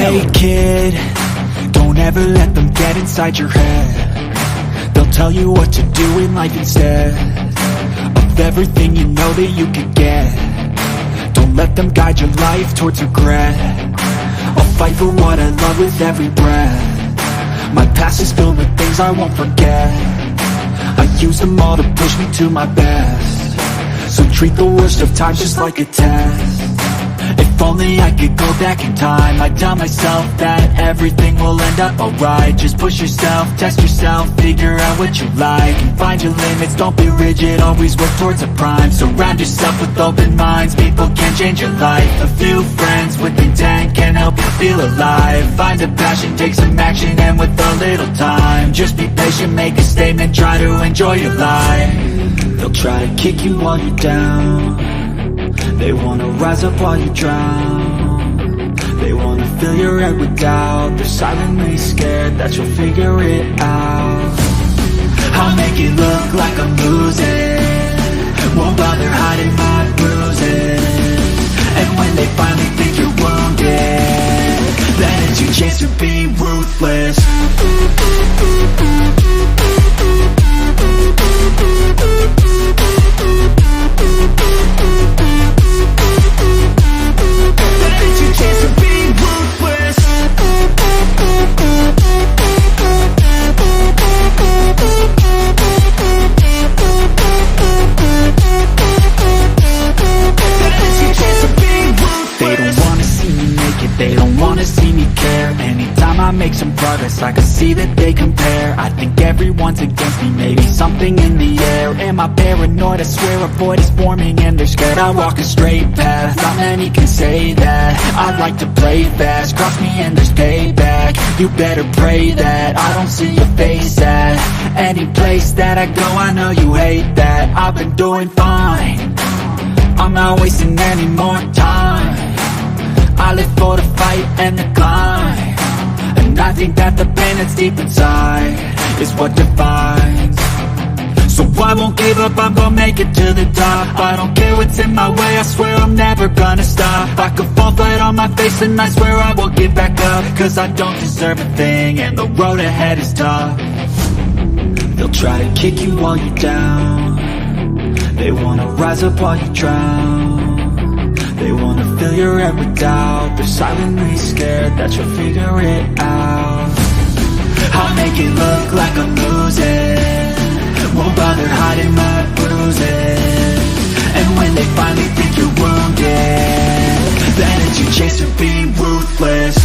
Hey kid, don't ever let them get inside your head. They'll tell you what to do in life instead of everything you know that you could get. Don't let them guide your life towards regret. I'll fight for what I love with every breath. My past is filled with things I won't forget. I use them all to push me to my best. So treat the worst of times just like a test. If only I could go back in time, I'd tell myself that everything will end up alright. Just push yourself, test yourself, figure out what you like, and find your limits, don't be rigid, always work towards a prime. Surround yourself with open minds, people can change your life. A few friends with intent can help you feel alive. Find a passion, take some action, and with a little time, just be patient, make a statement, try to enjoy your life. They'll try to kick you while you're down. They wanna rise up while you drown. They wanna fill your head with doubt. They're silently scared that you'll figure it out. I'll make it look like I'm losing, won't bother hiding my bruises. And when they finally think you're wounded, then it's your chance to be ruthless. They don't wanna see me care. Anytime I make some progress, I can see that they compare. I think everyone's against me, maybe something in the air. Am I paranoid? I swear a void is forming and they're scared. I walk a straight path, not many can say that. I'd like to play fast, cross me and there's payback. You better pray that I don't see your face at any place that I go. I know you hate that. I've been doing fine, I'm not wasting any more time. I live for the fight and the climb, and I think that the pain that's deep inside is what defines. So I won't give up, I'm gonna make it to the top. I don't care what's in my way, I swear I'm never gonna stop. I could fall flat on my face and I swear I won't give back up, cause I don't deserve a thing and the road ahead is tough. They'll try to kick you while you're down. They wanna rise up while you drown. They wanna fill your head with doubt. They're silently scared that you'll figure it out. I'll make it look like I'm losing, won't bother hiding my bruises. And when they finally think you're wounded, then it's your chance to be ruthless.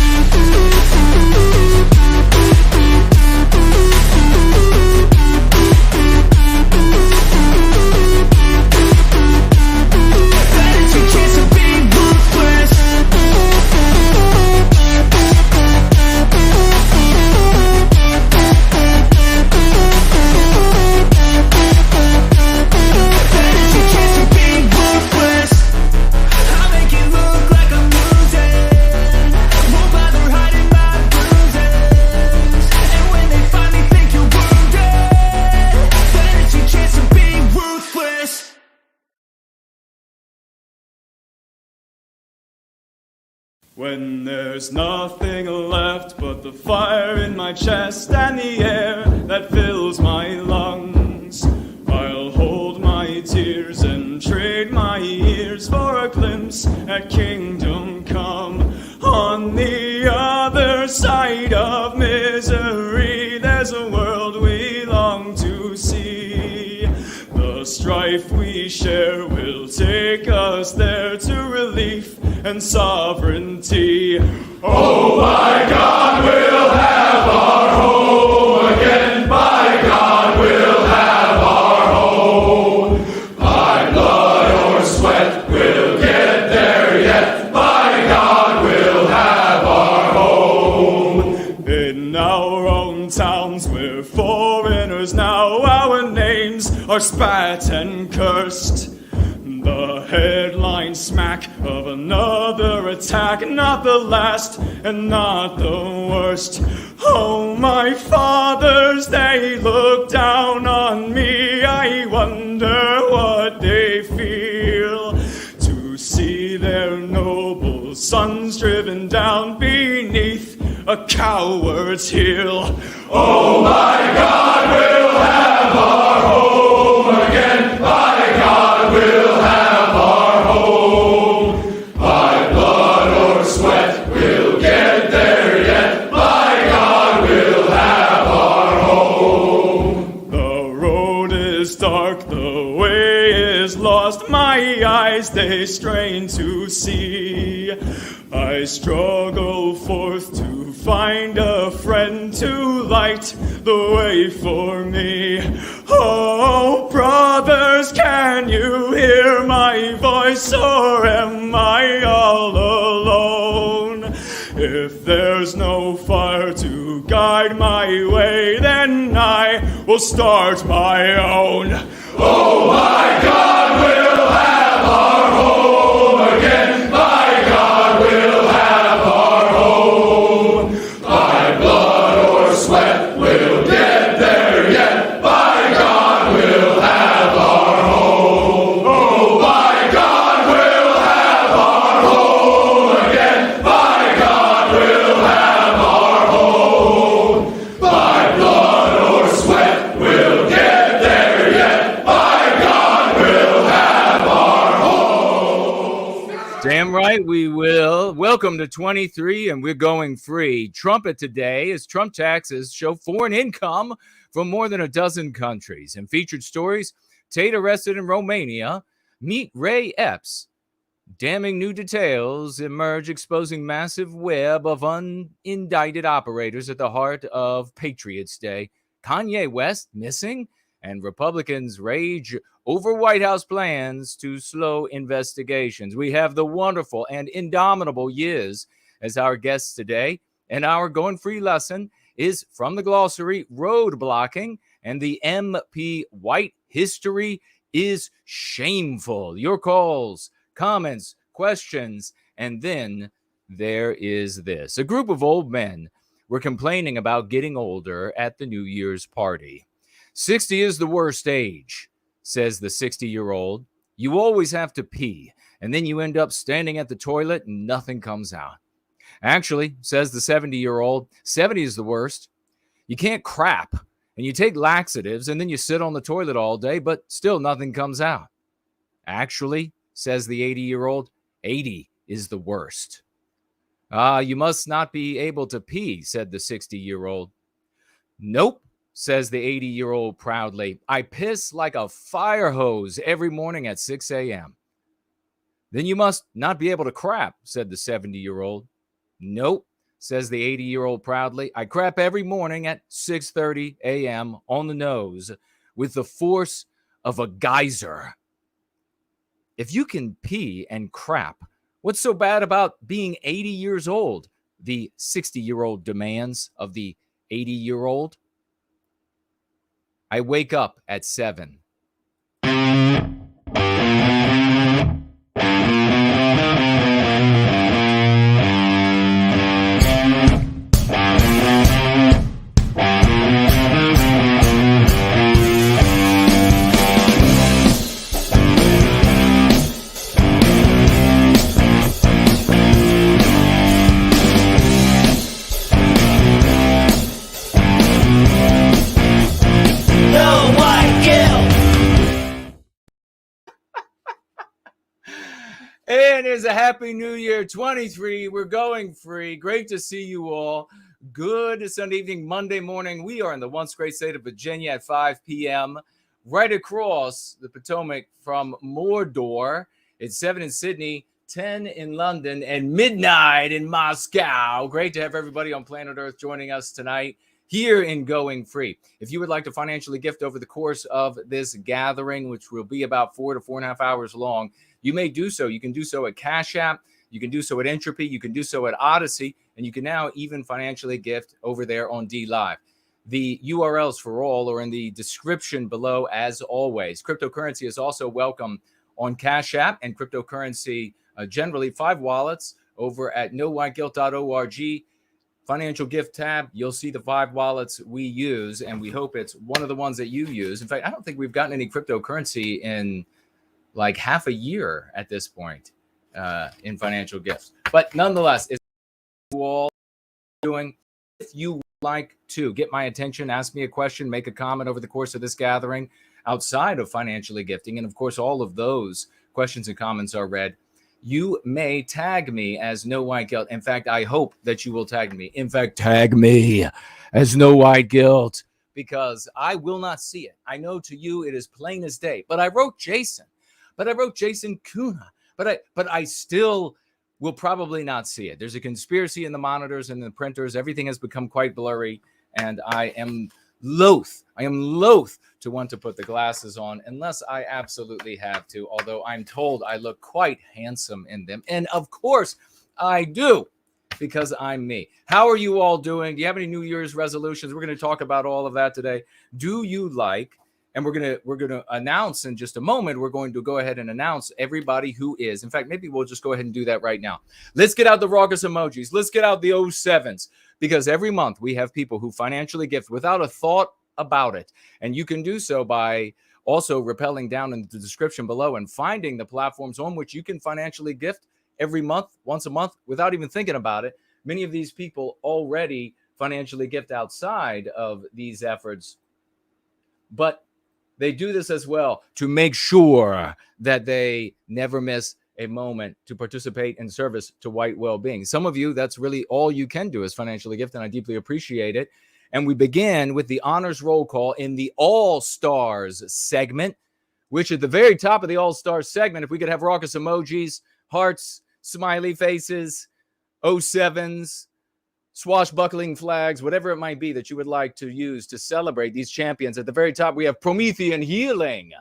When there's nothing left but the fire in my chest and the air that fills my lungs, I'll hold my tears and trade my ears for a glimpse at kingdom come. On the other side of misery, there's a world we long to see. The strife we share will take us there to relief and sovereignty. Oh, by God, we'll have our home again. By God, we'll have our home. By blood or sweat, we'll get there yet. By God, we'll have our home. In our own towns, we're foreigners now. Our names are spat and cursed. The headline smack of another attack, not the last and not the worst. Oh, my fathers, they look down on me. I wonder what they feel to see their noble sons driven down beneath a coward's heel. Oh my God, we'll have our home again. By God, we'll have our home. By blood or sweat, we'll get there yet. By God, we'll have our home. The road is dark, the way is lost. My eyes, they strain to see. I struggle forth to find a friend to light the way for me. Oh, brothers, can you hear my voice, or am I all alone? If there's no fire to guide my way, then I will start my own. Oh my God, we'll have our home again. By God, we'll have our home. By blood or sweat, we'll get there yet. By God, we'll have our home. Oh, by God, we'll have our home again. By God, we'll have our home. By blood or sweat, we'll get there yet. By God, we'll have our home. Damn right we will. Welcome to 23, and we're going free. Trumpet today is Trump taxes show foreign income from more than a dozen countries. And featured stories, Tate arrested in Romania, meet Ray Epps. Damning new details emerge exposing massive web of unindicted operators at the heart of Patriots Day. Kanye West missing, and Republicans rage over White House plans to slow investigations. We have the wonderful and indomitable Yizz as our guest today, and our going free lesson is from the glossary, road blocking, and the MP White history is shameful. Your calls, comments, questions, and then there is this. A group of old men were complaining about getting older at the New Year's party. 60 is the worst age, says the 60-year-old. You always have to pee, and then you end up standing at the toilet and nothing comes out. Actually, says the 70-year-old, 70 is the worst. You can't crap, and you take laxatives, and then you sit on the toilet all day, but still nothing comes out. Actually, says the 80-year-old, 80 is the worst. You must not be able to pee, said the 60-year-old. Nope, says the 80-year-old proudly. I piss like a fire hose every morning at 6 a.m. Then you must not be able to crap, said the 70-year-old. Nope, says the 80-year-old proudly. I crap every morning at 6:30 a.m. on the nose with the force of a geyser. If you can pee and crap, what's so bad about being 80 years old? The 60-year-old demands of the 80-year-old. I wake up at 7. And it's a happy new year 23. We're going free. Great to see you all. Good Sunday evening, Monday morning. We are in the once great state of Virginia at 5 p.m. right across the Potomac from Mordor. It's 7 in Sydney, 10 in London, and midnight in Moscow. Great to have everybody on planet Earth joining us tonight here in Going Free. If you would like to financially gift over the course of this gathering, which will be about 4 to 4.5 hours long, you may do so. You can do so at Cash App. You can do so at Entropy. You can do so at Odyssey. And you can now even financially gift over there on D Live. The URLs for all are in the description below, as always. Cryptocurrency is also welcome on Cash App, and cryptocurrency generally 5 wallets over at nowhiteguilt.org. Financial gift tab, you'll see the 5 wallets we use, and we hope it's one of the ones that you use. In fact, I don't think we've gotten any cryptocurrency in like half a year at this point in financial gifts. But nonetheless, it's all doing. If you would like to get my attention, ask me a question, make a comment over the course of this gathering outside of financially gifting, and of course, all of those questions and comments are read, you may tag me as No White Guilt. In fact, I hope that you will tag me. In fact, tag me as No White Guilt, because I will not see it. I know to you it is plain as day. But I wrote Jason. Kuna. But I still will probably not see it. There's a conspiracy in the monitors and the printers. Everything has become quite blurry, and I am loath to want to put the glasses on unless I absolutely have to, although I'm told I look quite handsome in them. And of course I do, because I'm me. How are you all doing? Do you have any New Year's resolutions? We're going to talk about all of that today. Do you like, and we're going to announce in just a moment, we're going to go ahead and announce everybody who is. In fact, maybe we'll just go ahead and do that right now. Let's get out the raucous emojis. Let's get out the 07s, because every month we have people who financially gift without a thought about it. And you can do so by also rappelling down in the description below and finding the platforms on which you can financially gift every month, once a month, without even thinking about it. Many of these people already financially gift outside of these efforts, but they do this as well to make sure that they never miss a moment to participate in service to white well-being. Some of you, that's really all you can do is financially gift, and I deeply appreciate it. And we begin with the honors roll call in the All-Stars segment, which at the very top of the All-Stars segment, if we could have raucous emojis, hearts, smiley faces, 07s, swashbuckling flags, whatever it might be that you would like to use to celebrate these champions. At the very top, we have Promethean Healing.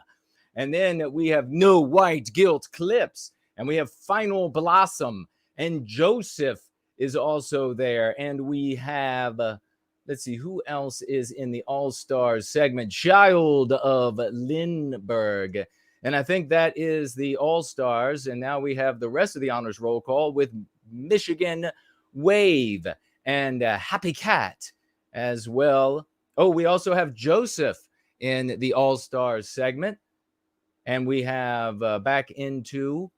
And then we have No White Guilt Clips. And we have Final Blossom. And Joseph is also there. And we have... let's see, who else is in the All-Stars segment? Child of Lindbergh. And I think that is the All-Stars. And now we have the rest of the honors roll call with Michigan Wave and Happy Cat as well. Oh, we also have Joseph in the All-Stars segment. And we have back into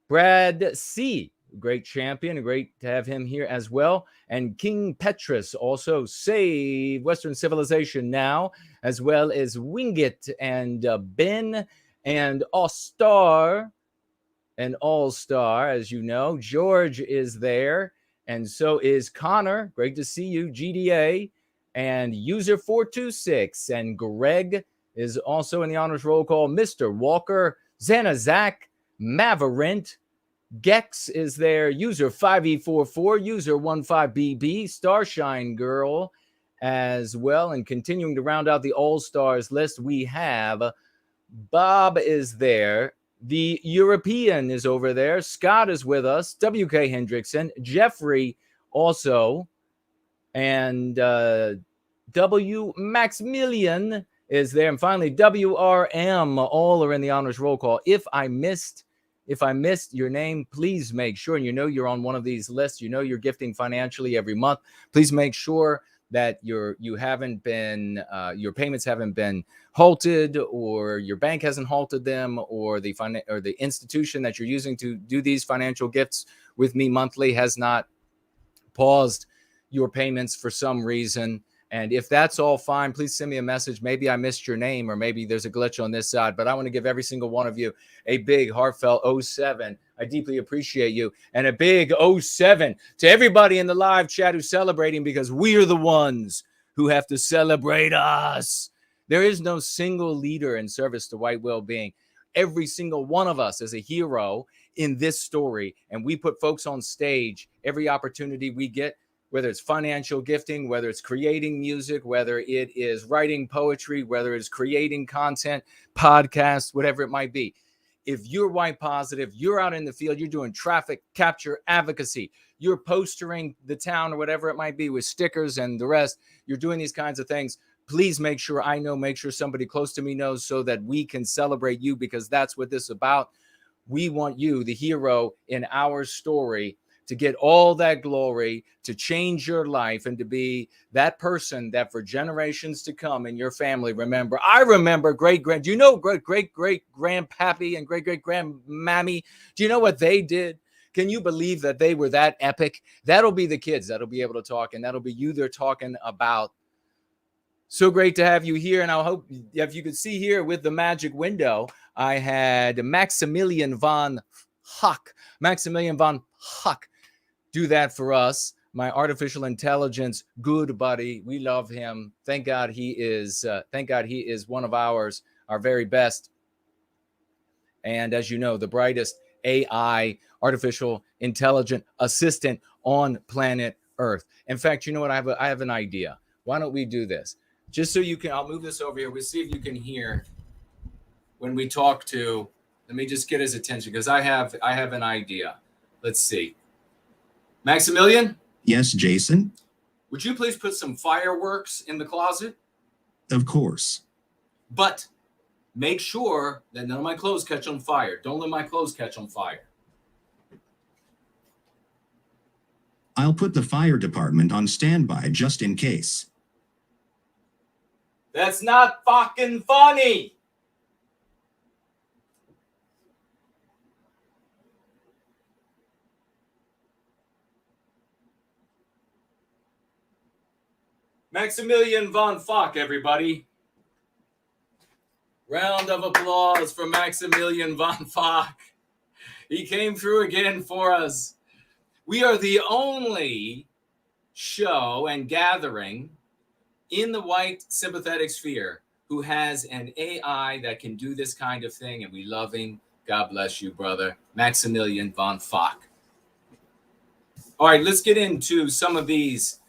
Brad C., great champion, great to have him here as well. And King Petrus also Save Western Civilization Now, as well as Wingit and Ben and All-Star, as you know. George is there, and so is Connor. Great to see you, GDA, and User 426. And Greg is also in the honors roll call. Mr. Walker, Zanazak, Maverint, Gex is there, user 5E44, user 15BB, Starshine Girl as well. And continuing to round out the All-Stars list, we have Bob is there, the European is over there, Scott is with us, WK Hendrickson, Jeffrey also, and W Maximilian is there, and finally WRM. All are in the honors roll call. If I missed your name, please make sure, and you know you're on one of these lists, you know you're gifting financially every month, please make sure that your payments haven't been halted, or your bank hasn't halted them, or the institution that you're using to do these financial gifts with me monthly has not paused your payments for some reason. And if that's all fine, please send me a message. Maybe I missed your name, or maybe there's a glitch on this side, but I want to give every single one of you a big heartfelt 07. I deeply appreciate you. And a big 07 to everybody in the live chat who's celebrating, because we are the ones who have to celebrate us. There is no single leader in service to white well-being. Every single one of us is a hero in this story, and we put folks on stage every opportunity we get, whether it's financial gifting, whether it's creating music, whether it is writing poetry, whether it's creating content, podcasts, whatever it might be. If you're white positive, you're out in the field, you're doing traffic capture advocacy, you're postering the town or whatever it might be with stickers and the rest, you're doing these kinds of things, please make sure I know, make sure somebody close to me knows, so that we can celebrate you, because that's what this is about. We want you, the hero in our story, to get all that glory, to change your life, and to be that person that for generations to come in your family remember. I remember do you know great-great-grandpappy and great-great-grandmammy? Do you know what they did? Can you believe that they were that epic? That'll be the kids that'll be able to talk, and that'll be you they're talking about. So great to have you here. And I hope if you could see here with the magic window, I had Maximilian von Huck. Maximilian von Huck do that for us. My artificial intelligence good buddy. We love him. Thank God he is one of ours, our very best. And as you know, the brightest AI, artificial intelligent assistant on planet Earth. In fact, you know what? I have an idea. Why don't we do this? Just so you can, I'll move this over here. We'll see if you can hear when we talk to, let me just get his attention because I have an idea. Let's see. Maximilian? Yes, Jason? Would you please put some fireworks in the closet? Of course. But make sure that none of my clothes catch on fire. Don't let my clothes catch on fire. I'll put the fire department on standby just in case. That's not fucking funny. Maximilian von Fock, everybody. Round of applause for Maximilian von Fock. He came through again for us. We are the only show and gathering in the white sympathetic sphere who has an AI that can do this kind of thing, and we love him. God bless you, brother. Maximilian von Fock. All right, let's get into some of these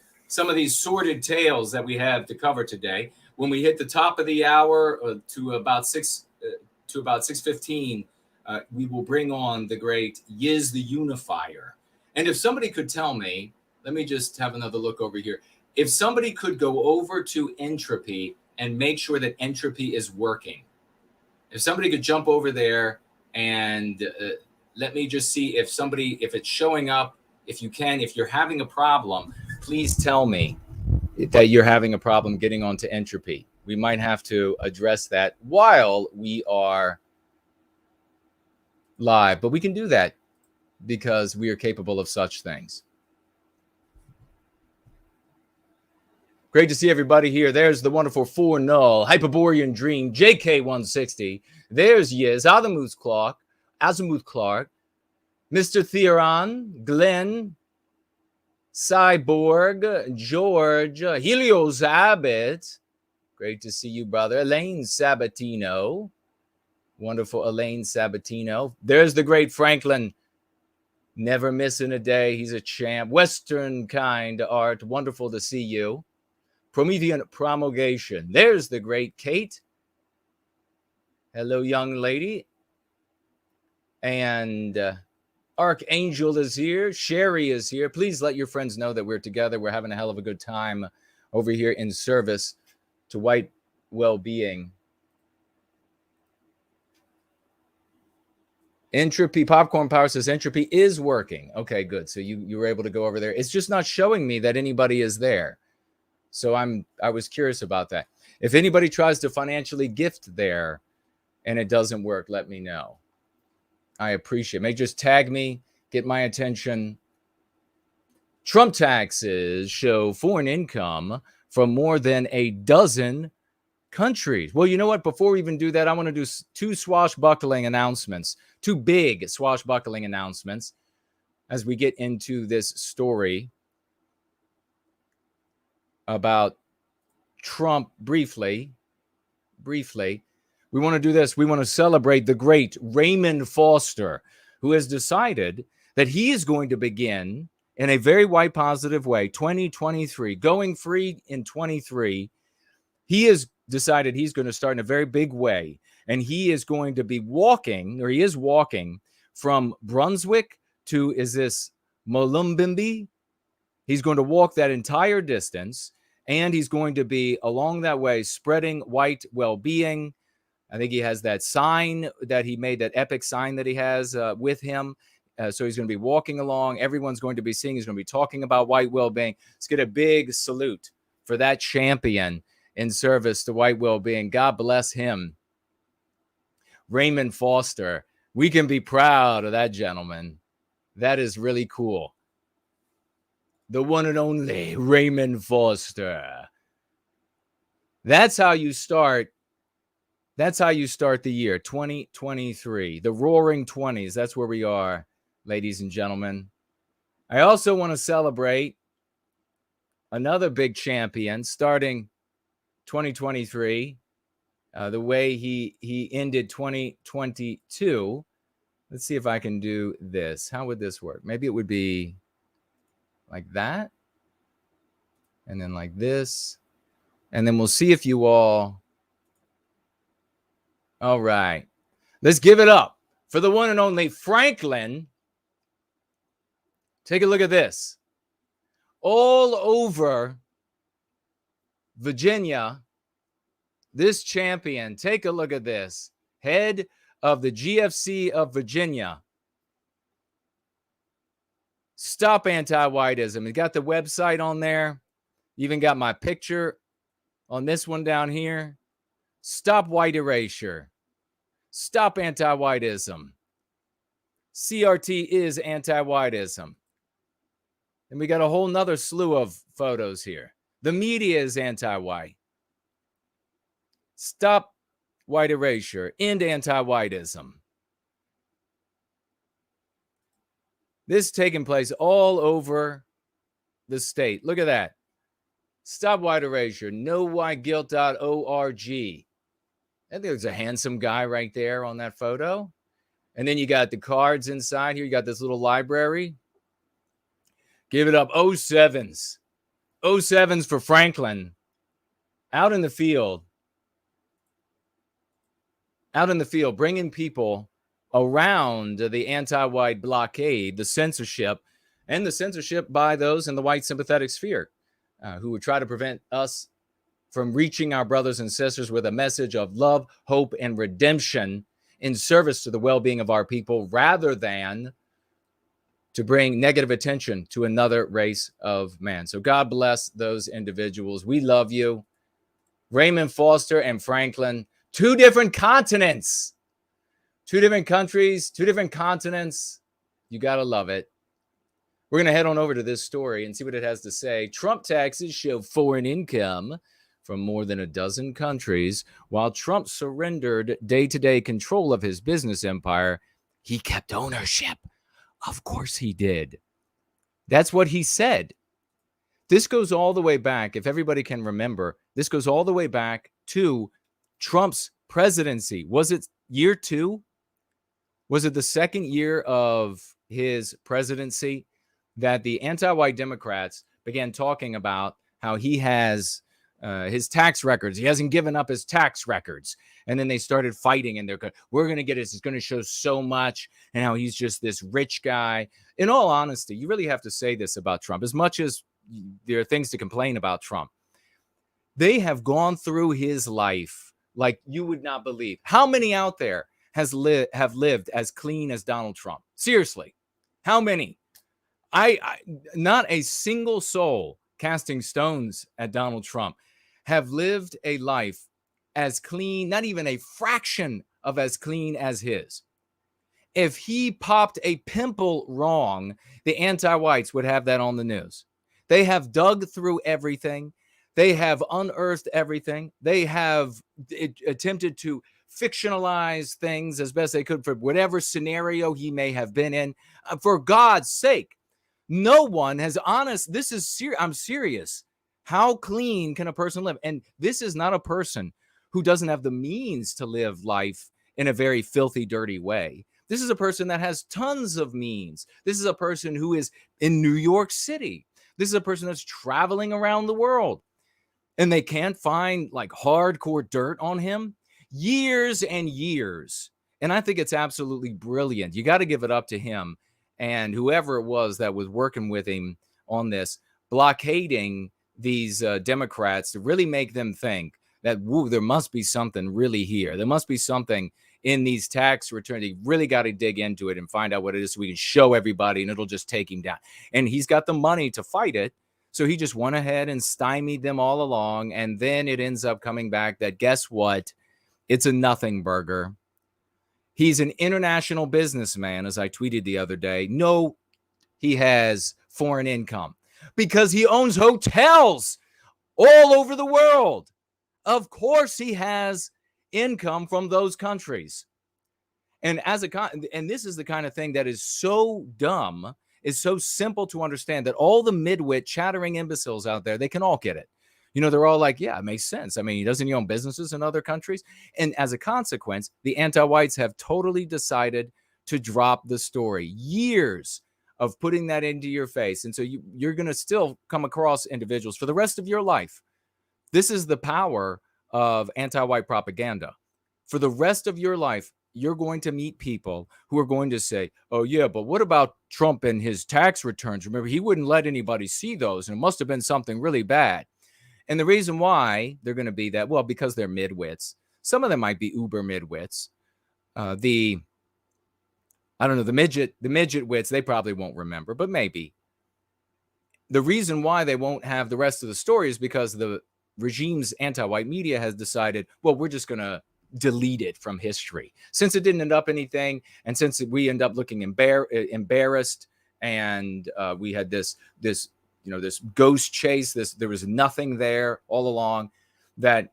sordid tales that we have to cover today. When we hit the top of the hour to about 6:15, we will bring on the great Yizz the Unifier. And if somebody could tell me, let me just have another look over here. If somebody could go over to Entropy and make sure that Entropy is working. If somebody could jump over there and let me just see if it's showing up. If you can, if you're having a problem, please tell me that you're having a problem getting onto Entropy. We might have to address that while we are live, but we can do that because we are capable of such things. Great to see everybody here. There's the wonderful 4-Null, Hyperborean Dream, JK160. There's Yizz, Azimuth Clark, Mr. Theron, Glenn, Cyborg, George, Helios Abbott. Great to see you, brother. Elaine Sabatino. Wonderful Elaine Sabatino. There's the great Franklin. Never missing a day. He's a champ. Western kind art. Wonderful to see you. Promethean Promulgation. There's the great Kate. Hello, young lady. And Archangel is here. Sherry is here. Please let your friends know that we're together. We're having a hell of a good time over here in service to white well-being. Entropy, Popcorn Power says Entropy is working. Okay, good. So you were able to go over there. It's just not showing me that anybody is there. So I was curious about that. If anybody tries to financially gift there and it doesn't work, let me know. I appreciate it. May just tag me, get my attention. Trump taxes show foreign income from more than a dozen countries. Well, you know what? Before we even do that, I want to do two swashbuckling announcements, two big swashbuckling announcements as we get into this story about Trump briefly. We want to do this. We want to celebrate the great Raymond Foster, who has decided that he is going to begin in a very white positive way, 2023, going free in 23. He has decided he's going to start in a very big way, and he is going to be walking from Brunswick to, is this Molumbimbi? He's going to walk that entire distance, and he's going to be along that way spreading white well-being. I think he has that sign that he made, that epic sign that he has with him. So he's going to be walking along. Everyone's going to be seeing. He's going to be talking about white well-being. Let's get a big salute for that champion in service to white well-being. God bless him. Raymond Foster. We can be proud of that gentleman. That is really cool. The one and only Raymond Foster. That's how you start. That's how you start the year, 2023. The roaring 20s. That's where we are, ladies and gentlemen. I also want to celebrate another big champion starting 2023. The way he ended 2022. Let's see if I can do this. How would this work? Maybe it would be like that. And then like this. And then we'll see if you all. All right. Let's give it up for the one and only Franklin. Take a look at this. All over Virginia, this champion, take a look at this. Head of the GFC of Virginia. Stop anti-whiteism. It got the website on there. Even got my picture on this one down here. Stop white erasure. Stop anti-whiteism. CRT is anti-whiteism. And we got a whole nother slew of photos here. The media is anti-white. Stop white erasure. End anti-whiteism. This is taking place all over the state. Look at that. Stop white erasure. NoWhiteGuilt.org. I think there's a handsome guy right there on that photo. And then you got the cards inside here. You got this little library. Give it up. 07s. 07s for Franklin. Out in the field. Out in the field, bringing people around the anti-white blockade, the censorship, and the censorship by those in the white sympathetic sphere who would try to prevent us from reaching our brothers and sisters with a message of love, hope, and redemption in service to the well-being of our people, rather than to bring negative attention to another race of man. So God bless those individuals. We love you. Raymond Foster and Franklin, 2 different continents, 2 different countries, 2 different continents. You got to love it. We're going to head on over to this story and see what it has to say. Trump taxes show foreign income from more than a dozen countries. While Trump surrendered day-to-day control of his business empire, he kept ownership. Of course he did. That's what he said. This goes all the way back, if everybody can remember, this goes all the way back to Trump's presidency. Was it year 2? Was it the second year of his presidency that the anti-white Democrats began talking about how he has his tax records? He hasn't given up his tax records. And then they started fighting, and we're going to get this. It's going to show so much, and how he's just this rich guy. In all honesty, you really have to say this about Trump. As much as there are things to complain about Trump, they have gone through his life like you would not believe. How many out there have lived as clean as Donald Trump? Seriously, how many? I not a single soul casting stones at Donald Trump have lived a life as clean, not even a fraction of as clean as his. If he popped a pimple wrong, the anti-whites would have that on the news. They have dug through everything. They have unearthed everything. They have attempted to fictionalize things as best they could for whatever scenario he may have been in. For God's sake, no one has honest. This is serious. I'm serious. How clean can a person live? And this is not a person who doesn't have the means to live life in a very filthy, dirty way. This is a person that has tons of means. This is a person who is in New York City. This is a person that's traveling around the world. And they can't find like hardcore dirt on him. Years and years. And I think it's absolutely brilliant. You got to give it up to him and whoever it was that was working with him on this, blockading these Democrats to really make them think that, woo, there must be something really here. There must be something in these tax returns. They really got to dig into it and find out what it is so we can show everybody, and it'll just take him down. And he's got the money to fight it. So he just went ahead and stymied them all along. And then it ends up coming back that, guess what? It's a nothing burger. He's an international businessman, as I tweeted the other day. No he has foreign income? Because he owns hotels all over the world. Of course he has income from those countries. And and this is the kind of thing that is so dumb, is so simple to understand, that all the midwit chattering imbeciles out there, they can all get it. You know, they're all like, yeah, it makes sense. I mean, doesn't he own businesses in other countries? And as a consequence, the anti-whites have totally decided to drop the story. Years of putting that into your face. And so you're going to still come across individuals for the rest of your life. This is the power of anti-white propaganda. For the rest of your life, you're going to meet people who are going to say, oh, yeah, but what about Trump and his tax returns? Remember, he wouldn't let anybody see those, and it must have been something really bad. And the reason why they're going to be that, well, because they're midwits. Some of them might be uber midwits. The midget wits, they probably won't remember, but maybe. The reason why they won't have the rest of the story is because the regime's anti-white media has decided, well, we're just going to delete it from history. Since it didn't end up anything, and since we end up looking embarrassed, and we had this ghost chase, there was nothing there all along, that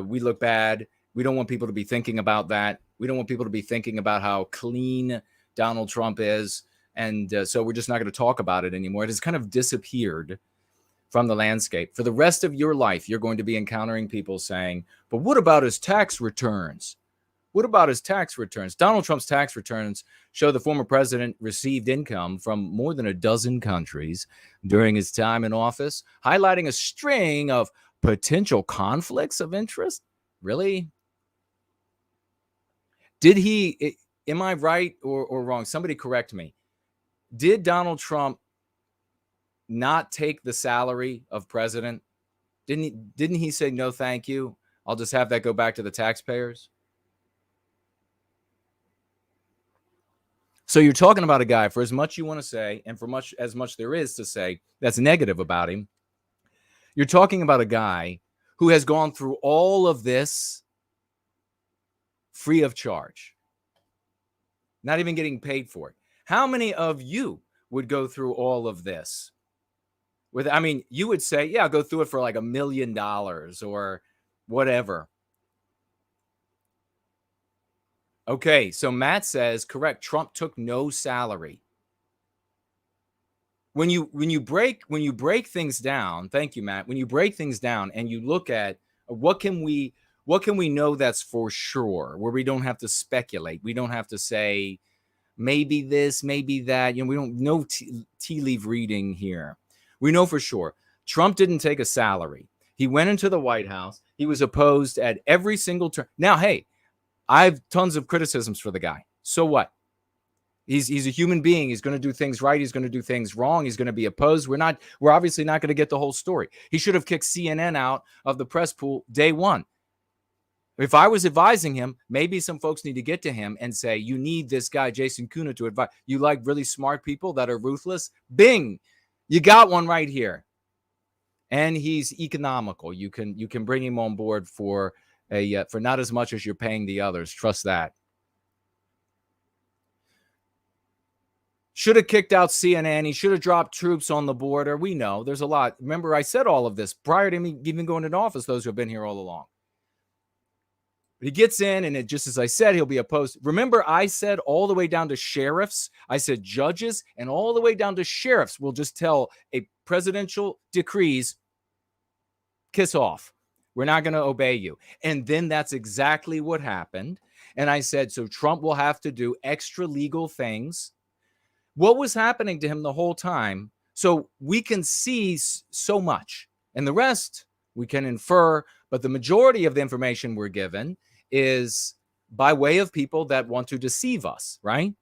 we look bad. We don't want people to be thinking about that. We don't want people to be thinking about how clean Donald Trump is. And so we're just not going to talk about it anymore. It has kind of disappeared from the landscape. For the rest of your life, you're going to be encountering people saying, but what about his tax returns? What about his tax returns? Donald Trump's tax returns show the former president received income from more than a dozen countries during his time in office, highlighting a string of potential conflicts of interest. Really? Did he, am I right or wrong? Somebody correct me. Did Donald Trump not take the salary of president? Didn't he say, no, thank you, I'll just have that go back to the taxpayers? So you're talking about a guy, for as much you want to say, and for as much there is to say that's negative about him, you're talking about a guy who has gone through all of this free of charge, not even getting paid for it. How many of you would go through all of this? You would say, yeah, I'll go through it for like $1 million or whatever. Okay, so Matt says, correct, Trump took no salary. When you break things down, thank you, Matt. When you break things down and you look at what can we know that's for sure, where we don't have to speculate, we don't have to say maybe this, maybe that. We don't know tea leaf reading here. We know for sure Trump didn't take a salary. He went into the White House. He was opposed at every single turn. Now, hey, I have tons of criticisms for the guy. So what? He's a human being. He's going to do things right. He's going to do things wrong. He's going to be opposed. We're obviously not going to get the whole story. He should have kicked CNN out of the press pool day one. If I was advising him, maybe some folks need to get to him and say, you need this guy, Jason Kuna, to advise. You like really smart people that are ruthless? Bing, you got one right here. And he's economical. You can bring him on board for not as much as you're paying the others. Trust that. Should have kicked out CNN. He should have dropped troops on the border. We know there's a lot. Remember, I said all of this prior to me even going into office, those who have been here all along. But he gets in, and just as I said, he'll be opposed. Remember, I said all the way down to sheriffs. I said judges, and all the way down to sheriffs will just tell a presidential decrees, kiss off. We're not going to obey you. And then that's exactly what happened. And I said, so Trump will have to do extra legal things. What was happening to him the whole time? So we can see so much, and the rest we can infer, but the majority of the information we're given is by way of people that want to deceive us, right?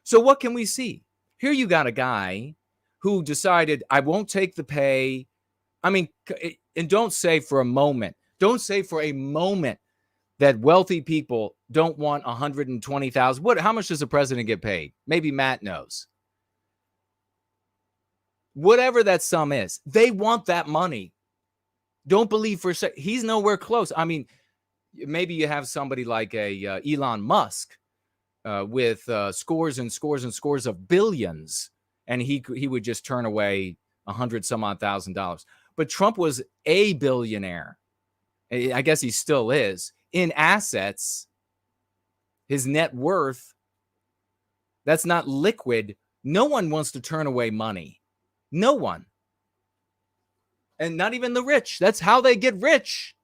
So what can we see? Here you got a guy who decided, I won't take the pay. And don't say for a moment that wealthy people don't want $120,000. How much does the president get paid? Maybe Matt knows. Whatever that sum is, they want that money. Don't believe for a second. He's nowhere close. Maybe you have somebody like Elon Musk with scores and scores and scores of billions, and he would just turn away $100,000. But Trump was a billionaire. I guess he still is in assets. His net worth, that's not liquid. No one wants to turn away money. No one. And not even the rich. That's how they get rich.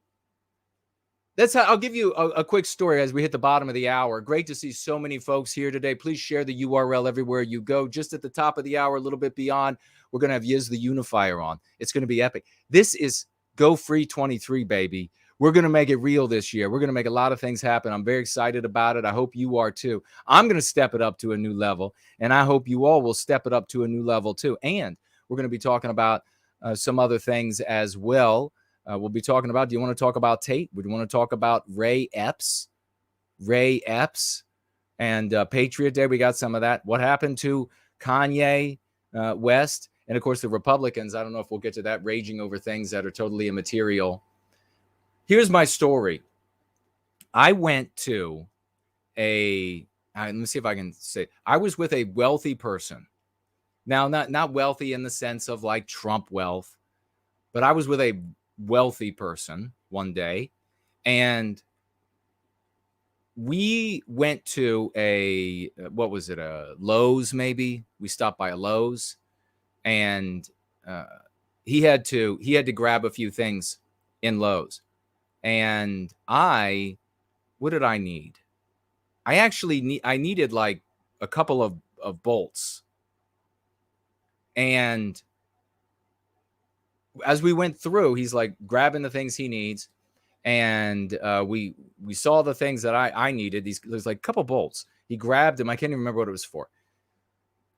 That's how. I'll give you a quick story as we hit the bottom of the hour. Great to see so many folks here today. Please share the URL everywhere you go. Just at the top of the hour, a little bit beyond, we're going to have Yizz the Unifier on. It's going to be epic. This is Go Free 23, baby. We're going to make it real this year. We're going to make a lot of things happen. I'm very excited about it. I hope you are too. I'm going to step it up to a new level, and I hope you all will step it up to a new level too. And we're going to be talking about some other things as well. We'll be talking about, do you want to talk about Tate? Would you want to talk about Epps? And Patriot Day, we got some of that. What happened to Kanye West? And, of course, the Republicans. I don't know if we'll get to that, raging over things that are totally immaterial. Here's my story. I went to let me see if I can say, I was with a wealthy person. Now, not wealthy in the sense of like Trump wealth, but I was with a wealthy person one day, and we went to a Lowe's, maybe. We stopped by a Lowe's, and he had to grab a few things in Lowe's. And what did I need? I needed like a couple of bolts. And as we went through, he's like grabbing the things he needs. And we saw the things that I needed. There's like a couple bolts. He grabbed them. I can't even remember what it was for.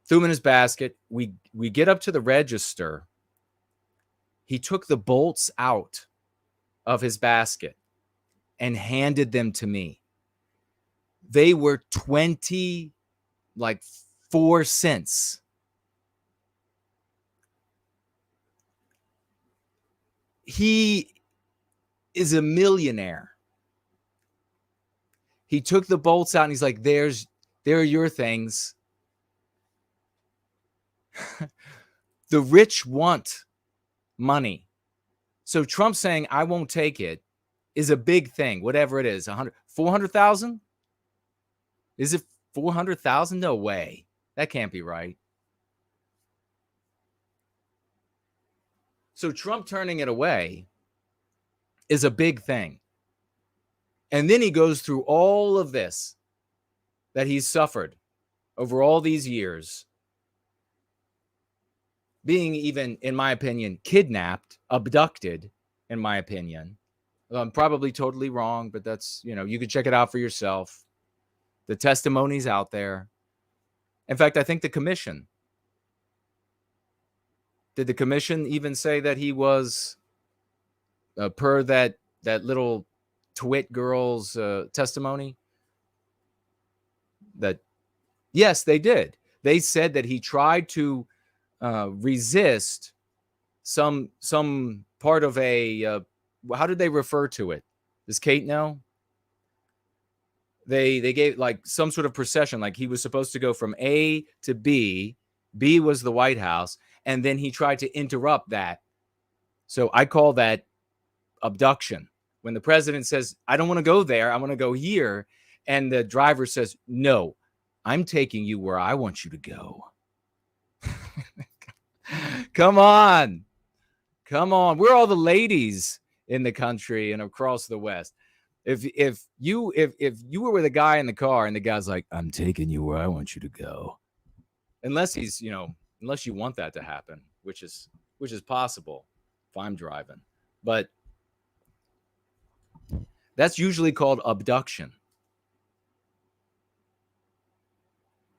Threw them in his basket. We get up to the register. He took the bolts out of his basket and handed them to me. They were 4 cents. He is a millionaire. He took the bolts out and he's like, there are your things. The rich want money. So Trump saying, I won't take it, is a big thing, whatever it is. 400,000? Is it 400,000? No way. That can't be right. So Trump turning it away is a big thing. And then he goes through all of this that he's suffered over all these years, being even, in my opinion, kidnapped, abducted, in my opinion. I'm probably totally wrong, but that's, you can check it out for yourself. The testimonies out there. In fact, I think the commission. Did the commission even say that he was, per that little twit girl's testimony? That, yes, they did. They said that he tried to resist some part of a, how did they refer to it? Does Kate know? They gave like some sort of procession, like he was supposed to go from A to B. B was the White House, and then he tried to interrupt that. So I call that abduction. When the president says, I don't want to go there, I want to go here, and the driver says, no, I'm taking you where I want you to go. Come on. Where are all the ladies in the country and across the West? If you were with a guy in the car and the guy's like, I'm taking you where I want you to go. Unless he's, unless you want that to happen, which is possible if I'm driving. But that's usually called abduction.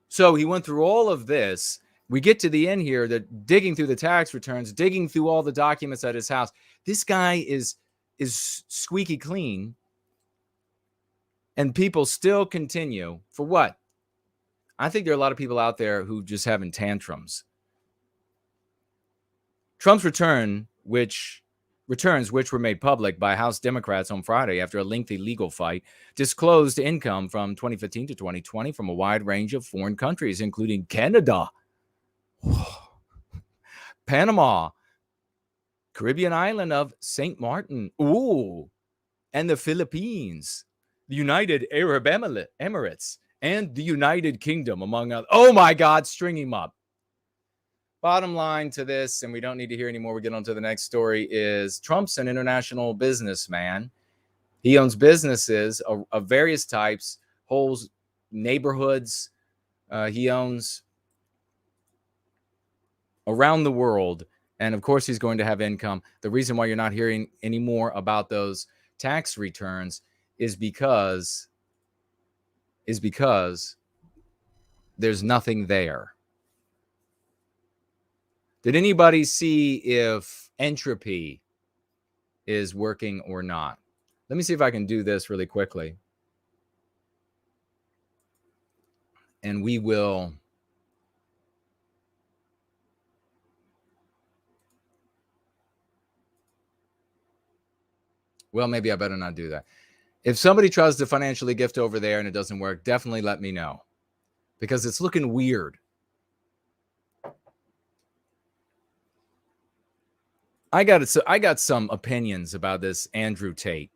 So he went through all of this. We get to the end here, that digging through the tax returns, digging through all the documents at his house. This guy is squeaky clean. And people still continue. For what? I think there are a lot of people out there who just having tantrums. Trump's returns, which were made public by House Democrats on Friday after a lengthy legal fight, disclosed income from 2015 to 2020 from a wide range of foreign countries, including Canada. Panama, Caribbean island of St. Martin. Ooh. And the Philippines, the United Arab Emirates, and the United Kingdom, among others. Oh my God, string him up. Bottom line to this, and we don't need to hear anymore, we get on to the next story, is Trump's an international businessman. He owns businesses of various types, whole neighborhoods. He owns around the world. And of course, he's going to have income. The reason why you're not hearing any more about those tax returns is because there's nothing there. Did anybody see if entropy is working or not? Let me see if I can do this really quickly. And we will. Well, maybe I better not do that. If somebody tries to financially gift over there and it doesn't work, definitely let me know, because it's looking weird. I got some opinions about this Andrew Tate.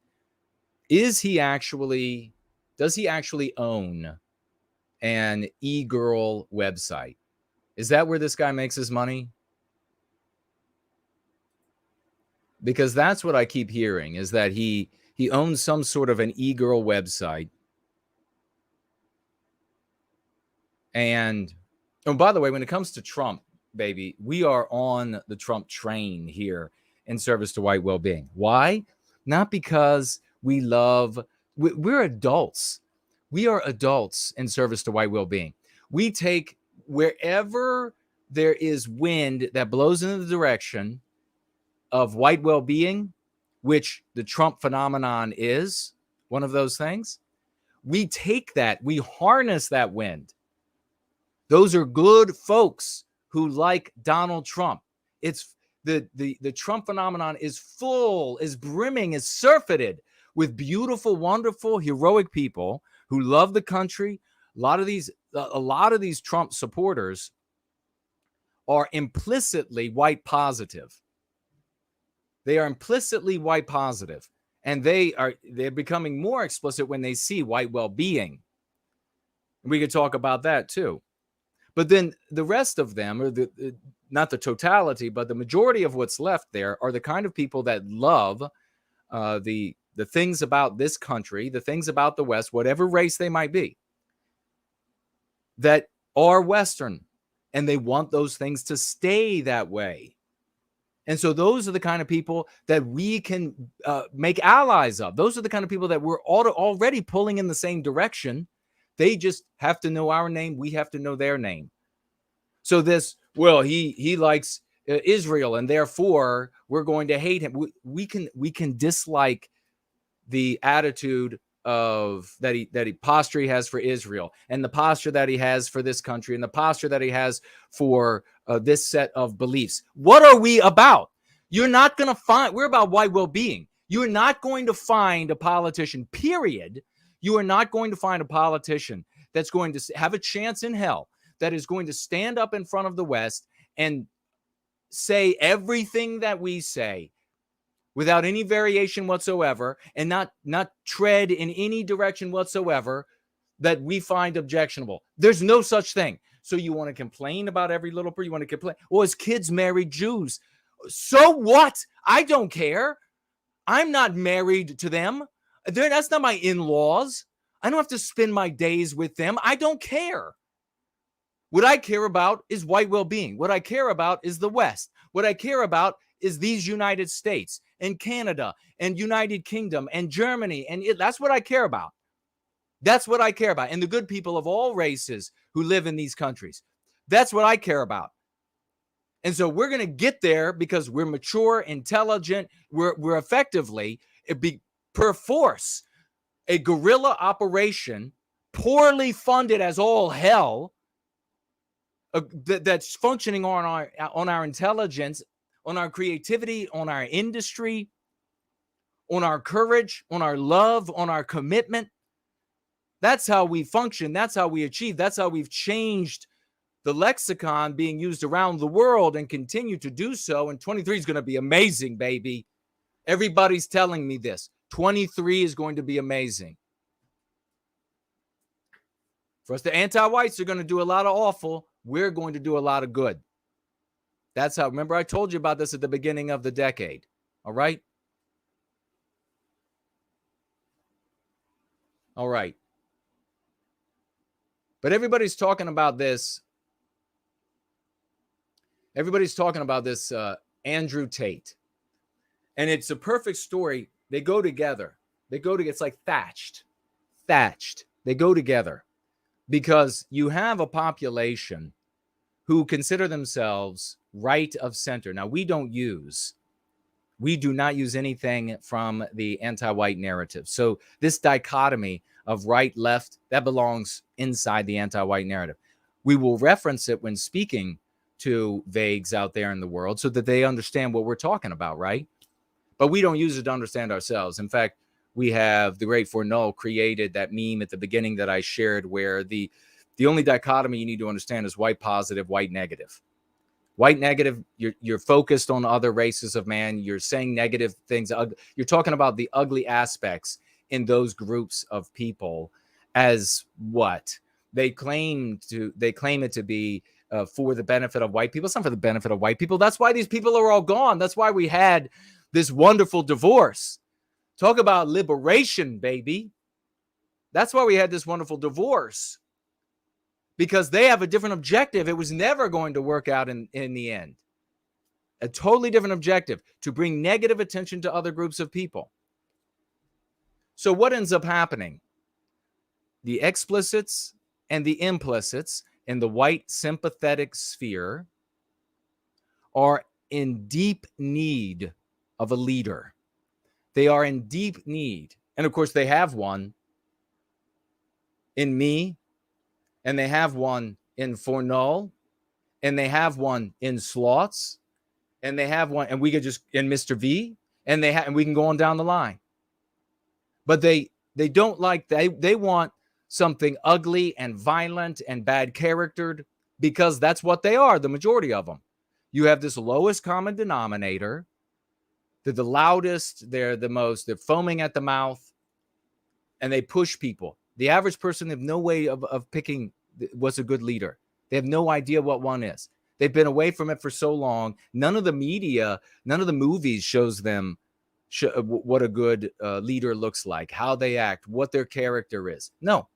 Does he actually own an e-girl website? Is that where this guy makes his money? Because that's what I keep hearing, is that he owns some sort of an e-girl website. And oh, by the way, when it comes to Trump, baby, we are on the Trump train here in service to white well-being. Why? Not because we're adults. We are adults in service to white well-being. We take wherever there is wind that blows in the direction of white well-being, which the Trump phenomenon is one of those things. We take that, we harness that wind. Those are good folks who like Donald Trump. It's the Trump phenomenon is full, is brimming, is surfeited with beautiful, wonderful, heroic people who love the country. A lot of these Trump supporters are implicitly white positive. They are implicitly white positive, and they're becoming more explicit when they see white well-being. We could talk about that too. But then the rest of them, or not the totality, but the majority of what's left there, are the kind of people that love the things about this country, the things about the West, whatever race they might be, that are Western, and they want those things to stay that way. And so those are the kind of people that we can make allies of. Those are the kind of people that we're already pulling in the same direction. They just have to know our name. We have to know their name. So he likes Israel, and therefore we're going to hate him. We can dislike the attitude of that posture he has for Israel, and the posture that he has for this country, and the posture that he has for this set of beliefs. What are we about? You're not going to find. We're about white well-being. You're not going to find a politician, period. You are not going to find a politician that's going to have a chance in hell, that is going to stand up in front of the West and say everything that we say without any variation whatsoever, and not tread in any direction whatsoever that we find objectionable. There's no such thing. So you want to complain about every little part? You want to complain? Well, his kids married Jews. So what? I don't care. I'm not married to them. That's not my in-laws. I don't have to spend my days with them. I don't care. What I care about is white well-being. What I care about is the West. What I care about is these United States and Canada and United Kingdom and Germany. And that's what I care about. That's what I care about. And the good people of all races who live in these countries. That's what I care about. And so we're going to get there because we're mature, intelligent. We're effectively, per force, a guerrilla operation, poorly funded as all hell, that's functioning on our intelligence, on our creativity, on our industry, on our courage, on our love, on our commitment. That's how we function. That's how we achieve. That's how we've changed the lexicon being used around the world and continue to do so. And 23 is going to be amazing, baby. Everybody's telling me this. 23 is going to be amazing. For us, the anti-whites are going to do a lot of awful. We're going to do a lot of good. That's how, remember I told you about this at the beginning of the decade. All right? All right. But everybody's talking about this. Everybody's talking about this Andrew Tate. And it's a perfect story. They go together. It's like thatched. They go together because you have a population who consider themselves right of center. Now, we do not use anything from the anti-white narrative. So this dichotomy of right, left, that belongs inside the anti-white narrative. We will reference it when speaking to vagues out there in the world so that they understand what we're talking about, right? But we don't use it to understand ourselves. In fact, we have the great Fourneau created that meme at the beginning that I shared where the only dichotomy you need to understand is white positive, white negative. White negative, you're focused on other races of man. You're saying negative things. You're talking about the ugly aspects in those groups of people as what? They claim it to be for the benefit of white people. It's not for the benefit of white people. That's why these people are all gone. That's why we had this wonderful divorce. Talk about liberation, baby. That's why we had this wonderful divorce. Because they have a different objective. It was never going to work out in the end. A totally different objective, to bring negative attention to other groups of people. So what ends up happening? The explicits and the implicits in the white sympathetic sphere are in deep need of a leader. They are in deep need. And of course, they have one in me, and they have one in Fourneau, and they have one in Slots, and they have one, and we could just, in Mr. V, and we can go on down the line. But they don't like, they want something ugly and violent and bad charactered, because that's what they are, the majority of them. You have this lowest common denominator. They're the loudest, they're foaming at the mouth, and they push people. The average person have no way of picking what's a good leader. They have no idea what one is. They've been away from it for so long. None of the media, none of the movies shows them what a good leader looks like, how they act, what their character is. No.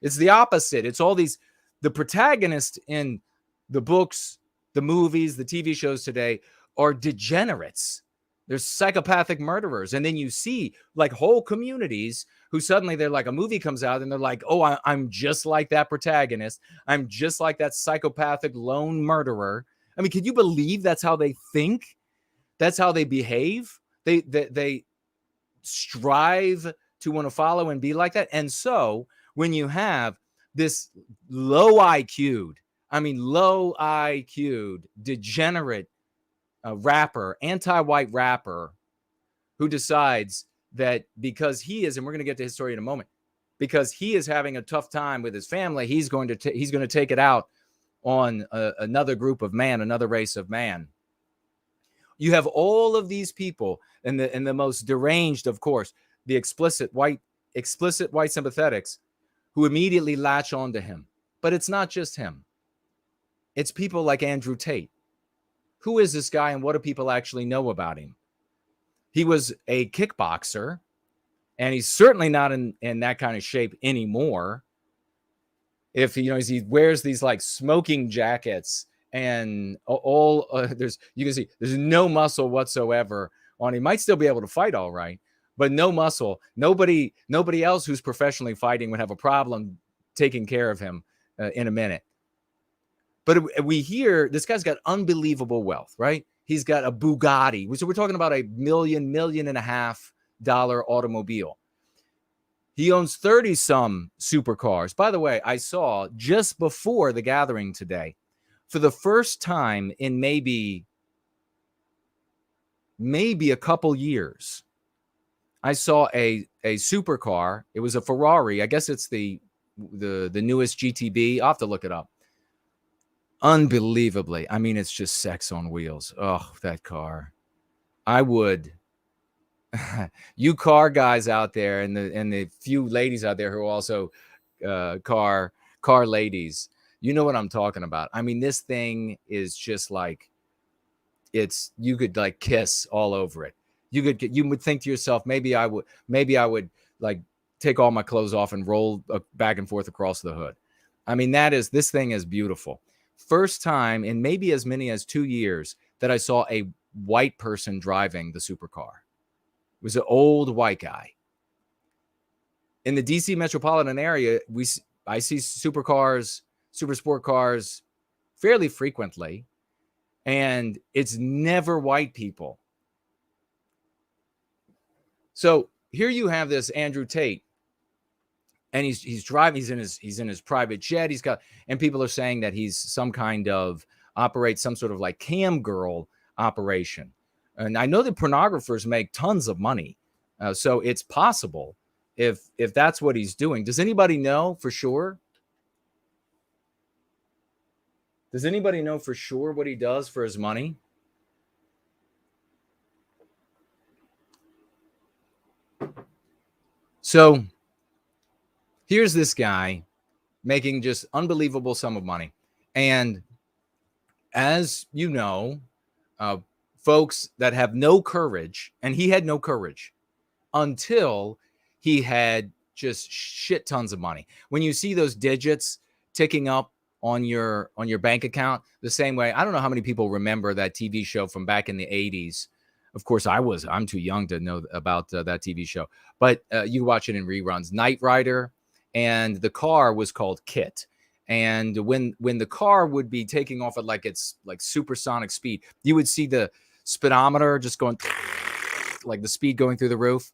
It's the opposite. It's all these, the protagonists in the books, the movies, the TV shows today are degenerates. They're psychopathic murderers. And then you see like whole communities who suddenly they're like, a movie comes out and they're like, oh, I'm just like that protagonist. I'm just like that psychopathic lone murderer. I mean, can you believe that's how they think? That's how they behave. They strive to want to follow and be like that. And so when you have this low IQ'd, degenerate rapper, anti-white rapper, who decides that because he is, and we're going to get to his story in a moment, because he is having a tough time with his family, he's going to take it out on another group of man, another race of man. You have all of these people, and the most deranged, of course, the explicit white sympathetics, who immediately latch onto him. But it's not just him. It's people like Andrew Tate. Who is this guy and what do people actually know about him? He was a kickboxer, and he's certainly not in that kind of shape anymore. If he wears these like smoking jackets and all you can see there's no muscle whatsoever on him. He might still be able to fight all right, but no muscle. Nobody else who's professionally fighting would have a problem taking care of him in a minute. But we hear this guy's got unbelievable wealth, right? He's got a Bugatti. So we're talking about $1.5 million automobile. He owns 30-some supercars. By the way, I saw just before the gathering today, for the first time in maybe a couple years, I saw a supercar. It was a Ferrari. I guess it's the newest GTB. I'll have to look it up. Unbelievably. I mean, it's just sex on wheels. Oh, that car. I would. You car guys out there, and the few ladies out there who are also car ladies, you know what I'm talking about. I mean, this thing is just like, you could like kiss all over it. You would think to yourself, maybe I would like take all my clothes off and roll back and forth across the hood. I mean, this thing is beautiful. First time in maybe as many as 2 years that I saw a white person driving the supercar. It was an old white guy. In the DC metropolitan area, I see supercars, super sport cars fairly frequently, and it's never white people. So here you have this Andrew Tate, and he's driving. He's in his private jet. And people are saying that he's some kind of operates some sort of like cam girl operation. And I know that pornographers make tons of money, so it's possible if that's what he's doing. Does anybody know for sure? Does anybody know for sure what he does for his money? So here's this guy making just unbelievable sum of money. And as you know, folks that have no courage, and he had no courage until he had just shit tons of money. When you see those digits ticking up on your bank account, the same way, I don't know how many people remember that TV show from back in the 80s. Of course, I'm too young to know about that TV show, but you watch it in reruns. Knight Rider, and the car was called Kit. And when the car would be taking off at like its like supersonic speed, you would see the speedometer just going like the speed going through the roof.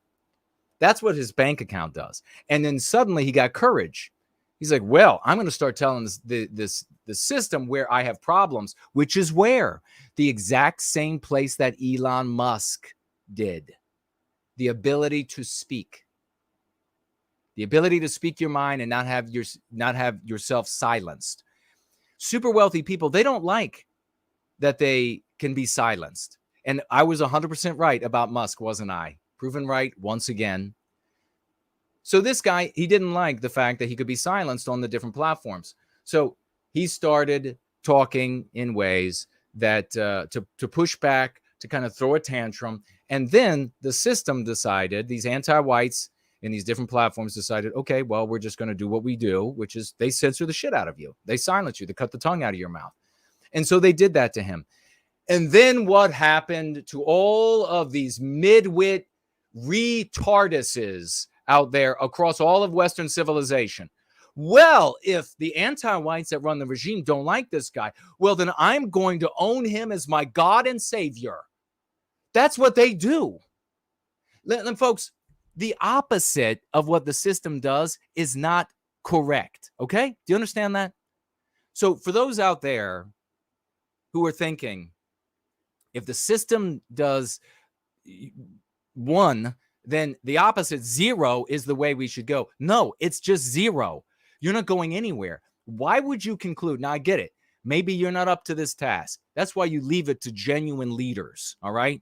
That's what his bank account does. And then suddenly he got courage. He's like, well, I'm going to start telling the system where I have problems, which is where the exact same place that Elon Musk did. The ability to speak. The ability to speak your mind and not have yourself silenced. Super wealthy people, they don't like that they can be silenced. And I was 100% right about Musk, wasn't I? Proven right once again. So this guy, he didn't like the fact that he could be silenced on the different platforms. So he started talking in ways that to push back, to kind of throw a tantrum. And then the system decided, these anti-whites in these different platforms decided, okay, well, we're just going to do what we do, which is they censor the shit out of you. They silence you. They cut the tongue out of your mouth. And so they did that to him. And then what happened to all of these midwit retarduses out there across all of Western civilization? Well, if the anti-whites that run the regime don't like this guy, well, then I'm going to own him as my God and Savior. That's what they do. And folks, the opposite of what the system does is not correct. Okay? Do you understand that? So for those out there who are thinking, if the system does 1, then the opposite, 0, is the way we should go. No, it's just 0. You're not going anywhere. Why would you conclude? Now, I get it. Maybe you're not up to this task. That's why you leave it to genuine leaders, all right?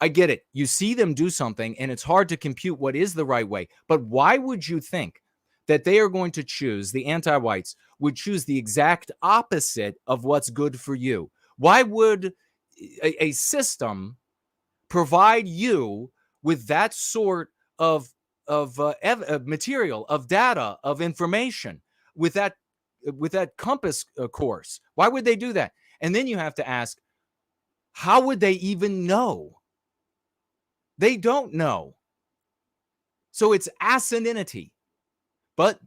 I get it. You see them do something, and it's hard to compute what is the right way. But why would you think that they are going to choose, the anti-whites would choose the exact opposite of what's good for you? Why would a system provide you with that sort of material, of data, of information, with that compass course? Why would they do that? And then you have to ask, how would they even know? They don't know. So it's asininity. But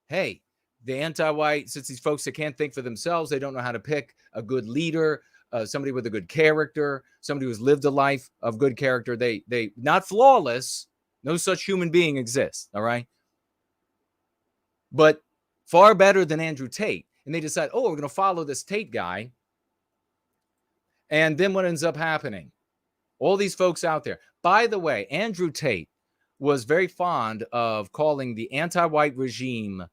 hey, the anti-white, since these folks that can't think for themselves, they don't know how to pick a good leader, somebody with a good character, somebody who's lived a life of good character. They not flawless. No such human being exists. All right. But far better than Andrew Tate. And they decide, oh, we're going to follow this Tate guy. And then what ends up happening? All these folks out there. By the way, Andrew Tate was very fond of calling the anti-white regime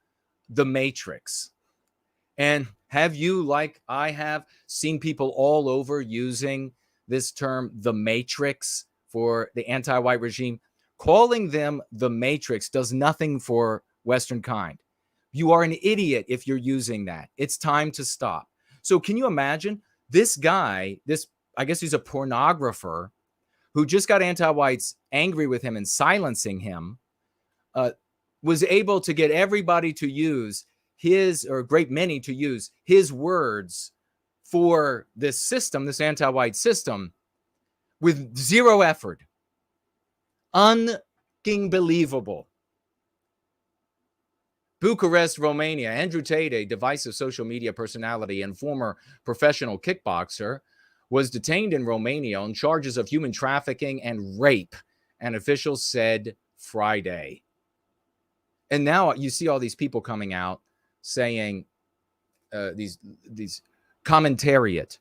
the Matrix. And Have you, like I have, seen people all over using this term, the Matrix, for the anti-white regime? Calling them the Matrix does nothing for Western kind. You are an idiot if you're using that. It's time to stop. So can you imagine this guy, I guess he's a pornographer who just got anti-whites angry with him and silencing him, was able to get everybody to use or a great many to use his words for this system, this anti-white system, with zero effort. Unbelievable. Bucharest, Romania. Andrew Tate, a divisive social media personality and former professional kickboxer, was detained in Romania on charges of human trafficking and rape, and officials said Friday. And now you see all these people coming out saying, these commentariat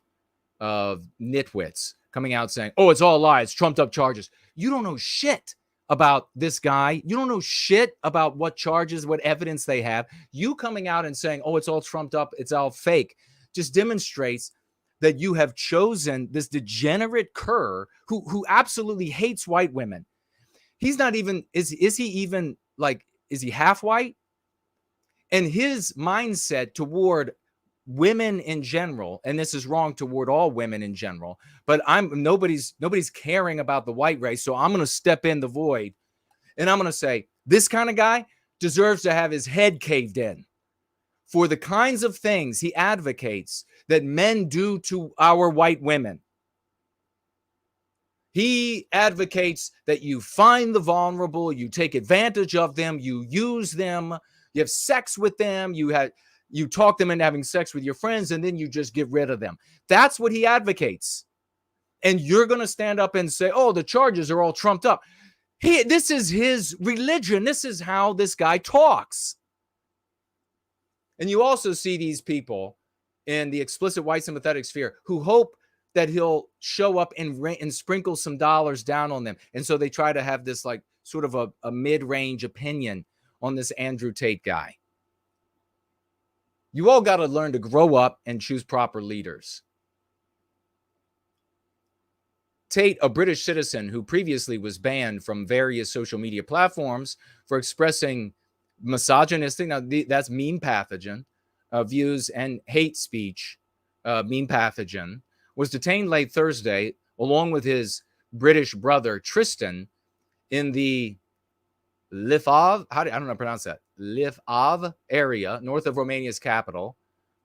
of nitwits coming out saying, oh, it's all lies, trumped up charges. You don't know shit about this guy. You don't know shit about what charges, what evidence they have. You coming out and saying, oh, it's all trumped up, it's all fake, just demonstrates that you have chosen this degenerate cur who absolutely hates white women. He's not even, is he even like, is he half white? And his mindset toward women in general, and this is wrong toward all women in general, but nobody's caring about the white race, so I'm going to step in the void, and I'm going to say this kind of guy deserves to have his head caved in for the kinds of things he advocates that men do to our white women. He advocates that you find the vulnerable, you take advantage of them, you use them, you have sex with them, you talk them into having sex with your friends, and then you just get rid of them. That's what he advocates. And you're going to stand up and say, oh, the charges are all trumped up. This is his religion. This is how this guy talks. And you also see these people in the explicit white sympathetic sphere who hope that he'll show up and sprinkle some dollars down on them. And so they try to have this like sort of a mid-range opinion on this Andrew Tate guy. You all got to learn to grow up and choose proper leaders. Tate, a British citizen who previously was banned from various social media platforms for expressing misogynistic, now that's mean pathogen, views and hate speech, mean pathogen, was detained late Thursday along with his British brother Tristan in the Lvov, I don't know how to pronounce that, Lvov area, north of Romania's capital,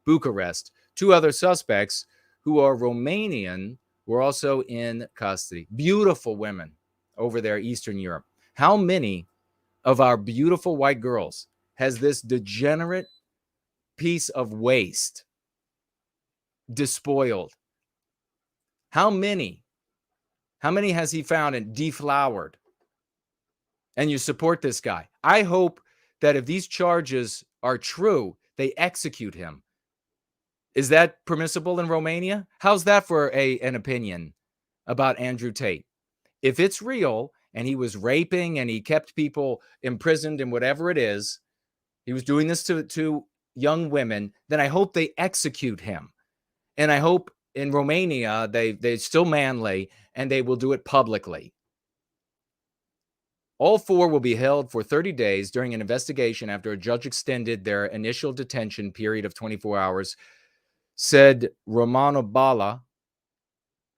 Bucharest. Two other suspects who are Romanian were also in custody. Beautiful women over there, Eastern Europe. How many of our beautiful white girls has this degenerate piece of waste despoiled? How many has he found and deflowered? And you support this guy. I hope that if these charges are true, they execute him. Is that permissible in Romania? How's that for an opinion about Andrew Tate? If it's real and he was raping and he kept people imprisoned and whatever it is, he was doing this to young women, then I hope they execute him. And I hope in Romania they're still manly and they will do it publicly. All four will be held for 30 days during an investigation after a judge extended their initial detention period of 24 hours, said Romano Bala,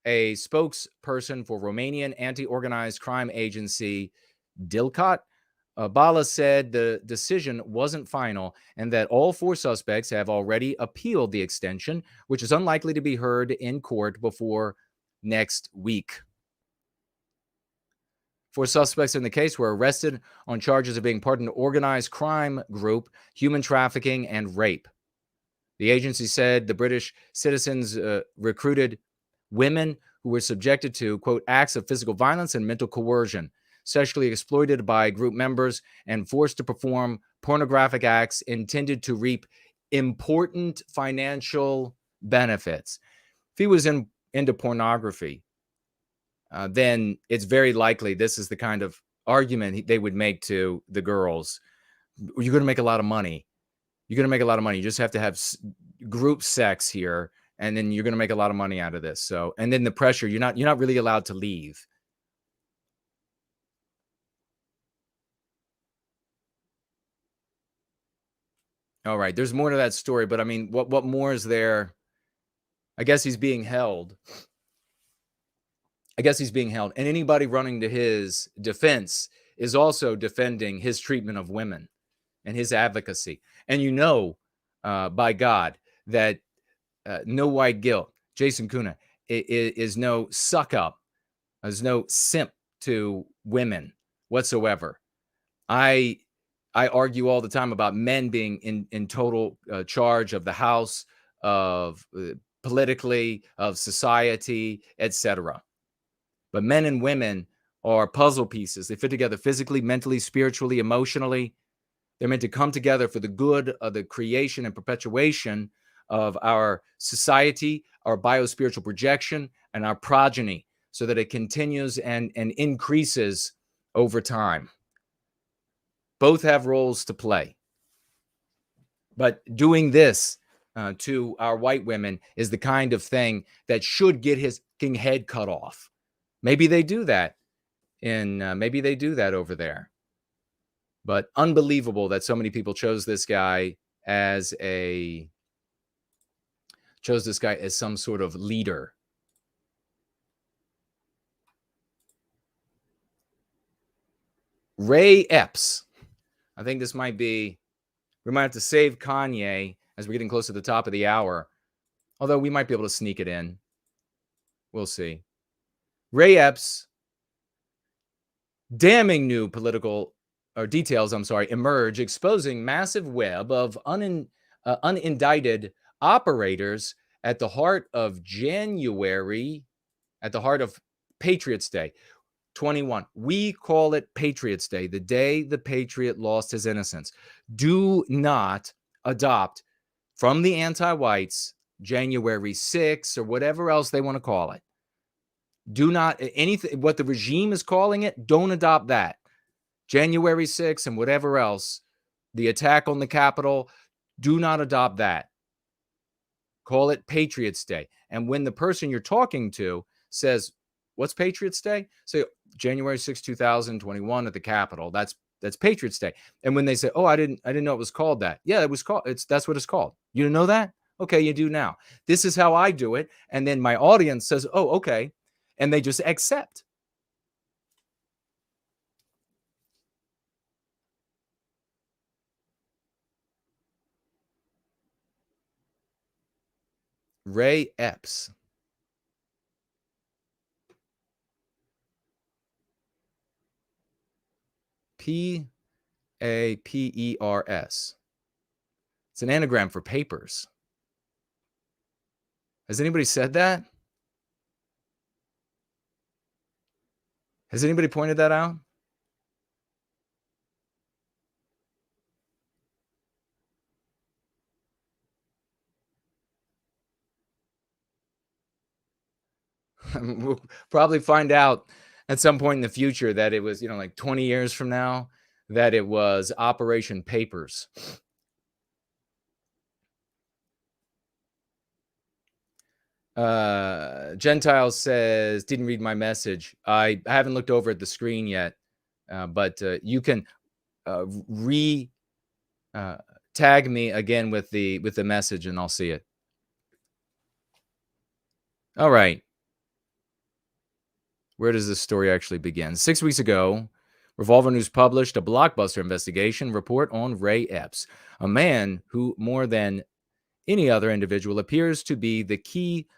a spokesperson for Romanian anti-organized crime agency Dilcat. Bala said the decision wasn't final and that all four suspects have already appealed the extension, which is unlikely to be heard in court before next week. Four suspects in the case were arrested on charges of being part of an organized crime group, human trafficking, and rape. The agency said the British citizens recruited women who were subjected to, quote, acts of physical violence and mental coercion, sexually exploited by group members, and forced to perform pornographic acts intended to reap important financial benefits. If he was into pornography, then it's very likely this is the kind of argument they would make to the girls. You're going to make a lot of money. you're going to make a lot of money. You just have to have group sex here, and then you're going to make a lot of money out of this. So, and then the pressure, you're not really allowed to leave. All right, there's more to that story, but I mean, what more is there? I guess he's being held. And anybody running to his defense is also defending his treatment of women and his advocacy. And by God, that no white guilt, Jason Kuna, is no suck up, is no simp to women whatsoever. I argue all the time about men being in total charge of the house, of politically, of society, etc. But men and women are puzzle pieces. They fit together physically, mentally, spiritually, emotionally. They're meant to come together for the good of the creation and perpetuation of our society, our biospiritual projection, and our progeny, so that it continues and increases over time. Both have roles to play. But doing this to our white women is the kind of thing that should get his head cut off. Maybe they do that over there. But unbelievable that so many people chose this guy as some sort of leader. Ray Epps. I think we might have to save Kanye as we're getting close to the top of the hour. Although we might be able to sneak it in. We'll see. Ray Epps, damning new details emerge, exposing massive web of unindicted operators at the heart of Patriots Day 21. We call it Patriots Day, the day the patriot lost his innocence. Do not adopt from the anti-whites January 6th or whatever else they want to call it. Do not, anything, what the regime is calling it, don't adopt that. January 6th and whatever else, the attack on the Capitol, do not adopt that. Call it Patriots Day. And when the person you're talking to says, what's Patriots Day? Say January 6, 2021 at the Capitol. That's Patriots Day. And when they say, oh, I didn't know it was called that. Yeah, it was called. That's what it's called. You didn't know that? Okay, you do now. This is how I do it. And then my audience says, oh, okay. And they just accept. Ray Epps. Papers. It's an anagram for papers. Has anybody said that? Has anybody pointed that out? We'll probably find out at some point in the future that it was, like 20 years from now, that it was Operation Papers. Gentile says, didn't read my message. I haven't looked over at the screen yet, but you can tag me again with the message and I'll see it. All right. Where does this story actually begin? 6 weeks ago, Revolver News published a blockbuster investigation report on Ray Epps, a man who, more than any other individual, appears to be the key to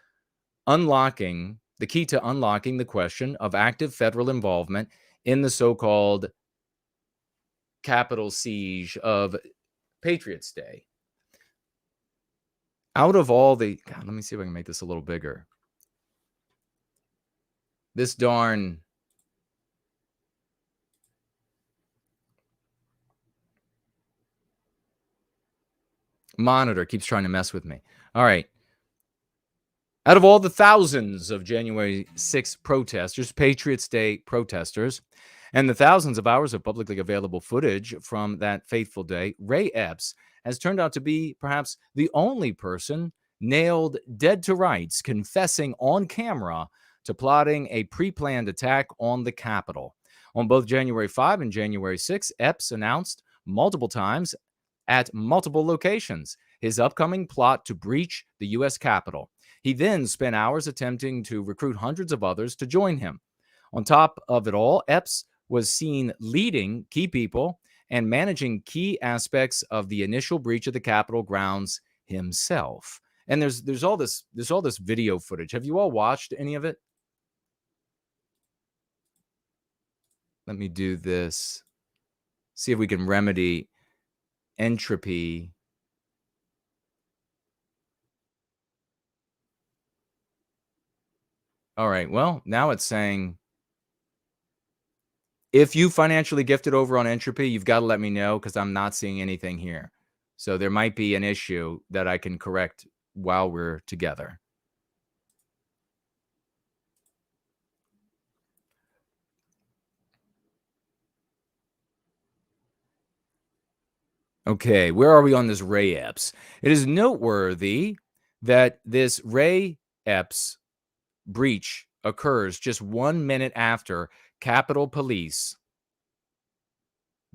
unlocking the question of active federal involvement in the so-called Capitol siege of Patriots Day. Out of all the... God, let me see if I can make this a little bigger. This darn... monitor keeps trying to mess with me. All right. Out of all the thousands of January 6th protesters, Patriots Day protesters, And the thousands of hours of publicly available footage from that fateful day, Ray Epps has turned out to be perhaps the only person nailed dead to rights, confessing on camera to plotting a pre-planned attack on the Capitol. On both January 5 and January 6, Epps announced multiple times at multiple locations his upcoming plot to breach the U.S. Capitol. He then spent hours attempting to recruit hundreds of others to join him. On top of it all, Epps was seen leading key people and managing key aspects of the initial breach of the Capitol grounds himself. And there's all this video footage. Have you all watched any of it? Let me do this. See if we can remedy entropy. All right. Well, now it's saying if you financially gifted over on entropy, you've got to let me know because I'm not seeing anything here. So there might be an issue that I can correct while we're together. Okay, where are we on this Ray Epps? It is noteworthy that this Ray Epps breach occurs just 1 minute after Capitol Police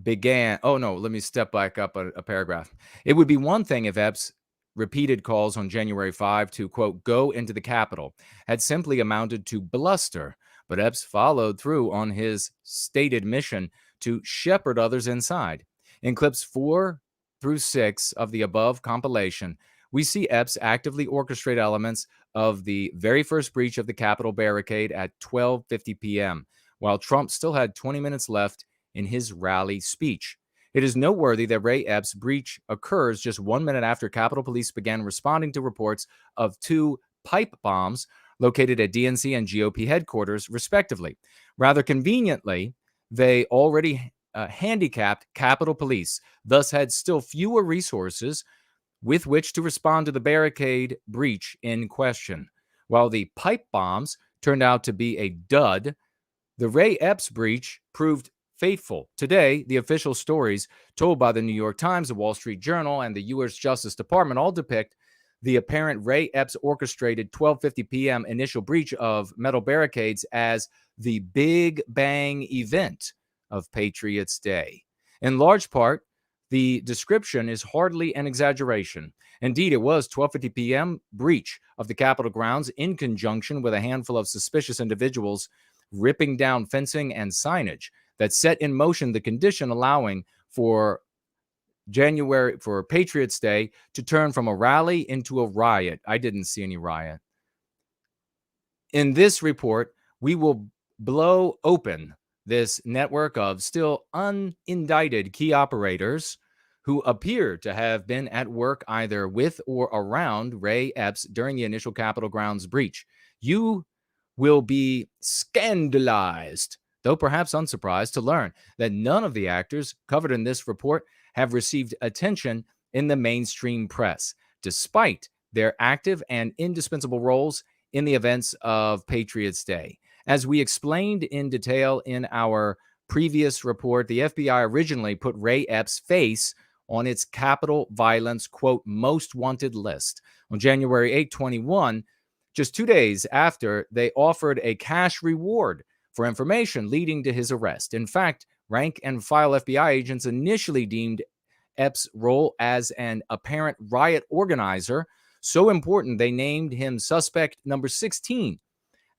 began. Oh, no, let me step back up a paragraph. It would be one thing if Epps' repeated calls on January 5 to, quote, go into the Capitol had simply amounted to bluster, but Epps followed through on his stated mission to shepherd others inside. In clips 4 through 6 of the above compilation, we see Epps actively orchestrate elements of the very first breach of the Capitol barricade at 12:50 p.m., while Trump still had 20 minutes left in his rally speech. It is noteworthy that Ray Epps' breach occurs just 1 minute after Capitol Police began responding to reports of 2 pipe bombs located at DNC and GOP headquarters, respectively. Rather conveniently, they already handicapped Capitol Police, thus had still fewer resources with which to respond to the barricade breach in question. While the pipe bombs turned out to be a dud, the Ray Epps breach proved faithful. Today, the official stories told by the New York Times, the Wall Street Journal, and the U.S. Justice Department all depict the apparent Ray Epps orchestrated 12:50 p.m. initial breach of metal barricades as the Big Bang event of Patriots' Day. In large part, the description is hardly an exaggeration. Indeed, it was 12:50 p.m. breach of the Capitol grounds in conjunction with a handful of suspicious individuals ripping down fencing and signage that set in motion the condition allowing for Patriots' Day to turn from a rally into a riot. I didn't see any riot. In this report, we will blow open this network of still unindicted key operators who appear to have been at work either with or around Ray Epps during the initial Capitol grounds breach. You will be scandalized, though perhaps unsurprised, to learn that none of the actors covered in this report have received attention in the mainstream press, despite their active and indispensable roles in the events of Patriots' Day. As we explained in detail in our previous report, the FBI originally put Ray Epps' face on its Capitol violence, quote, most wanted list on January 8, 21, just 2 days after they offered a cash reward for information leading to his arrest. In fact, rank and file FBI agents initially deemed Epps' role as an apparent riot organizer so important they named him suspect number 16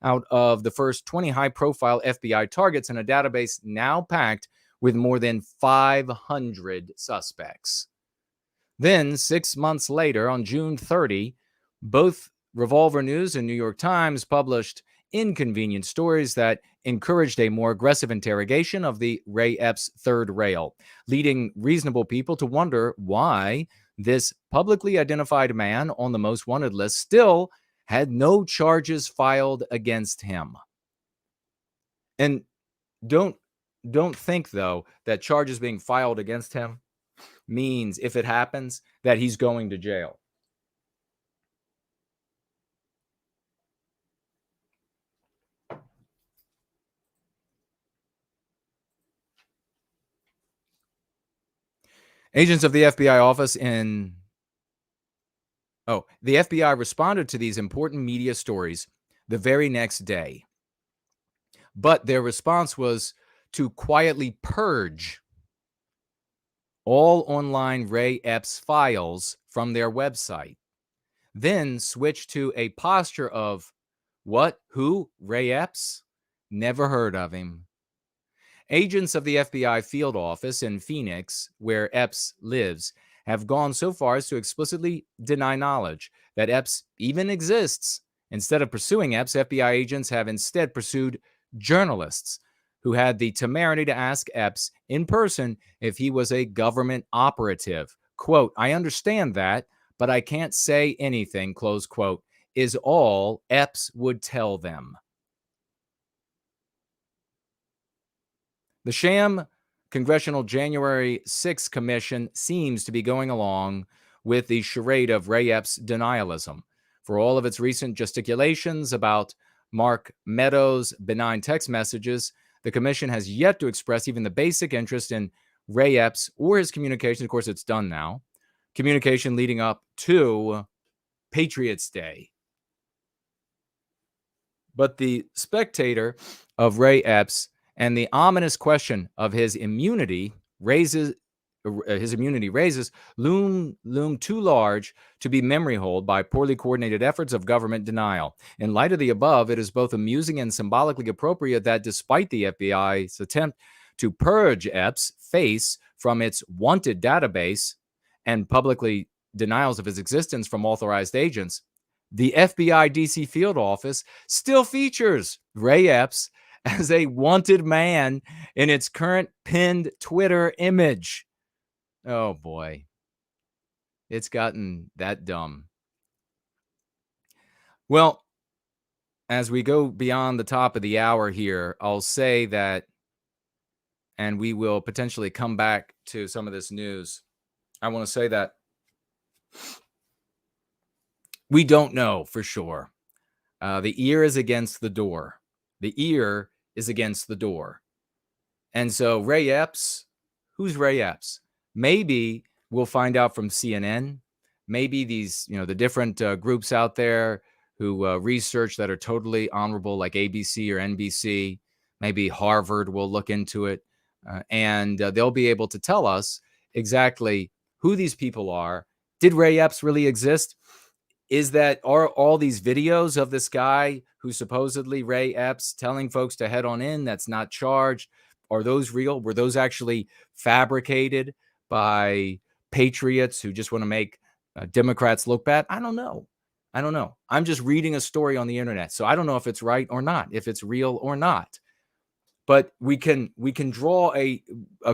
out of the first 20 high-profile FBI targets in a database now packed with more than 500 suspects. Then, 6 months later, on June 30, both Revolver News and New York Times published inconvenient stories that encouraged a more aggressive interrogation of the Ray Epps third rail, leading reasonable people to wonder why this publicly identified man on the most wanted list still had no charges filed against him. And don't think, though, that charges being filed against him means, if it happens, that he's going to jail. Agents of the FBI office the FBI responded to these important media stories the very next day. But their response was to quietly purge all online Ray Epps files from their website, then switch to a posture of, what? Who? Ray Epps? Never heard of him. Agents of the FBI field office in Phoenix, where Epps lives, have gone so far as to explicitly deny knowledge that Epps even exists. Instead of pursuing Epps, FBI agents have instead pursued journalists who had the temerity to ask Epps in person if he was a government operative. Quote, "I understand that, but I can't say anything," close quote, is all Epps would tell them. The sham Congressional January 6 Commission seems to be going along with the charade of Ray Epps' denialism. For all of its recent gesticulations about Mark Meadows' benign text messages, the commission has yet to express even the basic interest in Ray Epps or his communication. Of course, it's done now. Communication leading up to Patriots Day. But the spectator of Ray Epps and the ominous question of his immunity raises loom too large to be memory hold by poorly coordinated efforts of government denial. In light of the above, it is both amusing and symbolically appropriate that despite the FBI's attempt to purge Epps' face from its wanted database and publicly denials of his existence from authorized agents, the FBI DC field office still features Ray Epps as a wanted man in its current pinned Twitter image. Oh boy, it's gotten that dumb. Well, as we go beyond the top of the hour here, I'll say that, and we will potentially come back to some of this news. I want to say that we don't know for sure. The ear is against the door. The ear is against the door. And so Ray Epps, who's Ray Epps? Maybe we'll find out from CNN. Maybe these, the different groups out there who research that are totally honorable, like ABC or NBC. Maybe Harvard will look into it. And they'll be able to tell us exactly who these people are. Did Ray Epps really exist? Are all these videos of this guy who's supposedly Ray Epps telling folks to head on in that's not charged, are those real? Were those actually fabricated by patriots who just want to make Democrats look bad? I don't know. I'm just reading a story on the internet, so I don't know if it's right or not, if it's real or not. But we can draw a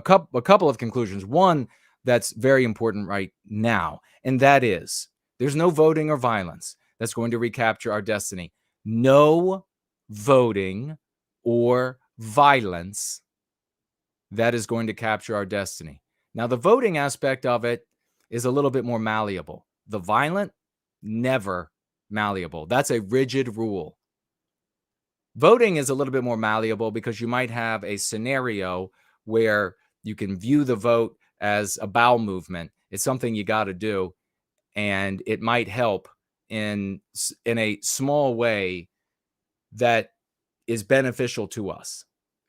couple of conclusions. One that's very important right now, and that is, there's no voting or violence that's going to recapture our destiny. No voting or violence that is going to capture our destiny. Now, the voting aspect of it is a little bit more malleable. The violent, never malleable. That's a rigid rule. Voting is a little bit more malleable because you might have a scenario where you can view the vote as a bowel movement. It's something you got to do. And it might help in a small way that is beneficial to us,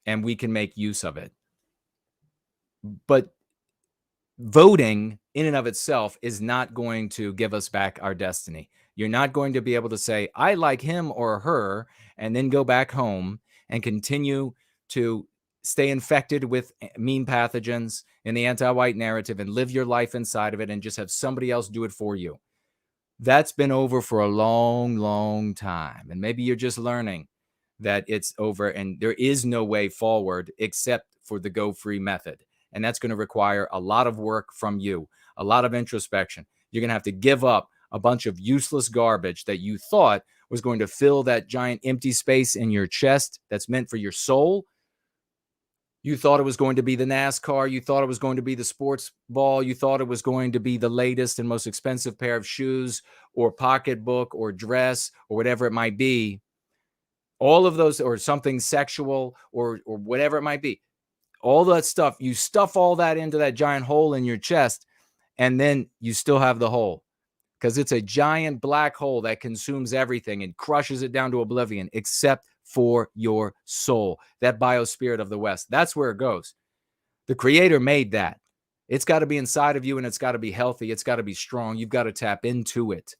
and we can make use of it. But voting in and of itself is not going to give us back our destiny. You're not going to be able to say, I like him or her, and then go back home and continue to stay infected with mean pathogens in the anti-white narrative and live your life inside of it and just have somebody else do it for you. That's been over for a long, long time. And maybe you're just learning that it's over and there is no way forward except for the Go Free method. And that's going to require a lot of work from you, a lot of introspection. You're going to have to give up a bunch of useless garbage that you thought was going to fill that giant empty space in your chest that's meant for your soul. You thought it was going to be the NASCAR. You thought it was going to be the sports ball. You thought it was going to be the latest and most expensive pair of shoes or pocketbook or dress or whatever it might be. All of those, or something sexual or whatever it might be. All that stuff, you stuff all that into that giant hole in your chest, and then you still have the hole, because it's a giant black hole that consumes everything and crushes it down to oblivion, except for your soul, that biospirit of the West. That's where it goes. The Creator made that. It's got to be inside of you, and it's got to be healthy. It's got to be strong. You've got to tap into it.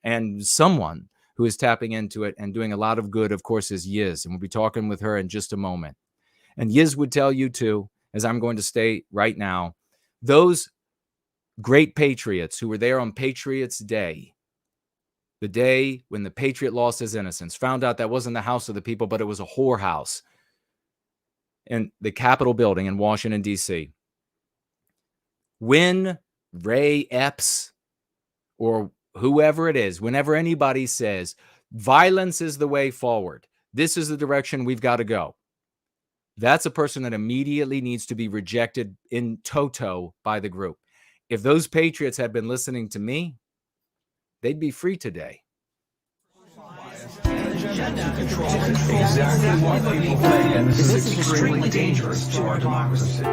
And someone who is tapping into it and doing a lot of good, of course, is Yizz. And we'll be talking with her in just a moment. And Yizz would tell you too, as I'm going to state right now, those great patriots who were there on Patriots Day, the day when the patriot lost his innocence, found out that wasn't the house of the people, but it was a whorehouse in the Capitol building in Washington, D.C. When Ray Epps or whoever it is, whenever anybody says violence is the way forward, this is the direction we've got to go, that's a person that immediately needs to be rejected in toto by the group. If those patriots had been listening to me, they'd be free today. Exactly what people think, and this is extremely dangerous to our democracy.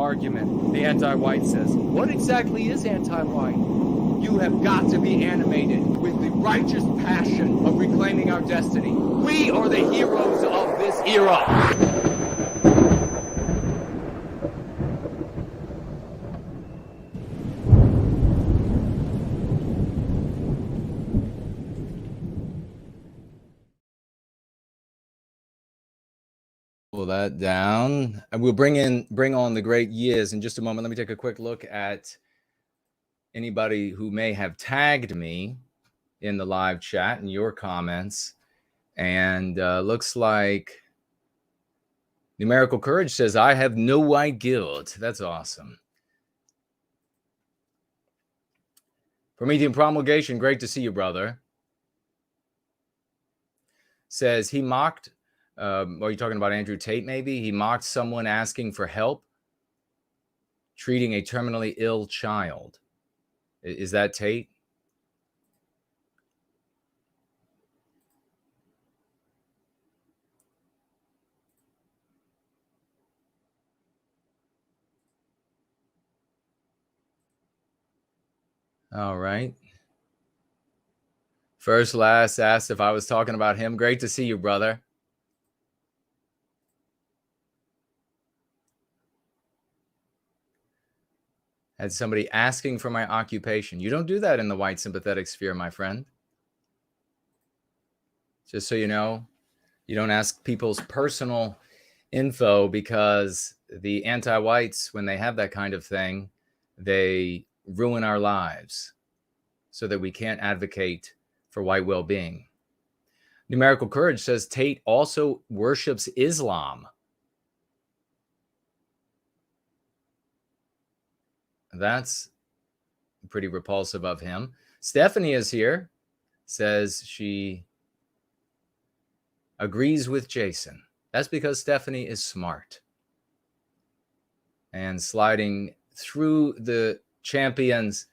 argument, the anti-white says, what exactly is anti-white? You have got to be animated with the righteous passion of reclaiming our destiny. We are the heroes of this era. Pull that down. And we'll bring on the great Yizz in just a moment. Let me take a quick look at anybody who may have tagged me in the live chat and your comments. And looks like Numerical Courage says, I have no white guilt. That's awesome. Promethean Promulgation, great to see you, brother. Says he mocked, are you talking about Andrew Tate maybe? He mocked someone asking for help treating a terminally ill child. Is that Tate? All right. First Last asked if I was talking about him. Great to see you, brother. Had somebody asking for my occupation. You don't do that in the white sympathetic sphere, my friend. Just so you know, you don't ask people's personal info, because the anti-whites, when they have that kind of thing, they ruin our lives so that we can't advocate for white well-being. Numerical Courage says Tate also worships Islam. That's pretty repulsive of him. Stephanie is here, says she agrees with Jason. That's because Stephanie is smart. And sliding through the champions,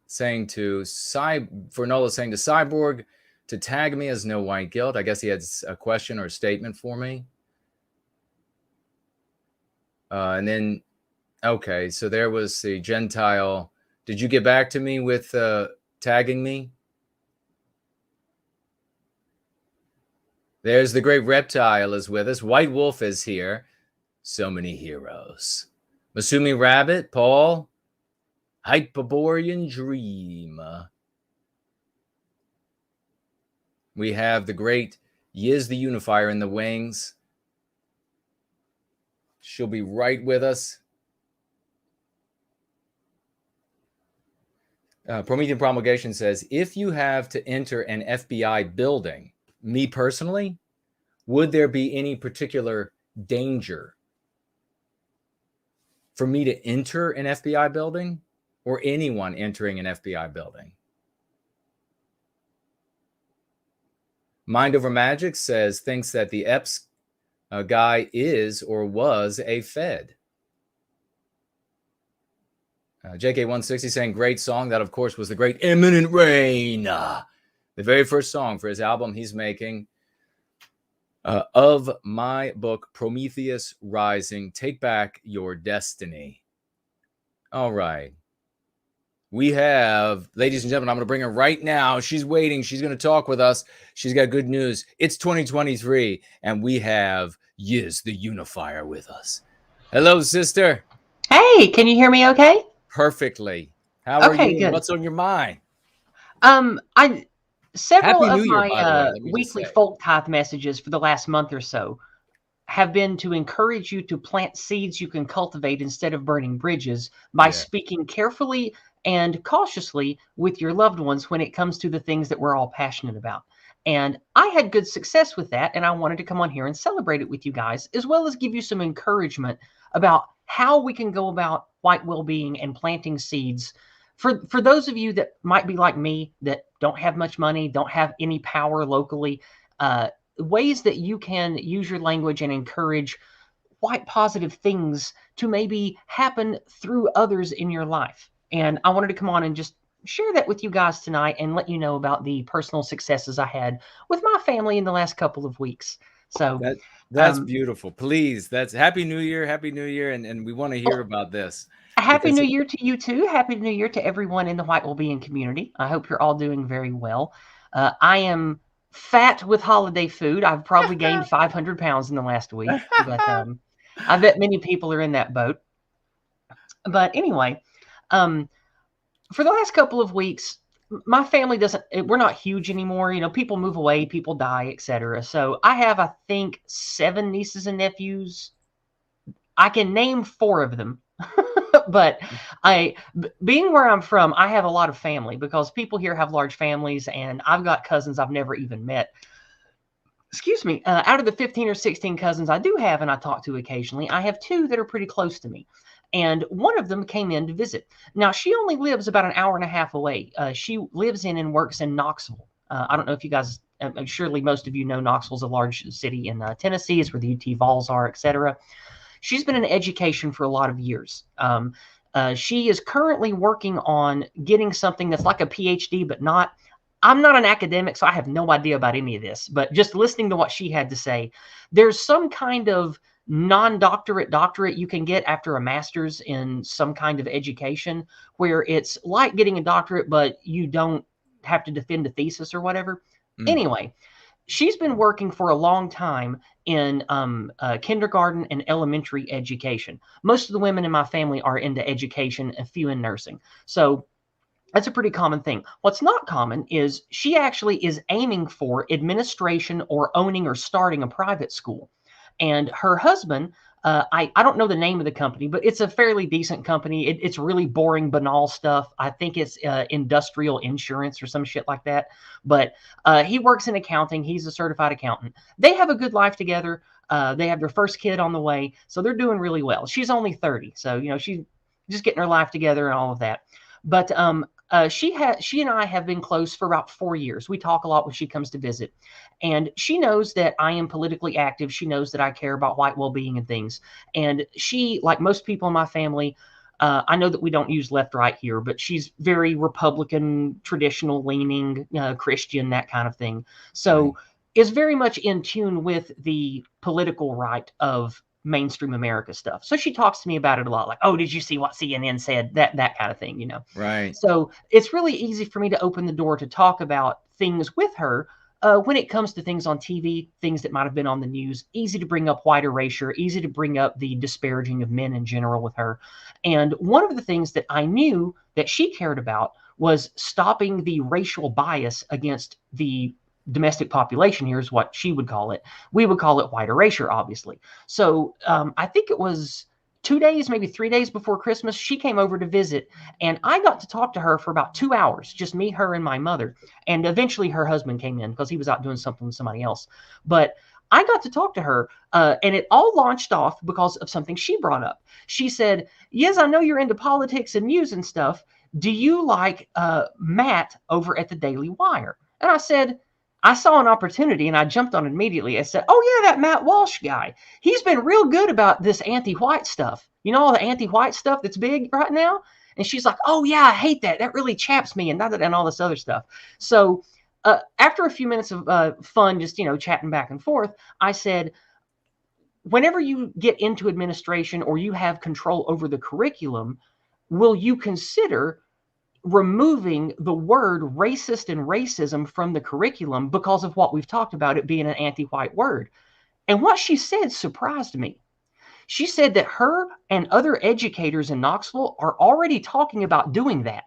saying to Fernola, saying to Cyborg to tag me as no white guilt. I guess he had a question or a statement for me. And then, okay, so there was the Gentile. Did you get back to me with tagging me? There's the great Reptile is with us. White Wolf is here. So many heroes. Masumi Rabbit, Paul, Hyperborean Dream. We have the great Yizz the Unifier in the wings. She'll be right with us. Promethean Promulgation says, if you have to enter an FBI building, me personally, would there be any particular danger for me to enter an FBI building or anyone entering an FBI building? Mind Over Magic says, thinks that the Epps guy is or was a Fed. JK160 saying, great song. That, of course, was the great Imminent Rain. The very first song for his album he's making. Of my book, Prometheus Rising, Take Back Your Destiny. All right. We have, ladies and gentlemen, I'm going to bring her right now. She's waiting. She's going to talk with us. She's got good news. It's 2023, and we have Yizz the Unifier with us. Hello, sister. Hey, can you hear me okay? Perfectly. How are you? Good. What's on your mind? Several Happy of New Year, my by the way, let me just weekly say. folk tithe messages for the last month or so have been to encourage you to plant seeds you can cultivate instead of burning bridges by speaking carefully and cautiously with your loved ones when it comes to the things that we're all passionate about. And I had good success with that, and I wanted to come on here and celebrate it with you guys, as well as give you some encouragement about how we can go about white well-being and planting seeds. For those of you that might be like me, that don't have much money, don't have any power locally, ways that you can use your language and encourage white positive things to maybe happen through others in your life. And I wanted to come on and just share that with you guys tonight and let you know about the personal successes I had with my family in the last couple of weeks. So That's beautiful. Please, that's Happy New Year, and we want to hear about this. Happy New Year to you too. Happy New Year to everyone in the white wellbeing community. I hope you're all doing very well. I am fat with holiday food. I've probably gained 500 pounds in the last week, but I bet many people are in that boat. But anyway, for the last couple of weeks, my family we're not huge anymore. You know, people move away, people die, etc. So I have, I think, 7 nieces and nephews. I can name 4 of them. But being where I'm from, I have a lot of family because people here have large families, and I've got cousins I've never even met. Excuse me. Out of the 15 or 16 cousins I do have and I talk to occasionally, I have 2 that are pretty close to me. And one of them came in to visit. Now, she only lives about an hour and a half away. She lives in and works in Knoxville. I don't know if you guys, surely most of you know Knoxville's a large city in Tennessee. It's where the UT Vols are, etc. She's been in education for a lot of years. She is currently working on getting something that's like a PhD, but not. I'm not an academic, so I have no idea about any of this. But just listening to what she had to say, there's some kind of doctorate you can get after a master's in some kind of education where it's like getting a doctorate, but you don't have to defend a thesis or whatever. Anyway, she's been working for a long time in kindergarten and elementary education. Most of the women in my family are into education, a few in nursing. So that's a pretty common thing. What's not common is she actually is aiming for administration or owning or starting a private school. And her husband, I don't know the name of the company, but it's a fairly decent company. It's really boring, banal stuff. I think it's industrial insurance or some shit like that. But he works in accounting. He's a certified accountant. They have a good life together. They have their first kid on the way. So they're doing really well. She's only 30. So, you know, she's just getting her life together and all of that. But she and I have been close for about 4 years. We talk a lot when she comes to visit. And she knows that I am politically active. She knows that I care about white well-being and things. And she, like most people in my family, I know that we don't use left-right here, but she's very Republican, traditional-leaning, Christian, that kind of thing. So is very much in tune with the political right of mainstream America stuff. So she talks to me about it a lot, like, oh, did you see what CNN said? That kind of thing, you know? Right. So it's really easy for me to open the door to talk about things with her when it comes to things on TV, things that might have been on the news. Easy to bring up white erasure, easy to bring up the disparaging of men in general with her. And one of the things that I knew that she cared about was stopping the racial bias against the domestic population. Here's what she would call it. We would call it white erasure, obviously. So I think it was 2 days, maybe 3 days before Christmas, she came over to visit, and I got to talk to her for about 2 hours, just me, her, and my mother. And eventually her husband came in because he was out doing something with somebody else. But I got to talk to her, and it all launched off because of something she brought up. She said, Yizz, I know you're into politics and news and stuff. Do you like Matt over at the Daily Wire? And I said, I saw an opportunity and I jumped on it immediately. I said, oh, yeah, that Matt Walsh guy. He's been real good about this anti-white stuff. You know, all the anti-white stuff that's big right now? And she's like, oh, yeah, I hate that. That really chaps me and all this other stuff. So after a few minutes of fun, just, you know, chatting back and forth, I said, whenever you get into administration or you have control over the curriculum, will you consider removing the word racist and racism from the curriculum because of what we've talked about it being an anti-white word? And what she said surprised me. She said that her and other educators in Knoxville are already talking about doing that.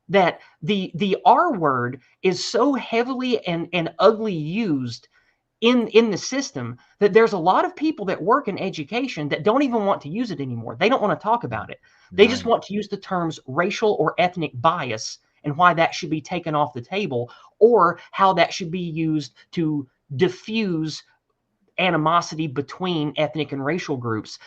That the R word is so heavily and ugly used in the system that there's a lot of people that work in education that don't even want to use it anymore. They don't want to talk about it. They just want to use the terms racial or ethnic bias and why that should be taken off the table, or how that should be used to diffuse animosity between ethnic and racial groups.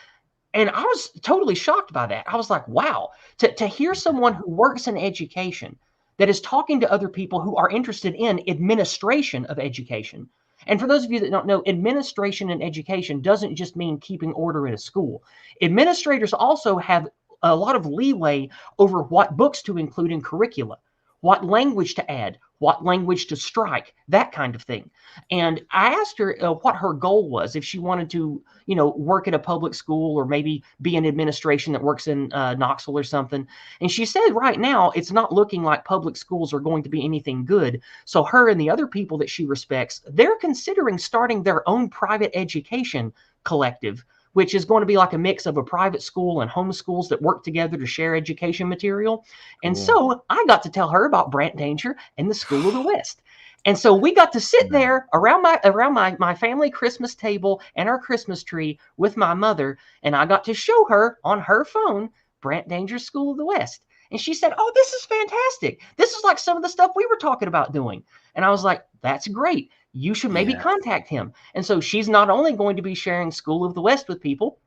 And I was totally shocked by that. I was like, wow, to hear someone who works in education that is talking to other people who are interested in administration of education. And for those of you that don't know, administration in education doesn't just mean keeping order in a school. Administrators also have a lot of leeway over what books to include in curricula, what language to add, what language to strike, that kind of thing. And I asked her what her goal was, if she wanted to, work at a public school or maybe be in administration that works in Knoxville or something. And she said right now it's not looking like public schools are going to be anything good. So her and the other people that she respects, they're considering starting their own private education collective, which is going to be like a mix of a private school and homeschools that work together to share education material. And so I got to tell her about Brant Danger and the School of the West. And so we got to sit there around my family Christmas table and our Christmas tree with my mother, and I got to show her on her phone Brant Danger's School of the West. And she said, "Oh, this is fantastic. This is like some of the stuff we were talking about doing." And I was like, "That's great. You should maybe contact him." And so she's not only going to be sharing School of the West with people,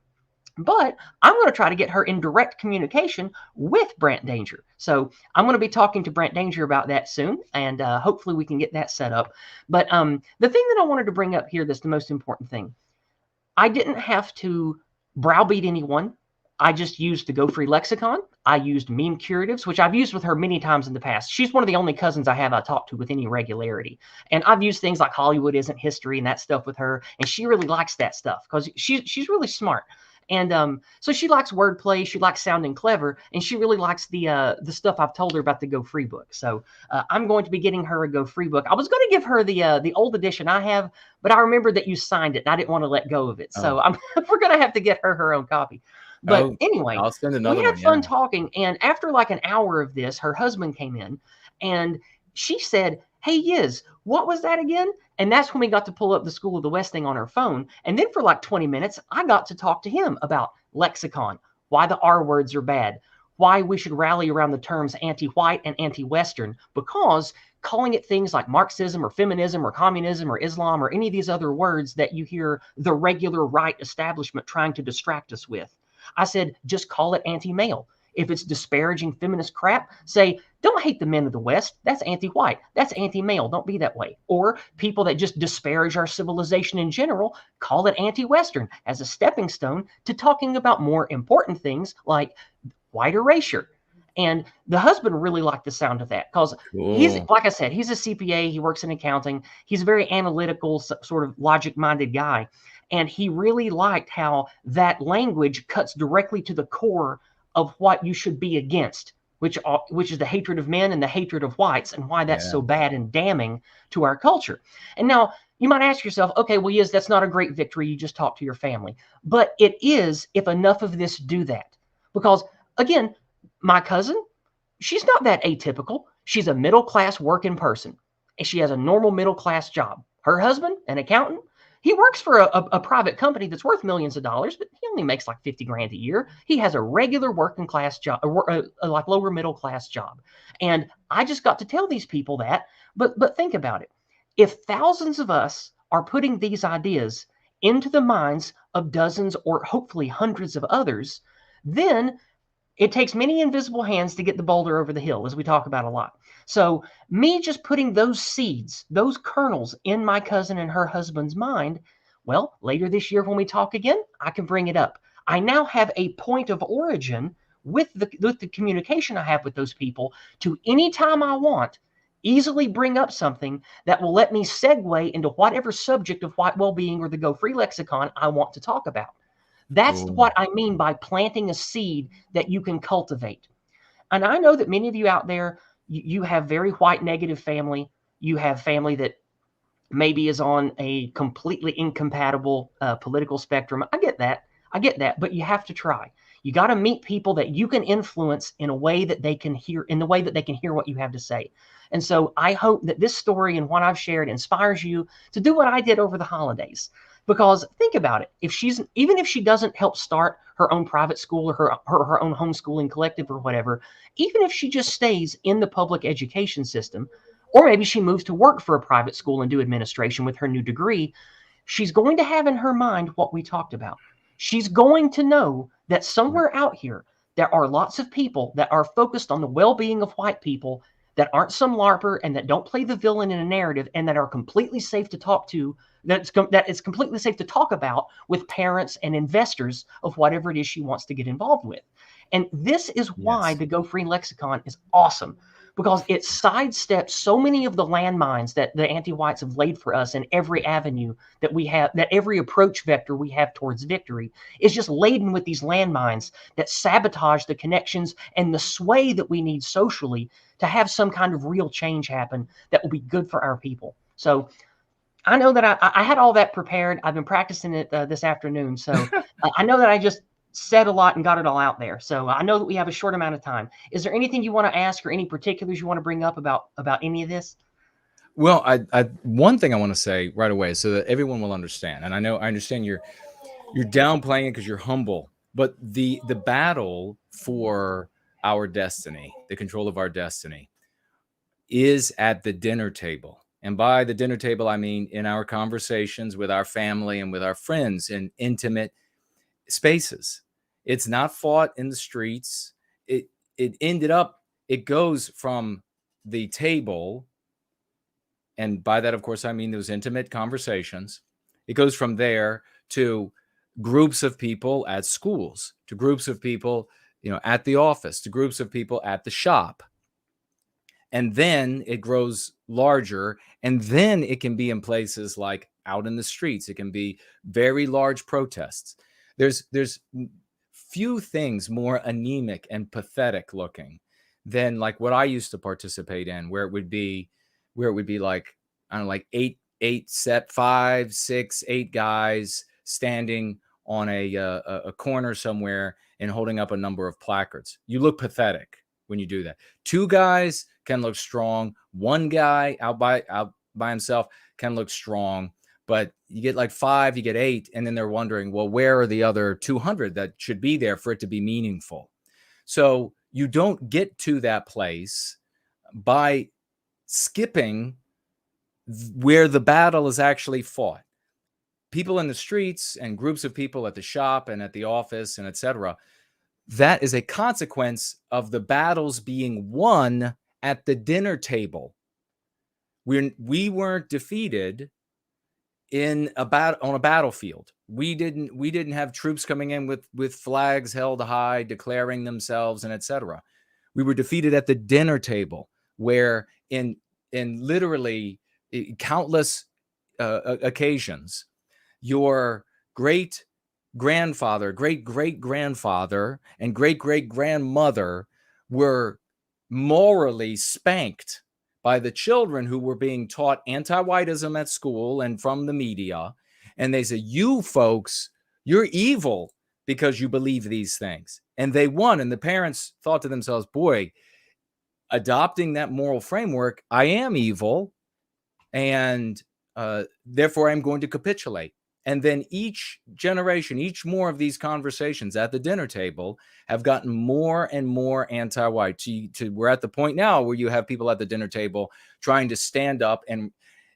but I'm going to try to get her in direct communication with Brant Danger. So I'm going to be talking to Brant Danger about that soon, and hopefully we can get that set up. But the thing that I wanted to bring up here, that's the most important thing, I didn't have to browbeat anyone. I just used the Go Free lexicon. I used meme curatives, which I've used with her many times in the past. She's one of the only cousins I talk to with any regularity. And I've used things like Hollywood Isn't History and that stuff with her. And she really likes that stuff because she's really smart. And so she likes wordplay, she likes sounding clever, and she really likes the stuff I've told her about the Go Free book. So I'm going to be getting her a Go Free book. I was going to give her the old edition I have, but I remembered that you signed it, and I didn't want to let go of it. So we're going to have to get her own copy. But anyway, I'll send another we had fun talking, and after like an hour of this, her husband came in, and she said, "Hey, Yizz, what was that again?" And that's when we got to pull up the School of the West thing on her phone. And then for like 20 minutes, I got to talk to him about lexicon, why the R words are bad, why we should rally around the terms anti-white and anti-Western, because calling it things like Marxism or feminism or communism or Islam or any of these other words that you hear the regular right establishment trying to distract us with. I said, just call it anti-male. If it's disparaging feminist crap, say, don't hate the men of the West. That's anti-white. That's anti-male. Don't be that way. Or people that just disparage our civilization in general, call it anti-Western as a stepping stone to talking about more important things like white erasure. And the husband really liked the sound of that because he's, like I said, he's a CPA. He works in accounting. He's a very analytical, sort of logic-minded guy. And he really liked how that language cuts directly to the core of what you should be against, which is the hatred of men and the hatred of whites, and why that's so bad and damning to our culture. And now you might ask yourself, okay, well, yes, that's not a great victory. You just talk to your family. But it is if enough of this do that. Because, again, my cousin, she's not that atypical. She's a middle-class working person, and she has a normal middle-class job. Her husband, an accountant, he works for a private company that's worth millions of dollars, but he only makes like 50 grand a year. He has a regular working class job, like lower middle class job. And I just got to tell these people that. But think about it. If thousands of us are putting these ideas into the minds of dozens or hopefully hundreds of others, then it takes many invisible hands to get the boulder over the hill, as we talk about a lot. So me just putting those seeds, those kernels in my cousin and her husband's mind, well, later this year when we talk again, I can bring it up. I now have a point of origin with the communication I have with those people to anytime I want, easily bring up something that will let me segue into whatever subject of white well-being or the Go Free lexicon I want to talk about. That's what I mean by planting a seed that you can cultivate. And I know that many of you out there, you have very white negative family. You have family that maybe is on a completely incompatible political spectrum. I get that, but you have to try. You got to meet people that you can influence in a way that they can hear, what you have to say. And so I hope that this story and what I've shared inspires you to do what I did over the holidays. Because think about it, even if she doesn't help start her own private school or her own homeschooling collective or whatever, even if she just stays in the public education system, or maybe she moves to work for a private school and do administration with her new degree, she's going to have in her mind what we talked about. She's going to know that somewhere out here, there are lots of people that are focused on the well-being of white people that aren't some LARPer and that don't play the villain in a narrative and that are completely safe to talk to, that it's completely safe to talk about with parents and investors of whatever it is she wants to get involved with. And this is why the Go Free lexicon is awesome, because it sidesteps so many of the landmines that the anti-whites have laid for us in every avenue that we have, that every approach vector we have towards victory is just laden with these landmines that sabotage the connections and the sway that we need socially to have some kind of real change happen that will be good for our people. So I know that I had all that prepared. I've been practicing it this afternoon. So I know that I just said a lot and got it all out there. So I know that we have a short amount of time. Is there anything you want to ask or any particulars you want to bring up about any of this? Well, one thing I want to say right away so that everyone will understand, and I understand you're downplaying it because you're humble, but the battle for our destiny, the control of our destiny, is at the dinner table. And by the dinner table, I mean in our conversations with our family and with our friends in intimate spaces. It's not fought in the streets. It goes from the table, and by that, of course, I mean those intimate conversations. It goes from there to groups of people at schools, to groups of people, at the office, to groups of people at the shop. And then it grows larger, and then it can be in places like out in the streets. It can be very large protests. There's few things more anemic and pathetic looking than like what I used to participate in, where it would be like, I don't know, like 5, 6, 8 guys standing on a corner somewhere and holding up a number of placards. You look pathetic when you do that. 2 guys can look strong. 1 guy out by himself can look strong, but you get like 5, you get 8, and then they're wondering, well, where are the other 200 that should be there for it to be meaningful? So you don't get to that place by skipping where the battle is actually fought. People in the streets and groups of people at the shop and at the office and etc. That is a consequence of the battles being won at the dinner table. We weren't defeated on a battlefield. We didn't have troops coming in with flags held high, declaring themselves and etc. We were defeated at the dinner table, where in literally countless occasions, your great grandfather, great great grandfather, and great great grandmother were morally spanked by the children who were being taught anti-whiteism at school and from the media. And they said, you folks, you're evil because you believe these things. And they won. And the parents thought to themselves, boy, adopting that moral framework, I am evil. And therefore I'm going to capitulate. And then each generation, each more of these conversations at the dinner table have gotten more and more anti-white. We're at the point now where you have people at the dinner table trying to stand up and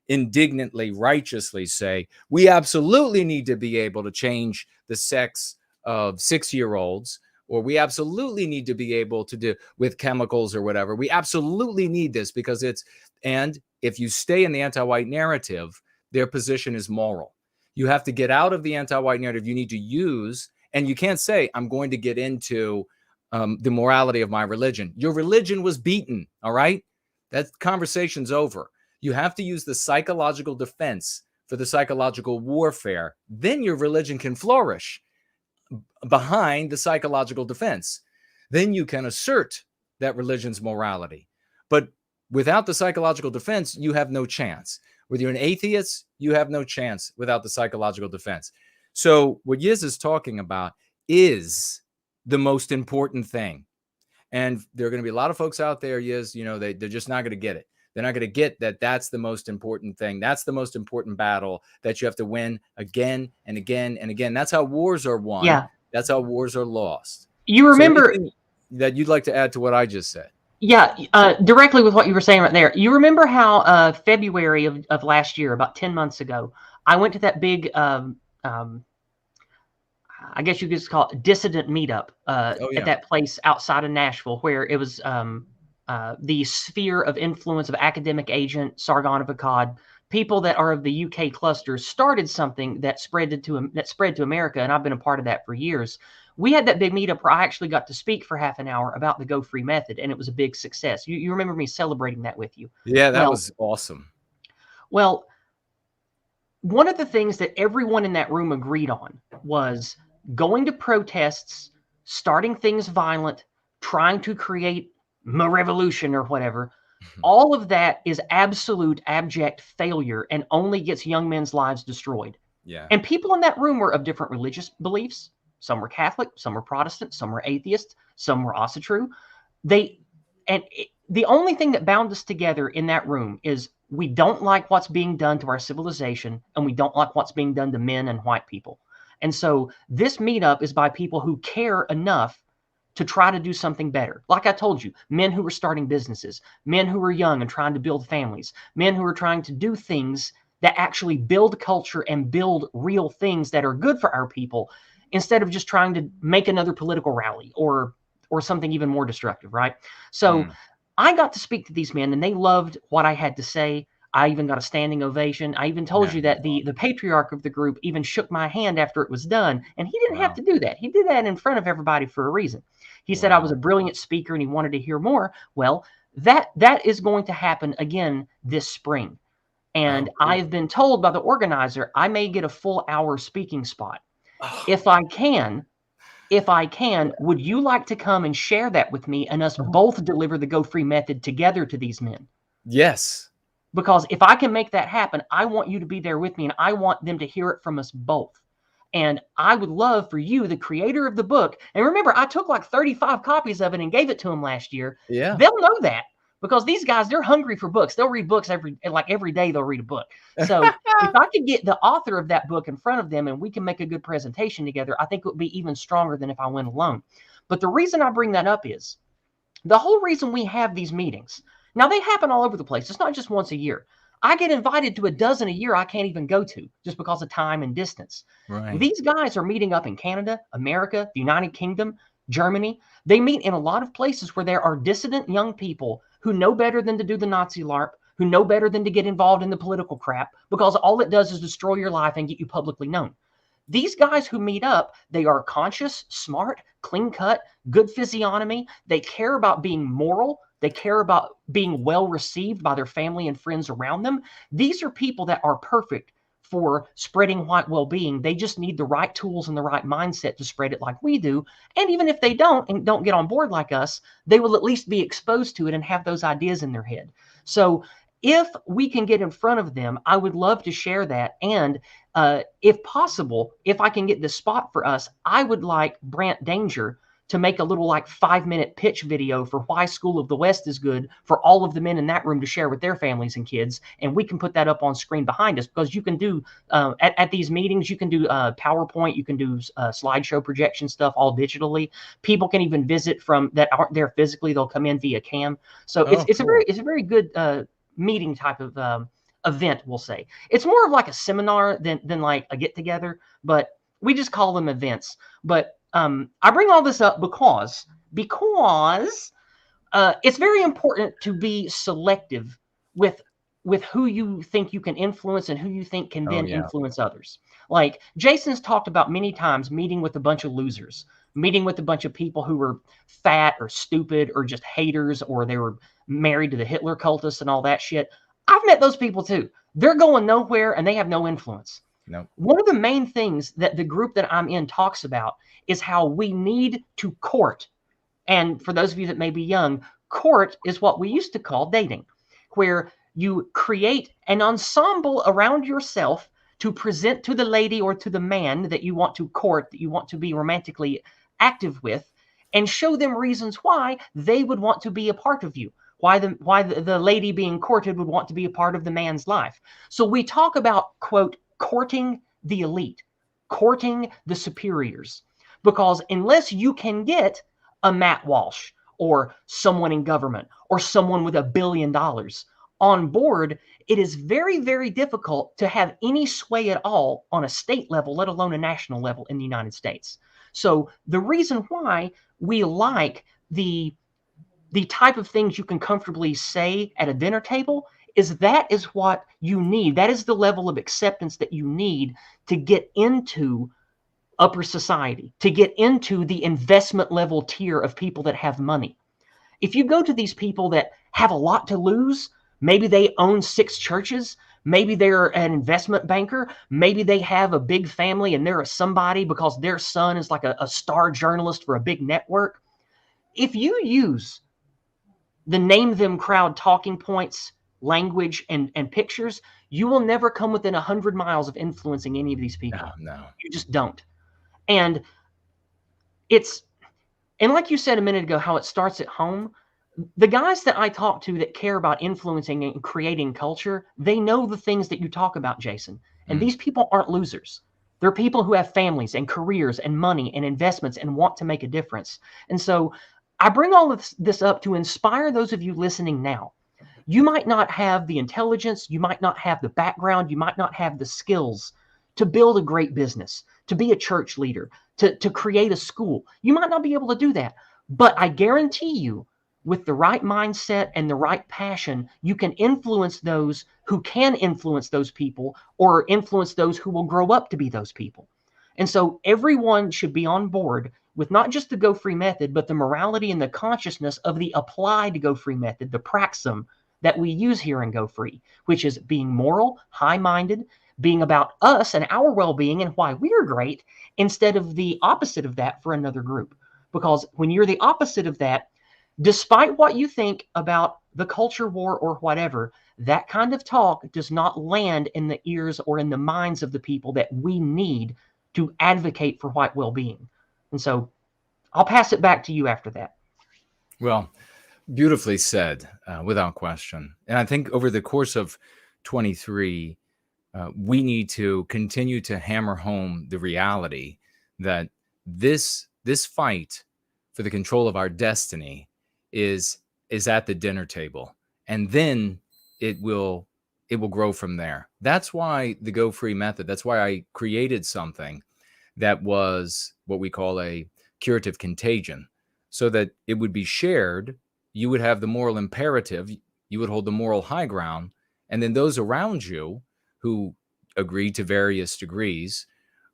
indignantly, righteously say, we absolutely need to be able to change the sex of 6-year-olds, or we absolutely need to be able to do with chemicals or whatever. We absolutely need this because and if you stay in the anti-white narrative, their position is moral. You have to get out of the anti-white narrative. You need to use, and you can't say, I'm going to get into the morality of my religion. Your religion was beaten, all right? That conversation's over. You have to use the psychological defense for the psychological warfare. Then your religion can flourish behind the psychological defense. Then you can assert that religion's morality. But without the psychological defense, you have no chance. Whether you're an atheist, you have no chance without the psychological defense. So what Yizz is talking about is the most important thing. And there are going to be a lot of folks out there, Yizz, they're just not going to get it. They're not going to get that that's the most important thing. That's the most important battle that you have to win again and again and again. That's how wars are won. Yeah. That's how wars are lost. You remember that you'd like to add to what I just said? Yeah, directly with what you were saying right there. You remember how February of last year, about 10 months ago, I went to that big, I guess you could call it dissident meetup at that place outside of Nashville, where it was the sphere of influence of academic agent, Sargon of Akkad, people that are of the UK cluster started something that spread to America, and I've been a part of that for years, we had that big meetup where I actually got to speak for half an hour about the Go Free method, and it was a big success. You remember me celebrating that with you? Yeah, that was awesome. Well, one of the things that everyone in that room agreed on was going to protests, starting things violent, trying to create a revolution or whatever. All of that is absolute abject failure and only gets young men's lives destroyed. Yeah. And people in that room were of different religious beliefs. Some were Catholic, some were Protestant, some were atheist, some were also true. The only thing that bound us together in that room is we don't like what's being done to our civilization, and we don't like what's being done to men and white people. And so this meetup is by people who care enough to try to do something better. Like I told you, men who are starting businesses, men who are young and trying to build families, men who are trying to do things that actually build culture and build real things that are good for our people, instead of just trying to make another political rally or something even more destructive, right? So I got to speak to these men, and they loved what I had to say. I even got a standing ovation. I even told you that the patriarch of the group even shook my hand after it was done, and he didn't have to do that. He did that in front of everybody for a reason. He said I was a brilliant speaker and he wanted to hear more. Well, that is going to happen again this spring. And I've been told by the organizer I may get a full hour speaking spot. If I can, would you like to come and share that with me and us both deliver the Go Free method together to these men? Yes. Because if I can make that happen, I want you to be there with me, and I want them to hear it from us both. And I would love for you, the creator of the book, and remember, I took like 35 copies of it and gave it to them last year. Yeah. They'll know that, because these guys, they're hungry for books. They'll read books every day. They'll read a book. So if I could get the author of that book in front of them and we can make a good presentation together, I think it would be even stronger than if I went alone. But the reason I bring that up is the whole reason we have these meetings. Now, they happen all over the place. It's not just once a year. I get invited to a dozen a year I can't even go to just because of time and distance. Right. These guys are meeting up in Canada, America, the United Kingdom, Germany. They meet in a lot of places where there are dissident young people who know better than to do the Nazi LARP, who know better than to get involved in the political crap, because all it does is destroy your life and get you publicly known. These guys who meet up, they are conscious, smart, clean-cut, good physiognomy. They care about being moral. They care about being well received by their family and friends around them. These are people that are perfect for spreading white well-being. They just need the right tools and the right mindset to spread it like we do. And even if they don't and don't get on board like us, they will at least be exposed to it and have those ideas in their head. So if we can get in front of them, I would love to share that. And if possible, if I can get this spot for us, I would like Brant Danger to make a little 5-minute pitch video for why School of the West is good for all of the men in that room to share with their families and kids. And we can put that up on screen behind us, because you can do at these meetings, you can do PowerPoint, you can do slideshow projection stuff all digitally. People can even visit from that aren't there physically. They'll come in via cam. So it's a very good meeting type of event, we'll say. It's more of like a seminar than like a get together, but we just call them events. But I bring all this up because it's very important to be selective with who you think you can influence and who you think can then influence others. Like Jason's talked about many times, meeting with a bunch of losers, meeting with a bunch of people who were fat or stupid or just haters, or they were married to the Hitler cultists and all that shit. I've met those people too. They're going nowhere and they have no influence. No. One of the main things that the group that I'm in talks about is how we need to court. And for those of you that may be young, court is what we used to call dating, where you create an ensemble around yourself to present to the lady or to the man that you want to court, that you want to be romantically active with, and show them reasons why they would want to be a part of you. Why the lady being courted would want to be a part of the man's life. So we talk about, quote, courting the elite, courting the superiors, because unless you can get a Matt Walsh or someone in government or someone with $1 billion on board, it is very, very difficult to have any sway at all on a state level, let alone a national level in the United States. So the reason why we like the type of things you can comfortably say at a dinner table is what you need. That is the level of acceptance that you need to get into upper society, to get into the investment level tier of people that have money. If you go to these people that have a lot to lose, maybe they own 6 churches, maybe they're an investment banker, maybe they have a big family and they're a somebody because their son is like a star journalist for a big network. If you use the name them crowd talking points, language, and pictures, you will never come within 100 miles of influencing any of these people. No. You just don't. And like you said a minute ago, how it starts at home. The guys that I talk to that care about influencing and creating culture, they know the things that you talk about, Jason. And these people aren't losers. They're people who have families and careers and money and investments and want to make a difference. And so I bring all of this up to inspire those of you listening now. You might not have the intelligence, you might not have the background, you might not have the skills to build a great business, to be a church leader, to create a school. You might not be able to do that. But I guarantee you, with the right mindset and the right passion, you can influence those who can influence those people, or influence those who will grow up to be those people. And so everyone should be on board with not just the Go Free method, but the morality and the consciousness of the applied Go Free method, the praxim that we use here in Go Free, which is being moral, high-minded, being about us and our well-being and why we're great, instead of the opposite of that for another group. Because when you're the opposite of that, despite what you think about the culture war or whatever, that kind of talk does not land in the ears or in the minds of the people that we need to advocate for white well-being. And so I'll pass it back to you after that. Well, beautifully said, without question. And I think over the course of 23, we need to continue to hammer home the reality that this fight for the control of our destiny is at the dinner table, and then it will grow from there. That's why the Go Free method, that's why I created something that was what we call a curative contagion, so that it would be shared. You would have the moral imperative, you would hold the moral high ground, and then those around you who agreed to various degrees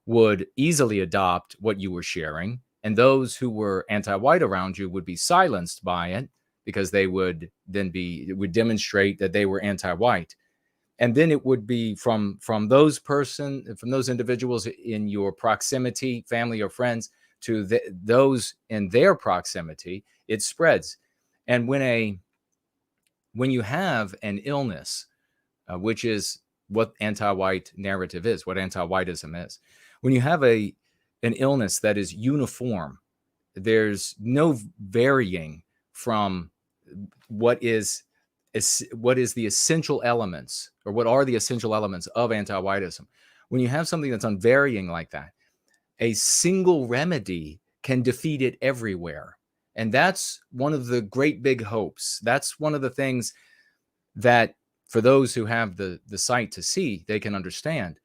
would easily adopt what you were sharing, and those who were anti-white around you would be silenced by it, because they would then it would demonstrate that they were anti-white. And then it would be from those individuals in your proximity, family or friends, to those in their proximity, it spreads. And when you have an illness, which is what anti-white narrative is, what anti-whiteism is, when you have an illness that is uniform, there's no varying from what is the essential elements, or what are the essential elements of anti-whiteism. When you have something that's unvarying like that, a single remedy can defeat it everywhere. And that's one of the great big hopes. That's one of the things that, for those who have the sight to see, they can understand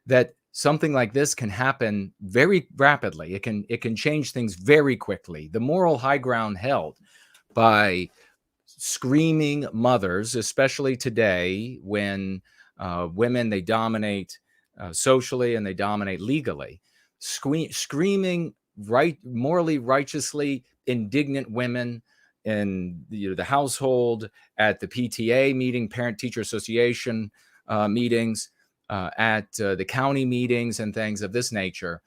that something like this can happen very rapidly. It can change things very quickly. The moral high ground held by screaming mothers, especially today when women, they dominate socially and they dominate legally, screaming morally, righteously indignant women in the household, at the PTA meeting, Parent Teacher Association meetings, at the county meetings and things of this nature.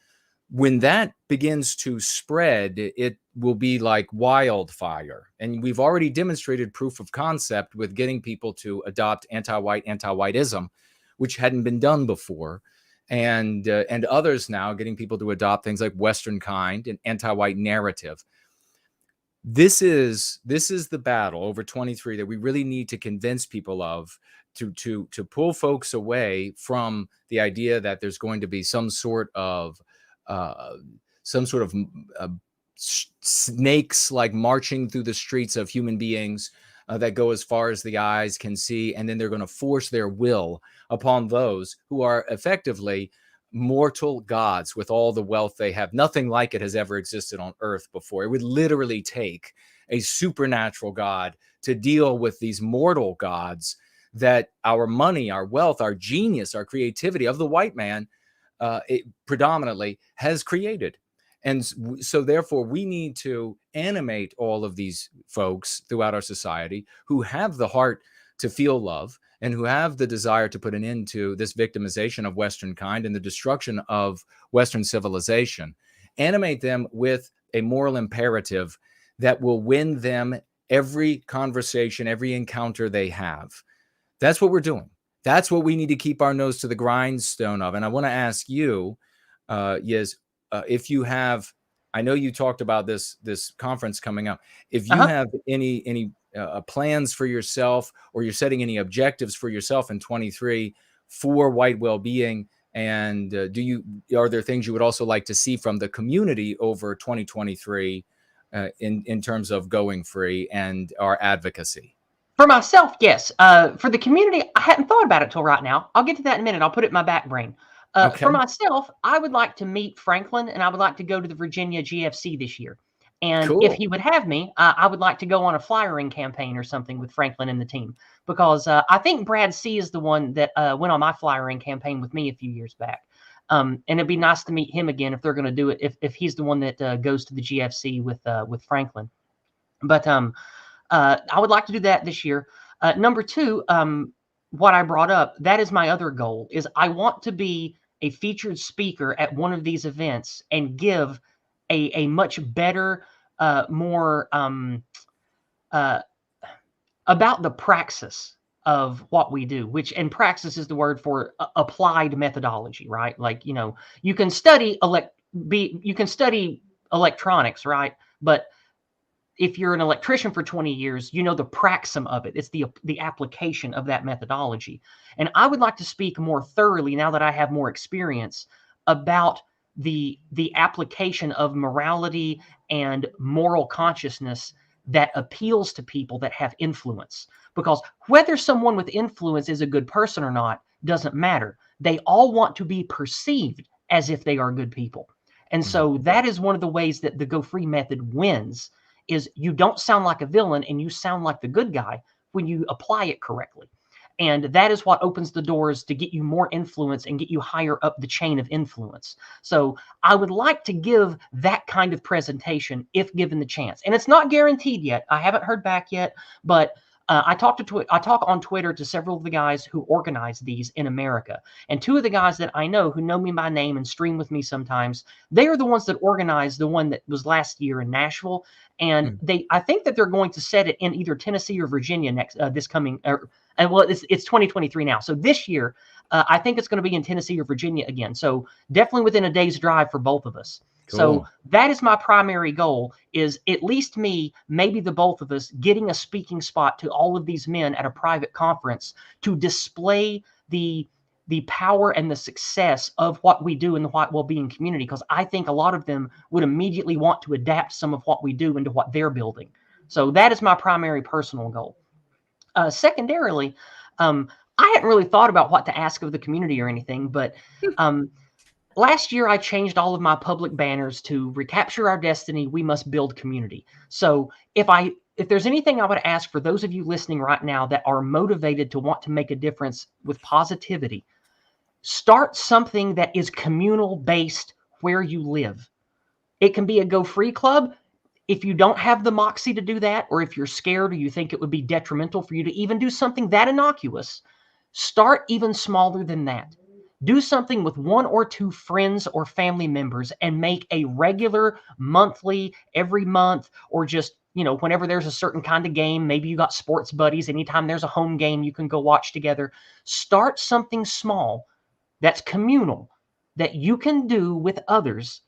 When that begins to spread, it will be like wildfire. And we've already demonstrated proof of concept with getting people to adopt anti-whiteism, which hadn't been done before. And others now getting people to adopt things like Western kind and anti-white narrative. This is the battle over 23 that we really need to convince people of, to pull folks away from the idea that there's going to be some sort of snakes like marching through the streets of human beings that go as far as the eyes can see, and then they're going to force their will upon those who are effectively mortal gods with all the wealth they have. Nothing like it has ever existed on earth before. It would literally take a supernatural God to deal with these mortal gods that our money, our wealth, our genius, our creativity of the white man predominantly has created. And so therefore we need to animate all of these folks throughout our society who have the heart to feel love and who have the desire to put an end to this victimization of Western kind and the destruction of Western civilization. Animate them with a moral imperative that will win them every conversation, every encounter they have. That's what we're doing. That's what we need to keep our nose to the grindstone of. And I want to ask you, Yizz, if you have, I know you talked about this conference coming up. If you have any plans for yourself, or you're setting any objectives for yourself in 23 for white well-being, and are there things you would also like to see from the community over 2023 in terms of going free and our advocacy? For myself, yes. For the community, I hadn't thought about it till right now. I'll get to that in a minute. I'll put it in my back brain. For myself, I would like to meet Franklin, and I would like to go to the Virginia GFC this year. And if he would have me, I would like to go on a flyering campaign or something with Franklin and the team, because I think Brad C. is the one that went on my flyering campaign with me a few years back. And it'd be nice to meet him again if they're going to do it, if he's the one that goes to the GFC with Franklin. But I would like to do that this year. Number two, what I brought up, that is my other goal, is I want to be a featured speaker at one of these events and give a much better, more about the praxis of what we do, and praxis is the word for applied methodology, right? Like, you can study electronics, right? But if you're an electrician for 20 years, you know the praxim of it. It's the application of that methodology. And I would like to speak more thoroughly, now that I have more experience, about the application of morality and moral consciousness that appeals to people that have influence. Because whether someone with influence is a good person or not doesn't matter. They all want to be perceived as if they are good people. And so that is one of the ways that the Go Free method wins, is you don't sound like a villain and you sound like the good guy when you apply it correctly. And that is what opens the doors to get you more influence and get you higher up the chain of influence. So I would like to give that kind of presentation if given the chance. And it's not guaranteed yet. I haven't heard back yet, but I talk on Twitter to several of the guys who organize these in America. And two of the guys that I know who know me by name and stream with me sometimes, they are the ones that organized the one that was last year in Nashville. And I think that they're going to set it in either Tennessee or Virginia this coming, it's 2023 now. So this year, I think it's going to be in Tennessee or Virginia again. So definitely within a day's drive for both of us. Cool. So that is my primary goal, is at least me, maybe the both of us, getting a speaking spot to all of these men at a private conference to display the power and the success of what we do in the white well-being community, because I think a lot of them would immediately want to adapt some of what we do into what they're building. So that is my primary personal goal. Secondarily, I hadn't really thought about what to ask of the community or anything, but last year I changed all of my public banners to "Recapture Our Destiny, we must build community." So if there's anything I would ask for those of you listening right now that are motivated to want to make a difference with positivity, start something that is communal based where you live. It can be a Go Free Club. If you don't have the moxie to do that, or if you're scared or you think it would be detrimental for you to even do something that innocuous, start even smaller than that. Do something with one or two friends or family members and make a regular monthly, every month, or just, whenever there's a certain kind of game, maybe you got sports buddies, anytime there's a home game you can go watch together. Start something small that's communal that you can do with others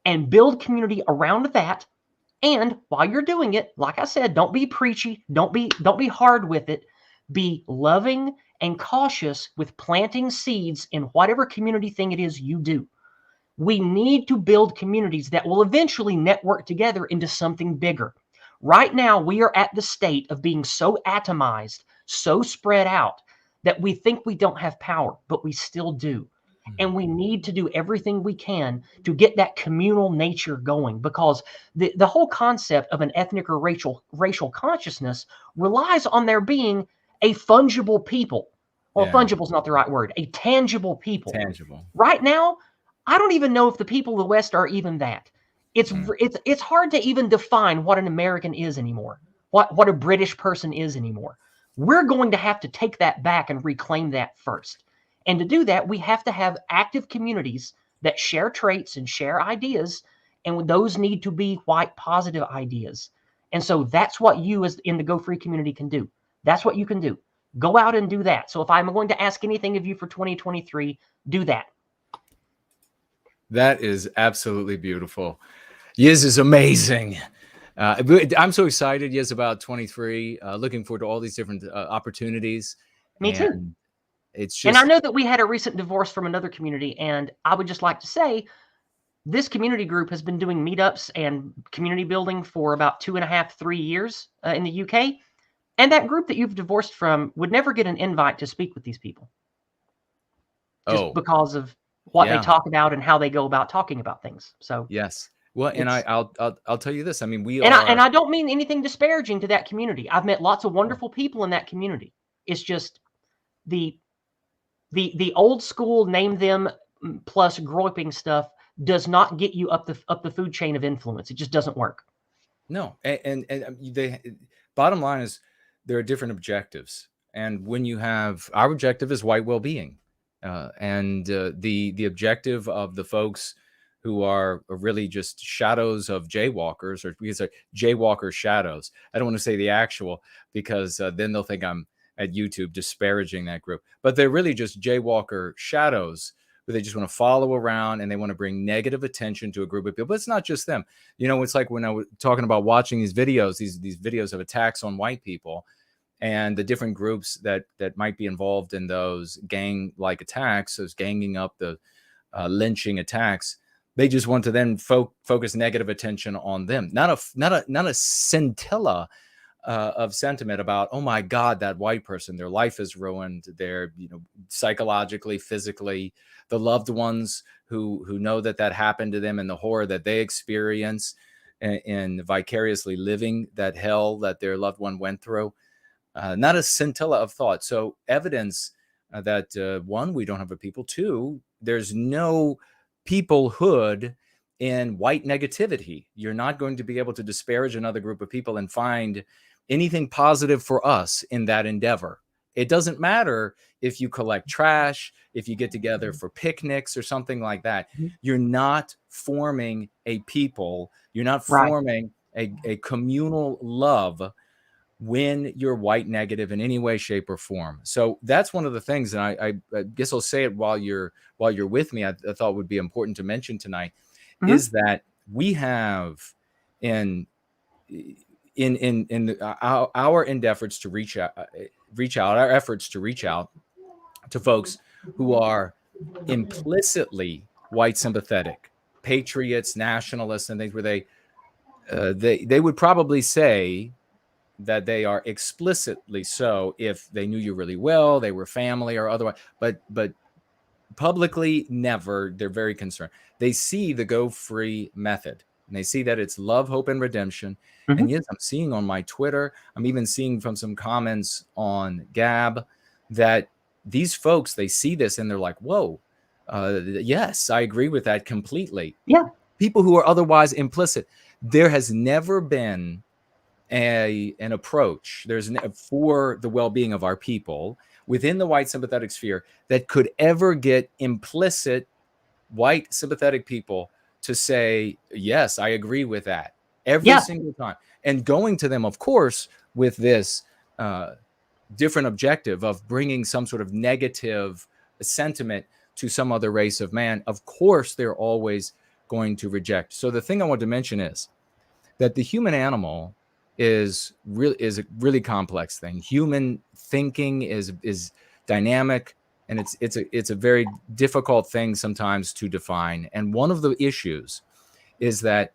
and build community around that. And while you're doing it, like I said, don't be preachy, don't be hard with it. Be loving and cautious with planting seeds in whatever community thing it is you do. We need to build communities that will eventually network together into something bigger. Right now, we are at the state of being so atomized, so spread out, that we think we don't have power, but we still do. And we need to do everything we can to get that communal nature going, because the whole concept of an ethnic or racial consciousness relies on there being a fungible people. Well, fungible is not the right word. A tangible people. Tangible. Right now, I don't even know if the people of the West are even that. It's hard to even define what an American is anymore, what a British person is anymore. We're going to have to take that back and reclaim that first. And to do that, we have to have active communities that share traits and share ideas, and those need to be white positive ideas. And so that's what you as in the Go Free community can do. That's what you can do. Go out and do that. So if I'm going to ask anything of you for 2023, do that. That is absolutely beautiful. Yizz is amazing. I'm so excited, Yizz, about 23. Looking forward to all these different opportunities. Me too. It's just, and I know that we had a recent divorce from another community, and I would just like to say this community group has been doing meetups and community building for about 2.5, 3 years in the UK. And that group that you've divorced from would never get an invite to speak with these people. Just because of what they talk about and how they go about talking about things. So yes. Well, and I'll tell you this. I mean, and I don't mean anything disparaging to that community. I've met lots of wonderful people in that community. It's just the old school name them plus groping stuff does not get you up the food chain of influence. It just doesn't work. No, and they bottom line is there are different objectives, and when you have our objective is white well-being, and the objective of the folks who are really just shadows of jaywalkers, or because they're jaywalker shadows. I don't want to say the actual, because then they'll think I'm at YouTube disparaging that group, but they're really just jaywalker shadows who they just want to follow around and they want to bring negative attention to a group of people. But it's not just them. You know, it's like when I was talking about watching these videos, these videos of attacks on white people and the different groups that might be involved in those gang-like attacks, those ganging up, the lynching attacks. They just want to then focus negative attention on them. Not a scintilla of sentiment about, oh my God, that white person, their life is ruined. They're, psychologically, physically, the loved ones who know that happened to them and the horror that they experience and vicariously living that hell that their loved one went through. Not a scintilla of thought. So evidence that one, we don't have a people. Two, there's no peoplehood in white negativity. You're not going to be able to disparage another group of people and find anything positive for us in that endeavor. It doesn't matter if you collect trash, if you get together for picnics or something like that. You're not forming a people. You're not forming a communal love when you're white negative in any way, shape, or form. So that's one of the things, and I guess I'll say it while you're with me. I thought would be important to mention tonight is that we have in our endeavors to reach out, our efforts to reach out to folks who are implicitly white sympathetic, patriots, nationalists, and things where they would probably say that they are explicitly so if they knew you really well, they were family or otherwise, but publicly never. They're very concerned. They see the Go Free method and they see that it's love, hope, and redemption. And yes, I'm seeing on my Twitter, I'm even seeing from some comments on Gab that these folks, they see this and they're like, whoa, yes, I agree with that completely. Yeah. People who are otherwise implicit. There has never been an approach for the well-being of our people within the white sympathetic sphere that could ever get implicit white sympathetic people to say, yes, I agree with that every single time. And going to them, of course, with this different objective of bringing some sort of negative sentiment to some other race of man, of course, they're always going to reject. So the thing I want to mention is that the human animal is a really complex thing. Human thinking is dynamic, and it's a very difficult thing sometimes to define. And one of the issues is that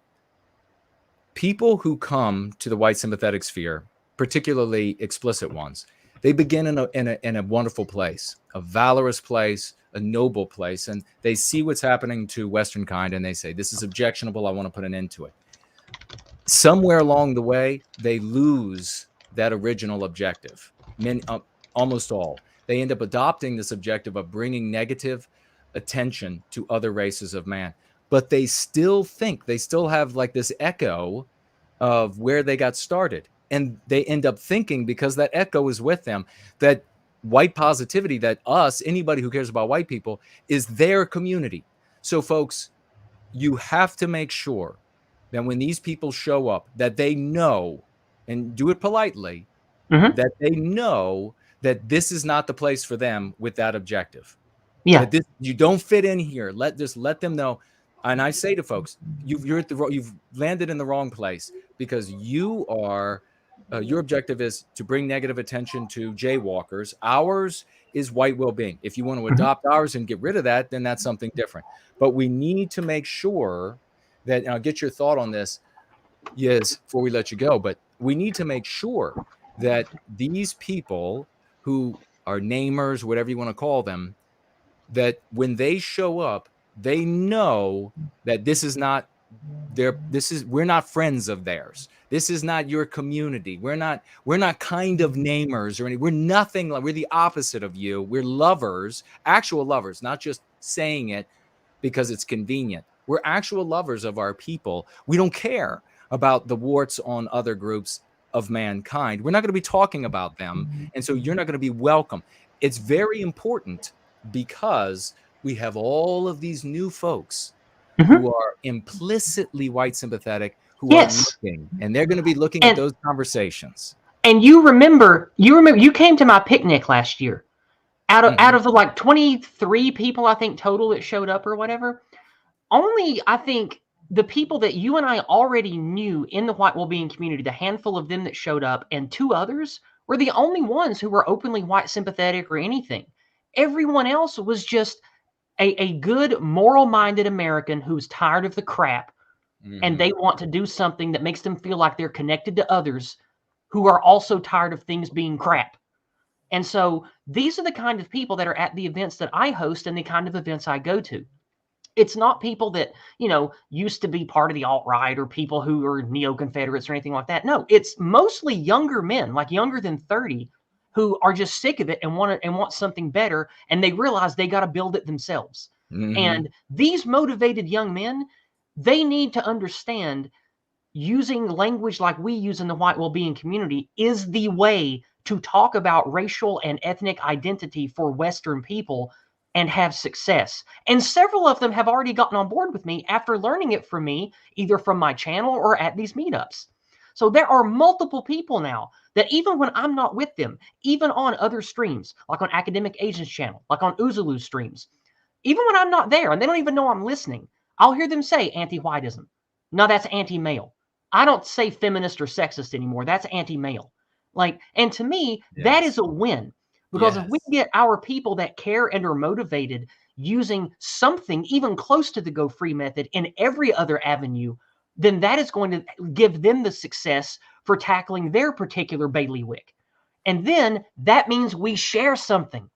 people who come to the white sympathetic sphere, particularly explicit ones, they begin in a wonderful place, a valorous place, a noble place, and they see what's happening to Western kind, and they say, this is objectionable, I want to put an end to it. Somewhere along the way, they lose that original objective. Almost all. They end up adopting this objective of bringing negative attention to other races of man, but they still have like this echo of where they got started. And they end up thinking, because that echo is with them, that white positivity, that anybody who cares about white people, is their community. So folks, you have to make sure that when these people show up, that they know, and do it politely, that they know that this is not the place for them with that objective. Yeah. That you don't fit in here. Let them know. And I say to folks, you've landed in the wrong place, because you are your objective is to bring negative attention to jaywalkers. Ours is white well-being. If you want to adopt ours and get rid of that, then that's something different. But we need to make sure that, and I'll get your thought on this, Yizz, before we let you go, but we need to make sure that these people who are namers, whatever you want to call them, that when they show up, they know that we're not friends of theirs. This is not your community. We're not kind of namers or we're nothing like, we're the opposite of you. We're lovers, actual lovers, not just saying it because it's convenient. We're actual lovers of our people. We don't care about the warts on other groups of mankind. We're not going to be talking about them. And so you're not going to be welcome. It's very important, because we have all of these new folks who are implicitly white sympathetic, who are looking, and they're going to be looking at those conversations. And you remember you came to my picnic last year. Out of the like 23 people, I think, total that showed up or whatever, only I think the people that you and I already knew in the white well-being community, the handful of them that showed up, and 2 others were the only ones who were openly white sympathetic or anything. Everyone else was just a good, moral-minded American who's tired of the crap, and they want to do something that makes them feel like they're connected to others who are also tired of things being crap. And so these are the kind of people that are at the events that I host and the kind of events I go to. It's not people that, used to be part of the alt-right or people who are neo-Confederates or anything like that. No, it's mostly younger men, like younger than 30, who are just sick of it and want something better, and they realize they got to build it themselves. And these motivated young men, they need to understand using language like we use in the white well-being community is the way to talk about racial and ethnic identity for Western people and have success. And several of them have already gotten on board with me after learning it from me, either from my channel or at these meetups. So there are multiple people now that even when I'm not with them, even on other streams, like on Academic Agents channel, like on Uzulu's streams, even when I'm not there and they don't even know I'm listening, I'll hear them say anti-whiteism. No, that's anti-male. I don't say feminist or sexist anymore. That's anti-male. And to me, that is a win. Because if we get our people that care and are motivated using something even close to the Go Free method in every other avenue, then that is going to give them the success for tackling their particular bailiwick. And then that means we share something.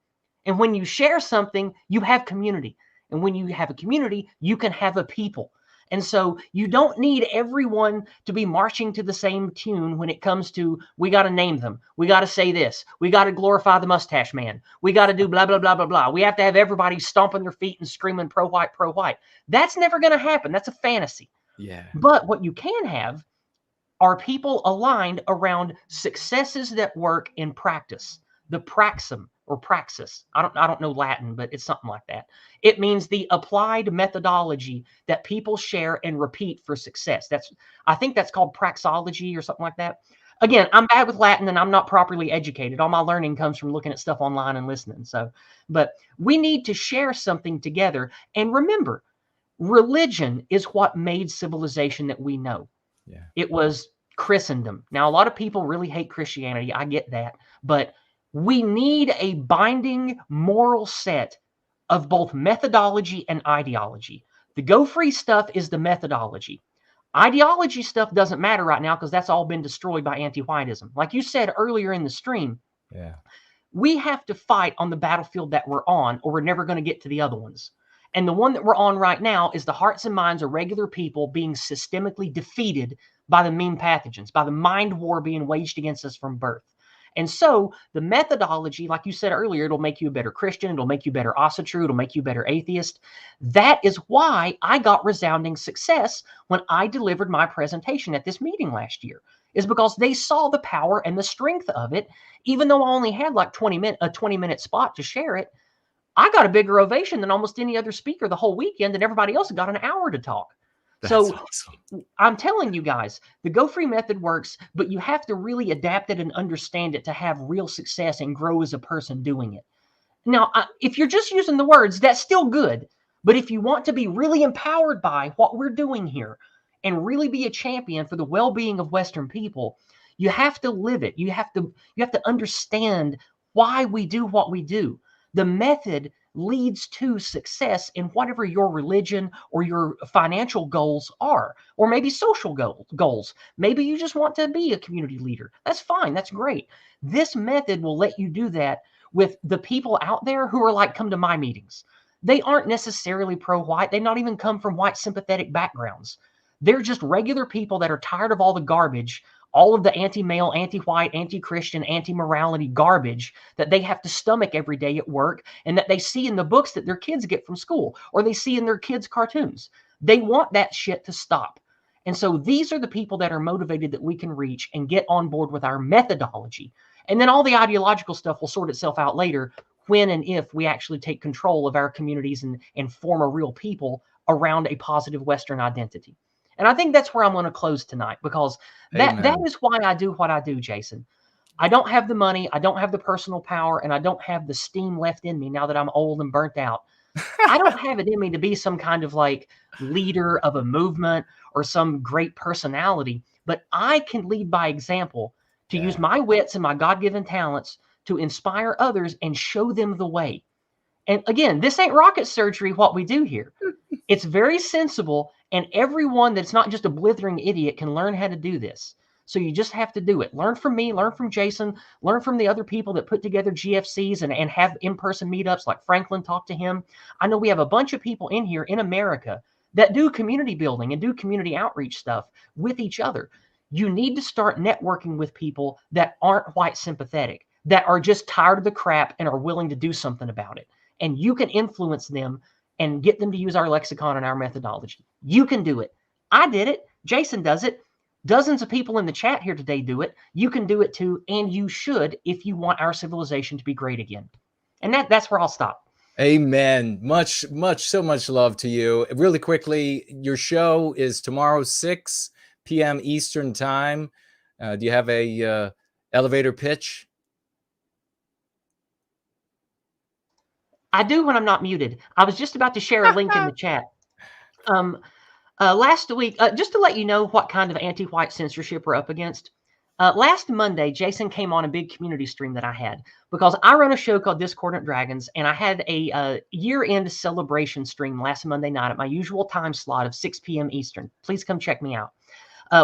And when you share something, you have community. And when you have a community, you can have a people. And so you don't need everyone to be marching to the same tune when it comes to, we got to name them. We got to say this. We got to glorify the mustache man. We got to do blah, blah, blah, blah, blah. We have to have everybody stomping their feet and screaming pro-white, pro-white. That's never going to happen. That's a fantasy. Yeah. But what you can have are people aligned around successes that work in practice. The praxim or praxis. I don't know Latin, but it's something like that. It means the applied methodology that people share and repeat for success. I think that's called praxology or something like that. Again, I'm bad with Latin and I'm not properly educated. All my learning comes from looking at stuff online and listening. But we need to share something together. And remember, religion is what made civilization that we know. Yeah. It was Christendom. Now, a lot of people really hate Christianity. I get that. But we need a binding moral set of both methodology and ideology. The Go Free stuff is the methodology. Ideology stuff doesn't matter right now because that's all been destroyed by anti-whiteism. Like you said earlier in the stream, we have to fight on the battlefield that we're on, or we're never going to get to the other ones. And the one that we're on right now is the hearts and minds of regular people being systemically defeated by the mean pathogens, by the mind war being waged against us from birth. And so the methodology, like you said earlier, it'll make you a better Christian. It'll make you a better Asatru. It'll make you a better atheist. That is why I got resounding success when I delivered my presentation at this meeting last year, is because they saw the power and the strength of it. Even though I only had like a 20-minute spot to share it, I got a bigger ovation than almost any other speaker the whole weekend, and everybody else got an hour to talk. That's awesome. I'm telling you guys, the Go Free method works, but you have to really adapt it and understand it to have real success and grow as a person doing it. Now, if you're just using the words, that's still good. But if you want to be really empowered by what we're doing here and really be a champion for the well-being of Western people, you have to live it. You have to understand why we do what we do. The method leads to success in whatever your religion or your financial goals are, or maybe social goals. Maybe you just want to be a community leader. That's fine. That's great. This method will let you do that with the people out there who are like, come to my meetings. They aren't necessarily pro-white. They not even come from white sympathetic backgrounds. They're just regular people that are tired of all the garbage, all of the anti-male, anti-white, anti-Christian, anti-morality garbage that they have to stomach every day at work and that they see in the books that their kids get from school or they see in their kids' cartoons. They want that shit to stop. And so these are the people that are motivated that we can reach and get on board with our methodology. And then all the ideological stuff will sort itself out later when and if we actually take control of our communities and form a real people around a positive Western identity. And I think that's where I'm going to close tonight, because that is why I do what I do, Jason. I don't have the money, I don't have the personal power, and I don't have the steam left in me now that I'm old and burnt out. I don't have it in me to be some kind of like leader of a movement or some great personality, but I can lead by example, to use my wits and my God-given talents to inspire others and show them the way. And again, this ain't rocket surgery, what we do here. It's very sensible, and everyone that's not just a blithering idiot can learn how to do this. So you just have to do it. Learn from me, learn from Jason, learn from the other people that put together GFCs and have in-person meetups like Franklin. Talk to him. I know we have a bunch of people in here in America that do community building and do community outreach stuff with each other. You need to start networking with people that aren't white sympathetic, that are just tired of the crap and are willing to do something about it. And you can influence them and get them to use our lexicon and our methodology. You can do it. I did it. Jason does it. Dozens of people in the chat here today do it. You can do it too, and you should if you want our civilization to be great again. And that's where I'll stop. Amen. So much love to you. Really quickly, your show is tomorrow, 6 p.m. Eastern time. Do you have a elevator pitch? I do when I'm not muted. I was just about to share a link in the chat. Last week, just to let you know what kind of anti-white censorship we're up against. Last Monday, Jason came on a big community stream that I had because I run a show called Discordant Dragons, and I had a year-end celebration stream last Monday night at my usual time slot of 6 p.m. Eastern. Please come check me out.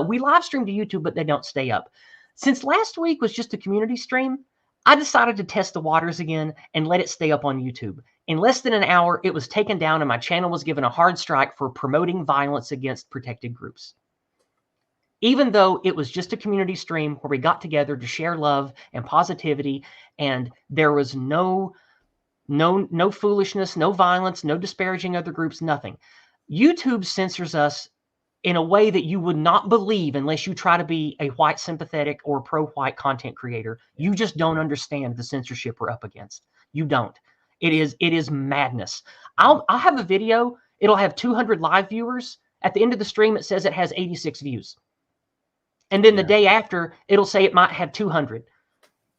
We live stream to YouTube, but they don't stay up. Since last week was just a community stream, I decided to test the waters again and let it stay up on YouTube. In less than an hour, it was taken down and my channel was given a hard strike for promoting violence against protected groups. Even though it was just a community stream where we got together to share love and positivity, and there was no foolishness, no violence, no disparaging other groups, nothing. YouTube censors us in a way that you would not believe unless you try to be a white sympathetic or pro-white content creator. You just don't understand the censorship we're up against. You don't. It is madness. I'll have a video. It'll have 200 live viewers. At the end of the stream, it says it has 86 views. And then the day after, it'll say it might have 200.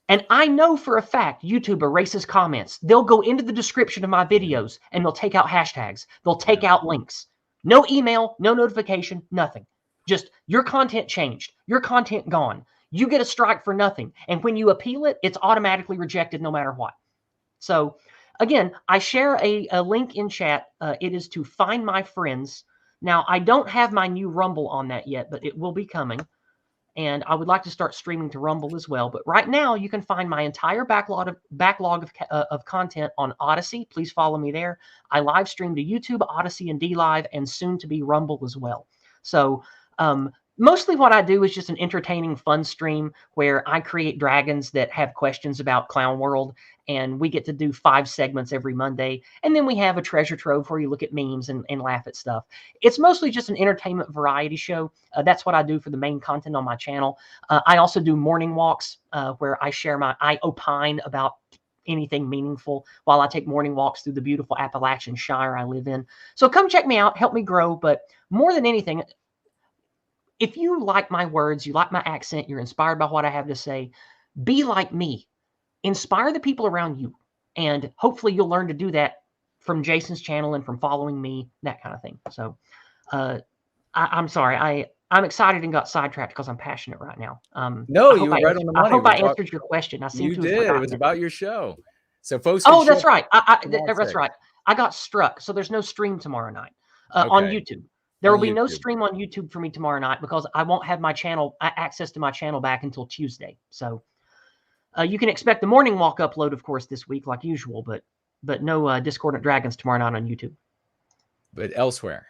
And I know for a fact YouTube erases comments. They'll go into the description of my videos and they'll take out hashtags. They'll take out links. No email, no notification, nothing. Just your content changed. Your content gone. You get a strike for nothing. And when you appeal it, it's automatically rejected no matter what. So again, I share a link in chat. It is to Find My Friends. Now, I don't have my new Rumble on that yet, but it will be coming. And I would like to start streaming to Rumble as well. But right now, you can find my entire backlog of content on Odyssey. Please follow me there. I live stream to YouTube, Odyssey, and DLive, and soon to be Rumble as well. So Mostly what I do is just an entertaining, fun stream where I create dragons that have questions about Clown World, and we get to do 5 segments every Monday. And then we have a treasure trove where you look at memes and laugh at stuff. It's mostly just an entertainment variety show. That's what I do for the main content on my channel. I also do morning walks where I opine about anything meaningful while I take morning walks through the beautiful Appalachian Shire I live in. So come check me out, help me grow. But more than anything, if you like my words, you like my accent, you're inspired by what I have to say, be like me. Inspire the people around you. And hopefully you'll learn to do that from Jason's channel and from following me, that kind of thing. So I'm sorry. I'm excited and got sidetracked because I'm passionate right now. No, you were right on the money. I hope I answered your question. You did. It was about your show. So folks. Oh, that's right. That's right. I got struck. So there's no stream tomorrow night on YouTube. There will be no stream on YouTube for me tomorrow night because I won't have my channel access to my channel back until Tuesday. So you can expect the morning walk upload, of course, this week like usual, but no Discordant Dragons tomorrow night on YouTube. But elsewhere.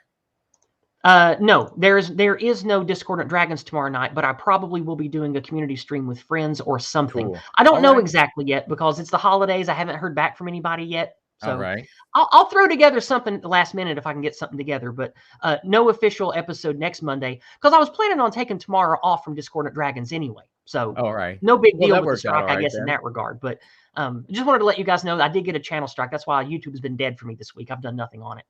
No, there is no Discordant Dragons tomorrow night, but I probably will be doing a community stream with friends or something. Cool. I don't know exactly yet because it's the holidays. I haven't heard back from anybody yet. So I'll throw together something at the last minute if I can get something together, but no official episode next Monday because I was planning on taking tomorrow off from Discordant Dragons anyway. So no big deal with the strike, I guess, in that regard. But just wanted to let you guys know that I did get a channel strike. That's why YouTube has been dead for me this week. I've done nothing on it.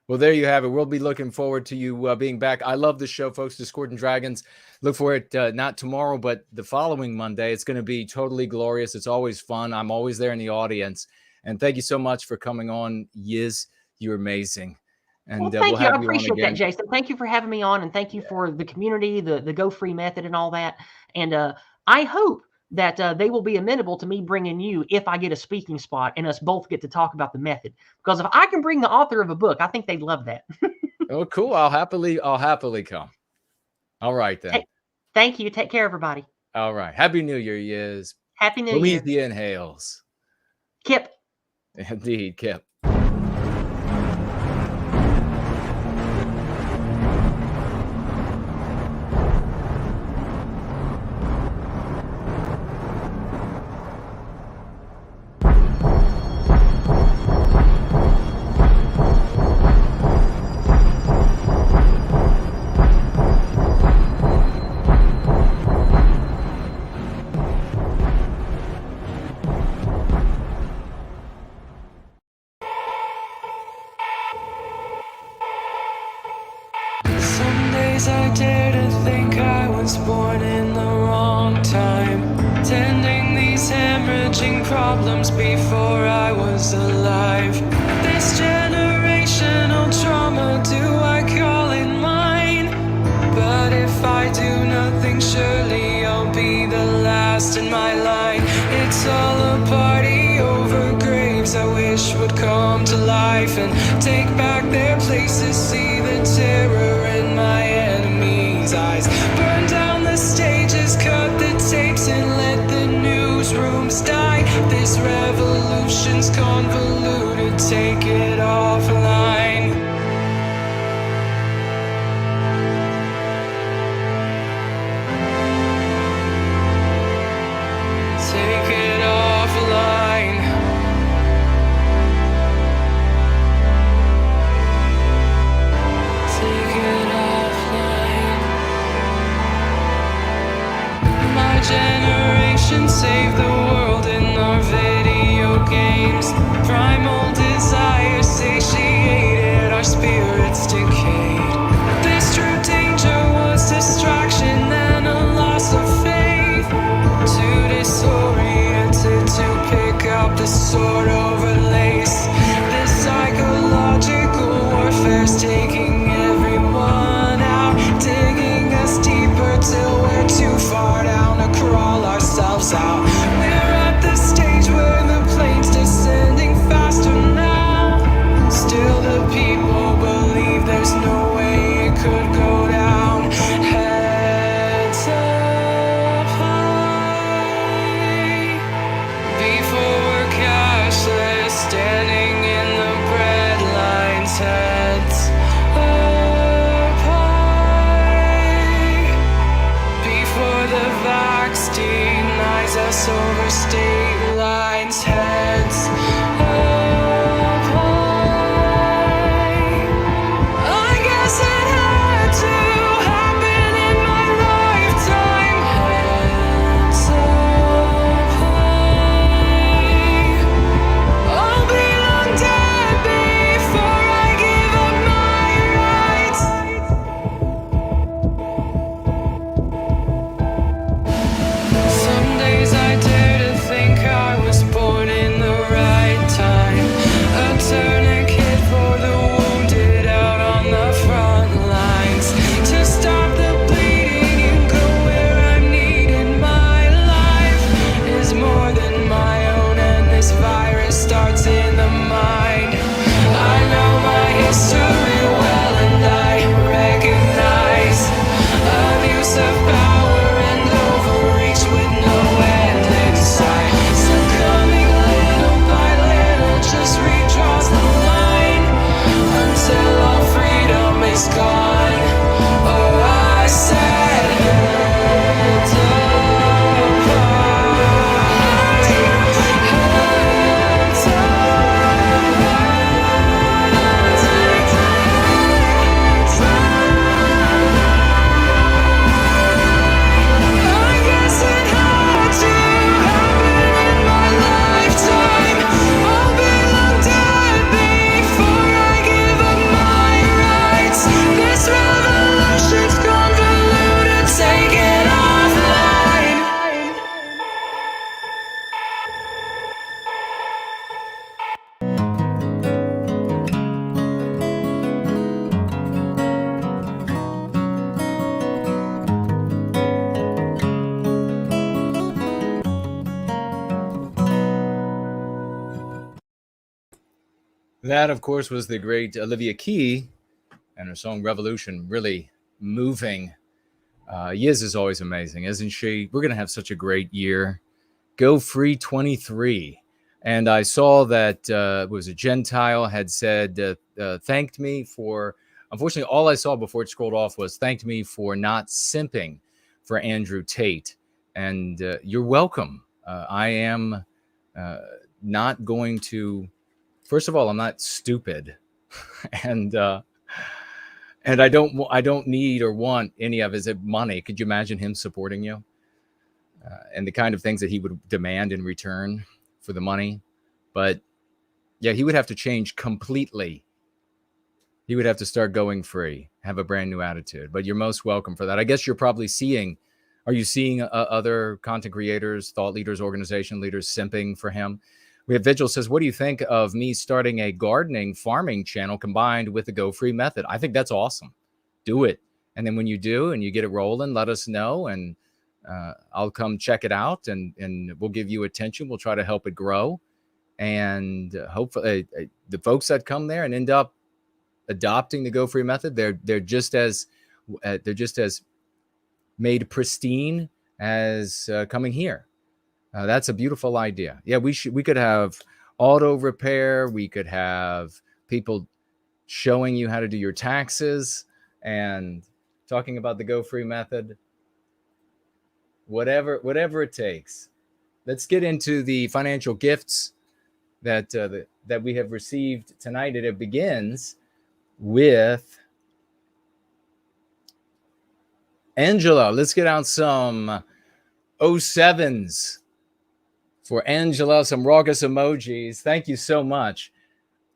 Well, there you have it. We'll be looking forward to you being back. I love the show, folks. Discordant Dragons. Look for it not tomorrow, but the following Monday. It's going to be totally glorious. It's always fun. I'm always there in the audience. And thank you so much for coming on, Yizz. You're amazing. And well, thank you. I appreciate that, Jason. Thank you for having me on, and thank you for the community, the Go Free method, and all that. And I hope that they will be amenable to me bringing you if I get a speaking spot and us both get to talk about the method. Because if I can bring the author of a book, I think they'd love that. Oh, cool. I'll happily come. All right, then. Hey, thank you. Take care, everybody. All right. Happy New Year, Yizz. Happy New Year. Louise the inhales. Kip. Indeed, Kip. I dare to think I was born in the wrong time, tending these hemorrhaging problems before I was alive. This generational trauma, do I call it mine? But if I do nothing, surely I'll be the last in my line. It's all a party over graves I wish would come to life and take back their places, see the terror in my enemies' eyes. Burn down the stages, cut the tapes, and let the newsrooms die. This revolution's convoluted, take it offline. Take it offline. Take it offline. My generation saved the world in our video games. Primal desire satiated, our spirits decayed. This true danger was distraction and a loss of faith. Too disoriented to pick up the sword over lace. This psychological warfare's taking everyone out, digging us deeper till we're too far down to crawl ourselves out. We're flights over state lines, heads up high. I guess it had to happen in my lifetime. Heads up high. I'll be long dead before I give up my rights. Some days I dare to think I was born in the right time. A tourniquet for the wounded out on the front lines. To stop the bleeding and go where I'm needed. My life is more than my own, and this virus starts in the mind. I know my history well, and I recognize abuse of power and overreach with no end in sight. Succumbing little by little just redraws the line until all freedom is gone. Oh, I said heads up high. Heads up I guess it had to happen in my lifetime. I'll be long dead before I give up my rights. This revolution's convoluted, take it offline. That, of course, was the great Olivia Key and her song Revolution, really moving. Yizz is always amazing, isn't she? We're going to have such a great year. Go Free 23. And I saw that it was a Gentile had said, thanked me for, unfortunately, all I saw before it scrolled off was thanked me for not simping for Andrew Tate. And you're welcome. I am not going to, first of all, I'm not stupid. and I don't need or want any of his money. Could you imagine him supporting you? And the kind of things that he would demand in return for the money. But yeah, he would have to change completely. He would have to start going free, have a brand new attitude. But you're most welcome for that. I guess you're probably seeing, are you seeing other content creators, thought leaders, organization leaders simping for him? We have Vigil says, what do you think of me starting a gardening farming channel combined with the Go Free method? I think that's awesome. Do it. And then when you do and you get it rolling, let us know. And I'll come check it out and we'll give you attention. We'll try to help it grow. And hopefully the folks that come there and end up adopting the Go Free method, they're just as made pristine as coming here. That's a beautiful idea. Yeah, we could have auto repair. We could have people showing you how to do your taxes and talking about the Go Free method. Whatever it takes. Let's get into the financial gifts that we have received tonight. It begins with Angela. Let's get out some 07s for Angela, some raucous emojis. Thank you so much.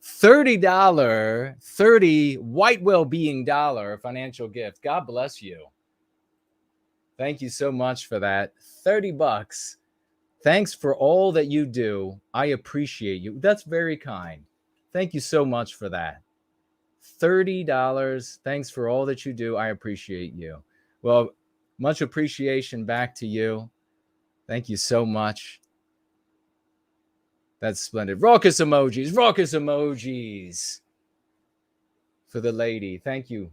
$30 white well-being dollar financial gift. God bless you. Thank you so much for that. $30. Thanks for all that you do. I appreciate you. That's very kind. Thank you so much for that. $30. Thanks for all that you do. I appreciate you. Well, much appreciation back to you. Thank you so much. That's splendid. Raucous emojis for the lady. Thank you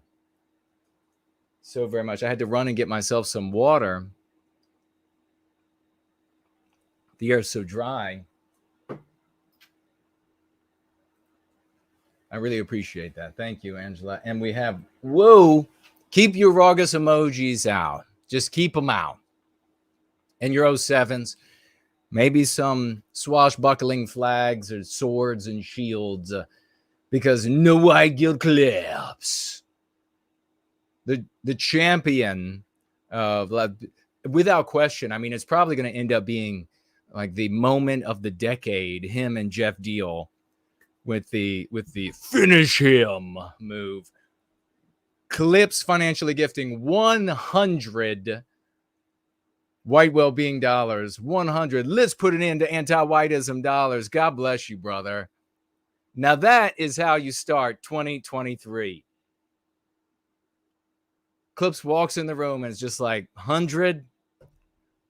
so very much. I had to run and get myself some water. The air's so dry. I really appreciate that. Thank you, Angela. And we have, whoa, keep your raucous emojis out. Just keep them out. And your 07s. maybe some swashbuckling flags or swords and shields, because no white guild clips. The champion of, without question, I mean, it's probably going to end up being like the moment of the decade, him and Jeff Deal with the finish him move. Clips financially gifting 100 white well-being dollars. 100. Let's put an end to anti-whiteism dollars. God bless you, brother. Now that is how you start 2023. Clips walks in the room and it's just like, 100.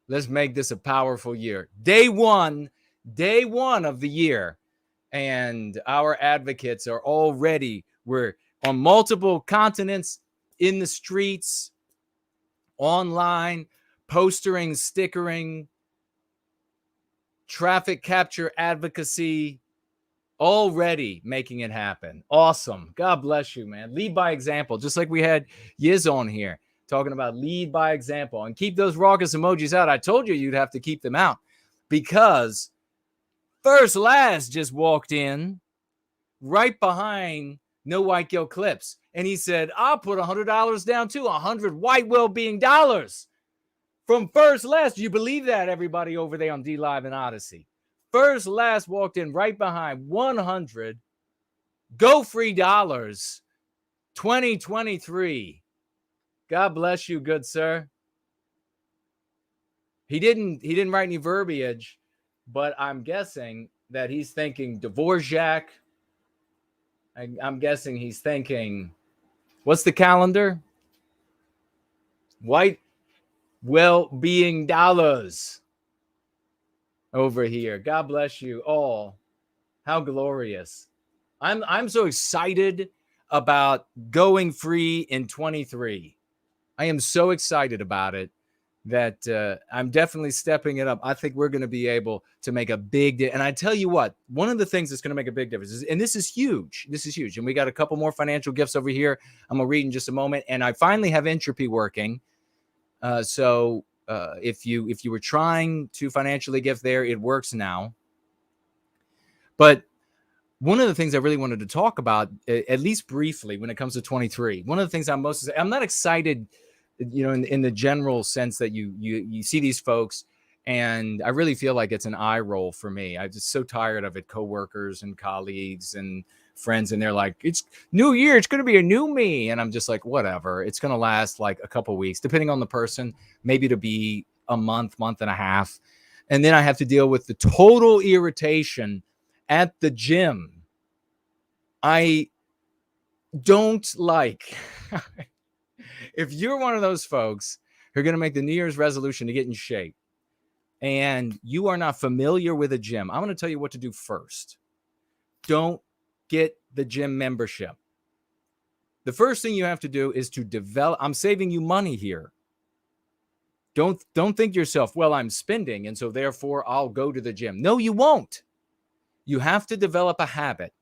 Let's make this a powerful year. Day one of the year. And our advocates are already, we're on multiple continents, in the streets, online, postering, stickering, traffic capture advocacy, already making it happen. Awesome. God bless you, man. Lead by example, just like we had Yizz on here talking about lead by example, and keep those raucous emojis out. I told you you'd have to keep them out because First Last just walked in right behind No White Guild Clips. And he said, I'll put $100 down too, 100 white well-being dollars from First Last. Do you believe that, everybody over there on D Live and Odyssey? First Last walked in right behind 100 Go Free dollars 2023. God bless you, good sir. He didn't write any verbiage, but I'm guessing that he's thinking Dvorak. I'm guessing he's thinking, what's the calendar? White well-being dollars over here. God bless you all. How glorious. I'm so excited about going free in 23. I am so excited about it that I'm definitely stepping it up. I think we're going to be able to make a big difference. And I tell you what, one of the things that's going to make a big difference is, and this is huge. This is huge. And we got a couple more financial gifts over here. I'm going to read in just a moment. And I finally have Entropy working. So if you were trying to financially gift there, it works now. But one of the things I really wanted to talk about, at least briefly, when it comes to 23, one of the things I'm not excited, in the general sense that you see these folks, and I really feel like it's an eye roll for me. I'm just so tired of it. Coworkers and colleagues and friends, and they're like, it's new year, it's going to be a new me. And I'm just like, whatever. It's going to last like a couple weeks, depending on the person, maybe to be a month and a half. And then I have to deal with the total irritation at the gym. I don't like, if you're one of those folks who are going to make the New Year's resolution to get in shape and you are not familiar with a gym, I'm going to tell you what to do first. Don't get the gym membership. The first thing you have to do is to develop. I'm saving you money here. Don't think to yourself, well, I'm spending, and so therefore I'll go to the gym. No, you won't. You have to develop a habit.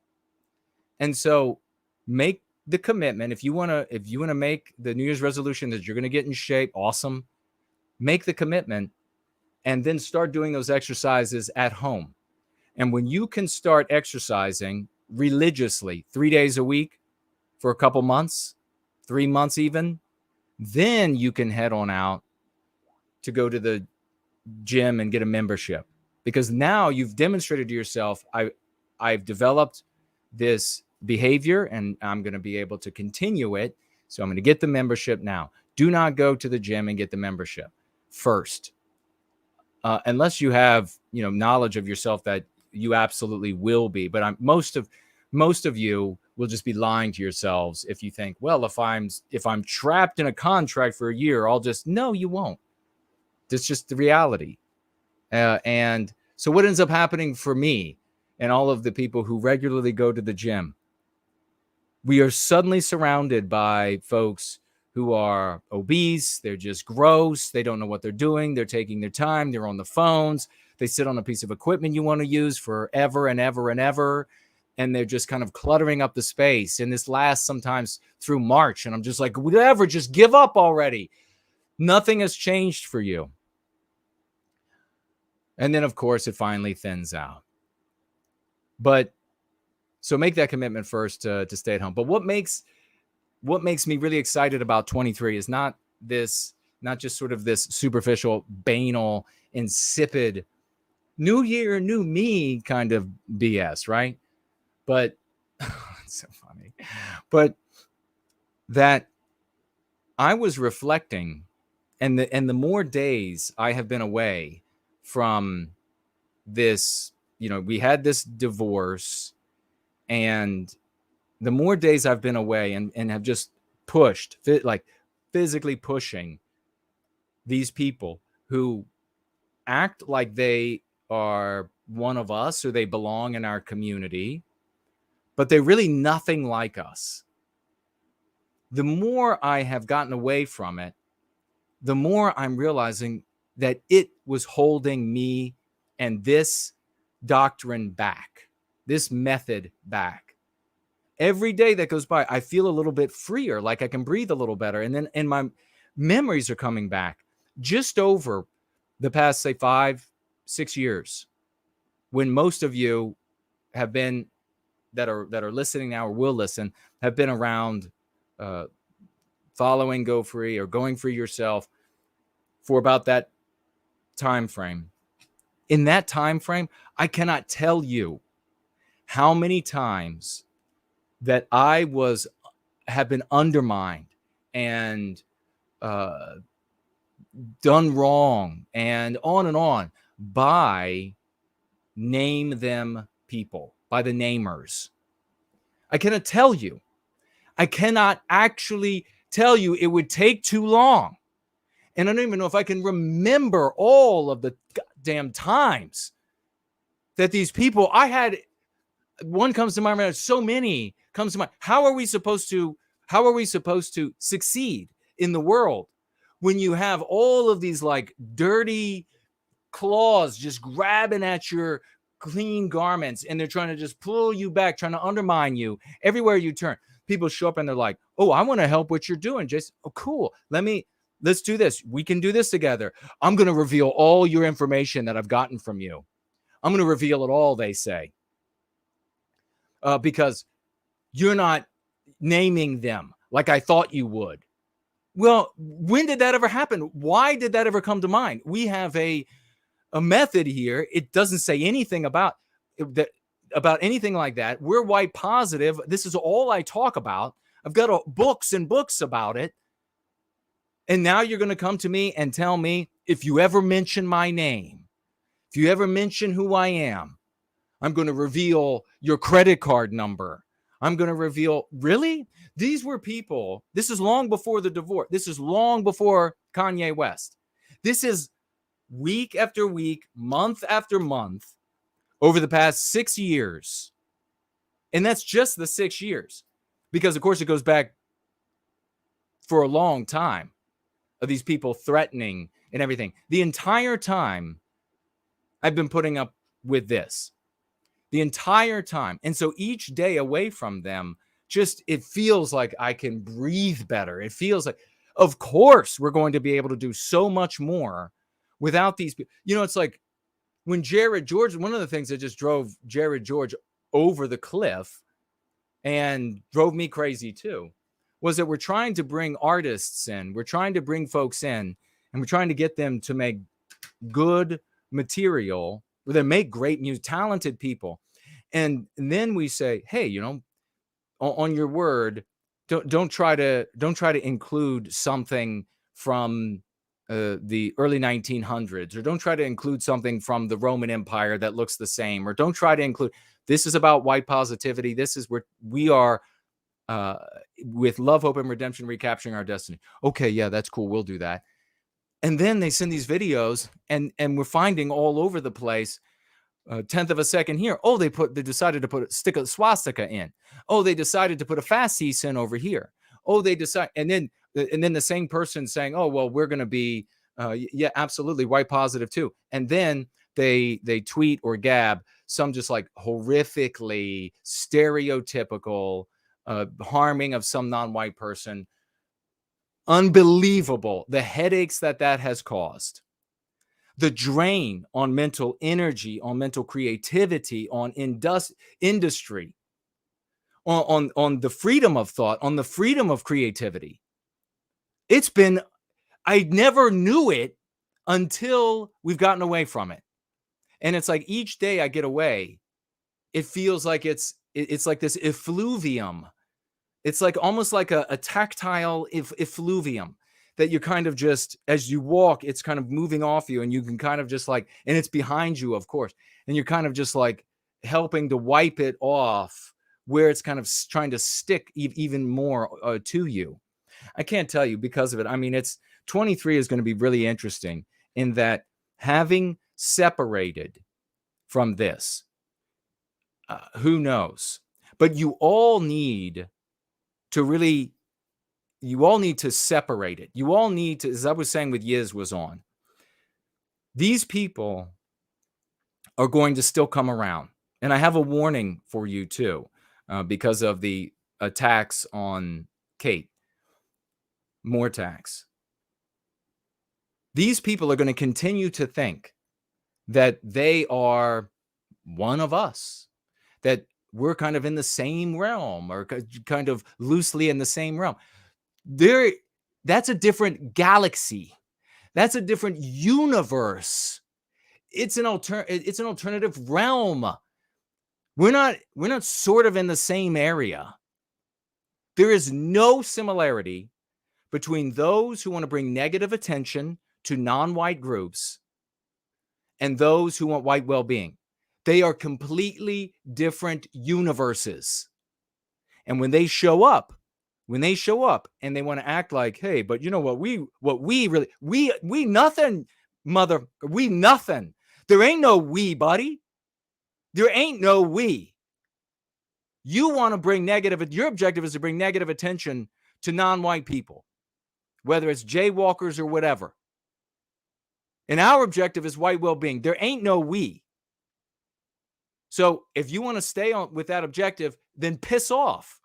And so make the commitment. If you want to make the New Year's resolution that you're going to get in shape, awesome. Make the commitment and then start doing those exercises at home. And when you can start exercising religiously 3 days a week for a couple months, 3 months even, then you can head on out to go to the gym and get a membership. Because now you've demonstrated to yourself, I've developed this behavior and I'm going to be able to continue it. So I'm going to get the membership now. Do not go to the gym and get the membership first. Unless you have, knowledge of yourself that you absolutely will be. But most of you will just be lying to yourselves if you think, well, if I'm trapped in a contract for a year, no, you won't. That's just the reality. And so what ends up happening for me and all of the people who regularly go to the gym, we are suddenly surrounded by folks who are obese. They're just gross. They don't know what they're doing. They're taking their time. They're on the phones. They sit on a piece of equipment you want to use forever and ever and ever. And they're just kind of cluttering up the space. And this lasts sometimes through March. And I'm just like, whatever, just give up already. Nothing has changed for you. And then, of course, it finally thins out. But so make that commitment first to stay at home. But what makes me really excited about 23 is not just sort of this superficial, banal, insipid new year, new me kind of BS, right? But it's so funny. But that I was reflecting, and the more days I have been away from this, we had this divorce, and the more days I've been away and have just pushed, like physically pushing these people who act like they are one of us or they belong in our community, but they're really nothing like us. The more I have gotten away from it, the more I'm realizing that it was holding me and this doctrine back, this method back. Every day that goes by, I feel a little bit freer, like I can breathe a little better. And my memories are coming back just over the past, say, 5-6 years, when most of you have been that are listening now or will listen, have been around following Go Free or going free yourself for about that time frame. In that time frame, I cannot tell you how many times that I have been undermined and done wrong and on by name them people, by the namers. I cannot tell you. I cannot actually tell you. It would take too long. And I don't even know if I can remember all of the goddamn times that these people, I had, one comes to mind, so many comes to mind. How are we supposed to succeed in the world when you have all of these like dirty claws just grabbing at your clean garments, and they're trying to just pull you back, trying to undermine you everywhere you turn? People show up and they're like, oh, I want to help what you're doing, Jason. Oh, cool. Let's do this. We can do this together. I'm going to reveal all your information that I've gotten from you. I'm going to reveal it all, they say. Because you're not naming them like I thought you would. Well, when did that ever happen? Why did that ever come to mind? We have a method here. It doesn't say anything about anything like that. We're white positive. This is all I talk about. I've got books and books about it. And now you're going to come to me and tell me, if you ever mention my name, if you ever mention who I am, I'm going to reveal your credit card number. I'm going to reveal, really? These were people, this is long before the divorce. This is long before Kanye West. This is week after week, month after month, over the past 6 years. And that's just the 6 years. Because, of course, it goes back for a long time of these people threatening and everything. The entire time I've been putting up with this. The entire time. And so each day away from them, it feels like I can breathe better. It feels like, of course, we're going to be able to do so much more without these people. It's like when Jared George, one of the things that just drove Jared George over the cliff and drove me crazy too, was that we're trying to bring artists in. We're trying to bring folks in, and we're trying to get them to make good material, where they make great music, talented people. And then we say, hey, on your word, don't try to include something from the early 1900s, or don't try to include something from the Roman Empire that looks the same, or don't try to include, this is about white positivity. This is where we are with love, hope, and redemption, recapturing our destiny. Okay, yeah, that's cool. We'll do that. And then they send these videos, and we're finding all over the place, 1/10 of a second here. Oh, they decided to stick a swastika in. Oh, they decided to put a fascist in over here. Oh, they decide, and then the same person saying, oh, well, we're going to be, yeah, absolutely white positive too. And then they tweet or gab some just like horrifically stereotypical harming of some non-white person. Unbelievable the headaches that has caused. the drain on mental energy, on mental creativity, on industry, on the freedom of thought, on the freedom of creativity. I never knew it until we've gotten away from it. And it's like each day I get away, it feels like it's like this effluvium. It's like almost like a tactile effluvium that you kind of just, as you walk, it's kind of moving off you, and you can kind of just like, and it's behind you, of course, and you're kind of just like helping to wipe it off where it's kind of trying to stick even more to you. I can't tell you because of it. I mean, 23 is going to be really interesting in that having separated from this, who knows? But you all need to separate it. You all need to, as I was saying with Yizz was on, these people are going to still come around. And I have a warning for you too, because of the attacks on Kate. More attacks. These people are going to continue to think that they are one of us, that we're kind of in the same realm, or kind of loosely in the same realm. That's a different galaxy. That's a different universe. It's an alternative realm. We're not sort of in the same area. There is no similarity between those who want to bring negative attention to non-white groups and those who want white well-being. They are completely different universes. And when they show up and they want to act like, hey, but you know what, we nothing, we nothing. There ain't no we, buddy. There ain't no we. You want to bring your objective is to bring negative attention to non-white people, whether it's jaywalkers or whatever. And our objective is white well-being. There ain't no we. So if you want to stay on with that objective, then piss off.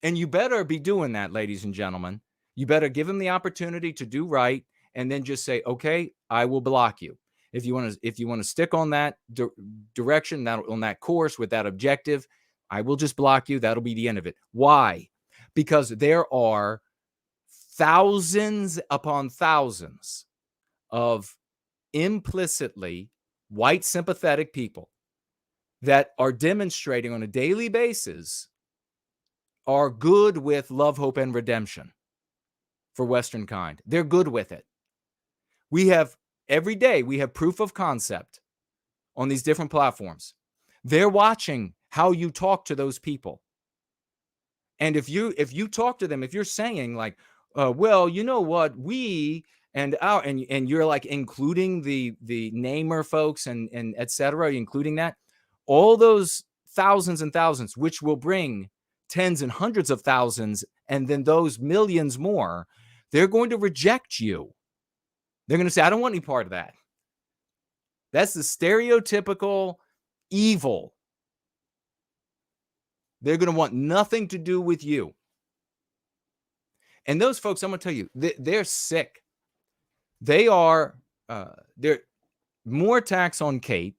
And you better be doing that, ladies and gentlemen. You better give them the opportunity to do right, and then just say, okay, I will block you. If you want to stick on that direction, on that course with that objective, I will just block you. That'll be the end of it. Why? Because there are thousands upon thousands of implicitly white sympathetic people that are demonstrating on a daily basis are good with love, hope, and redemption for Western kind. They're good with it. Every day we have proof of concept on these different platforms. They're watching how you talk to those people. And if you talk to them, if you're saying like, well, you know what, we and you're like including the namer folks and et cetera, including that, all those thousands and thousands, which will bring tens and hundreds of thousands, and then those millions more, they're going to reject you. They're going to say, I don't want any part of that. That's the stereotypical evil. They're going to want nothing to do with you. And those folks, I'm going to tell you, they're sick. They're more attacks on Kate.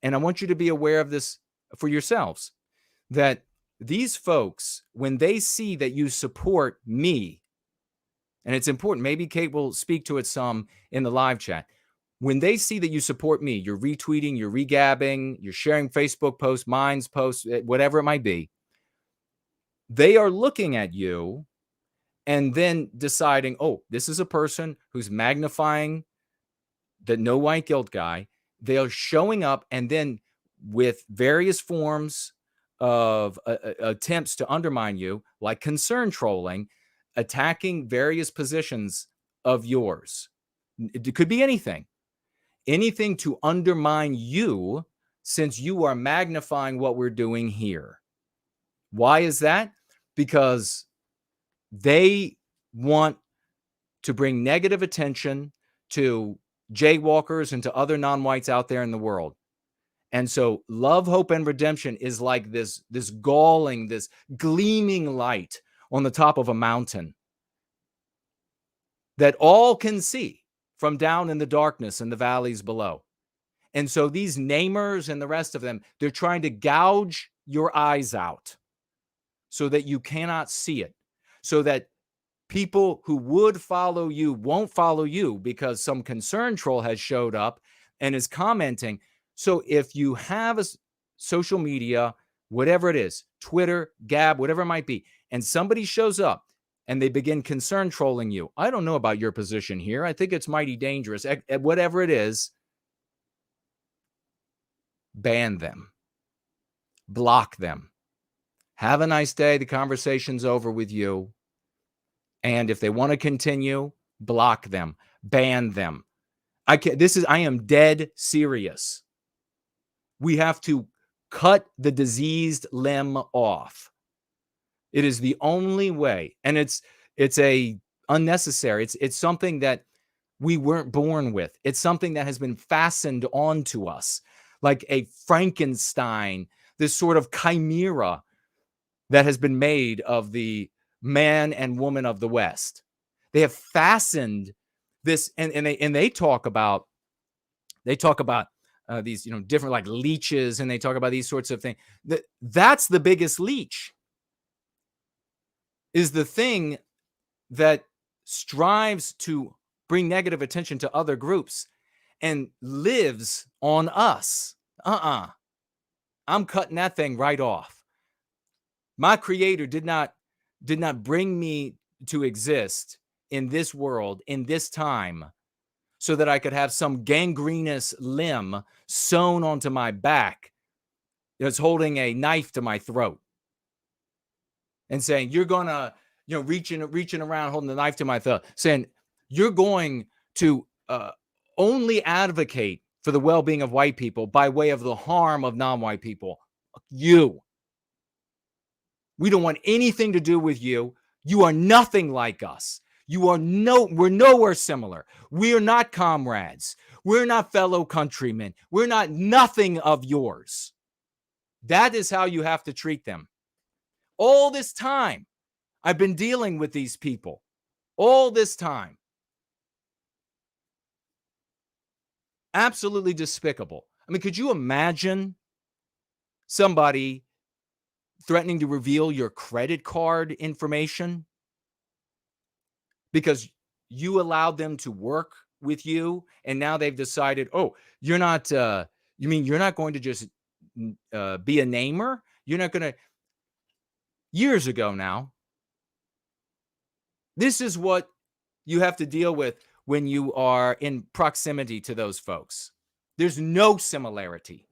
And I want you to be aware of this for yourselves, that these folks, when they see that you support me, and it's important, maybe Kate will speak to it some in the live chat. When they see that you support me, you're retweeting, you're regabbing, you're sharing Facebook posts, Minds posts, whatever it might be, they are looking at you and then deciding, oh, this is a person who's magnifying the no white guilt guy. They are showing up, and then with various forms of attempts to undermine you, like concern trolling, attacking various positions of yours. It could be anything to undermine you, since you are magnifying what we're doing here. Why is that? Because they want to bring negative attention to jaywalkers and to other non-whites out there in the world. And so love, hope, and redemption is like this galling, this gleaming light on the top of a mountain that all can see. from down in the darkness in the valleys below. And so these namers and the rest of them, they're trying to gouge your eyes out so that you cannot see it, so that people who would follow you won't follow you because some concern troll has showed up and is commenting. So if you have a social media, whatever it is, Twitter, Gab, whatever it might be, and somebody shows up and they begin concern trolling you, I don't know about your position here. I think it's mighty dangerous. Whatever it is, ban them, block them. Have a nice day. The conversation's over with you. And if they want to continue, block them, ban them. I am dead serious. We have to cut the diseased limb off. It is the only way. And it's a unnecessary. It's something that we weren't born with. It's something that has been fastened onto us like a Frankenstein, this sort of chimera that has been made of the man and woman of the West. They have fastened this, and they talk about these different like leeches, and they talk about these sorts of things. That's the biggest leech, is the thing that strives to bring negative attention to other groups and lives on us. I'm cutting that thing right off. My creator did not bring me to exist in this world, in this time, so that I could have some gangrenous limb sewn onto my back that's holding a knife to my throat and saying, you're gonna, reaching around, holding the knife to my throat, saying, you're going to only advocate for the well-being of white people by way of the harm of non-white people. We don't want anything to do with you. You are nothing like us. We're nowhere similar. We are not comrades. We're not fellow countrymen. We're not nothing of yours. That is how you have to treat them. All this time, I've been dealing with these people. All this time. Absolutely despicable. I mean, could you imagine somebody threatening to reveal your credit card information because you allowed them to work with you, and now they've decided, you're not, you mean you're not going to just be a namer? You're not going to, years ago now. This is what you have to deal with when you are in proximity to those folks. There's no similarity.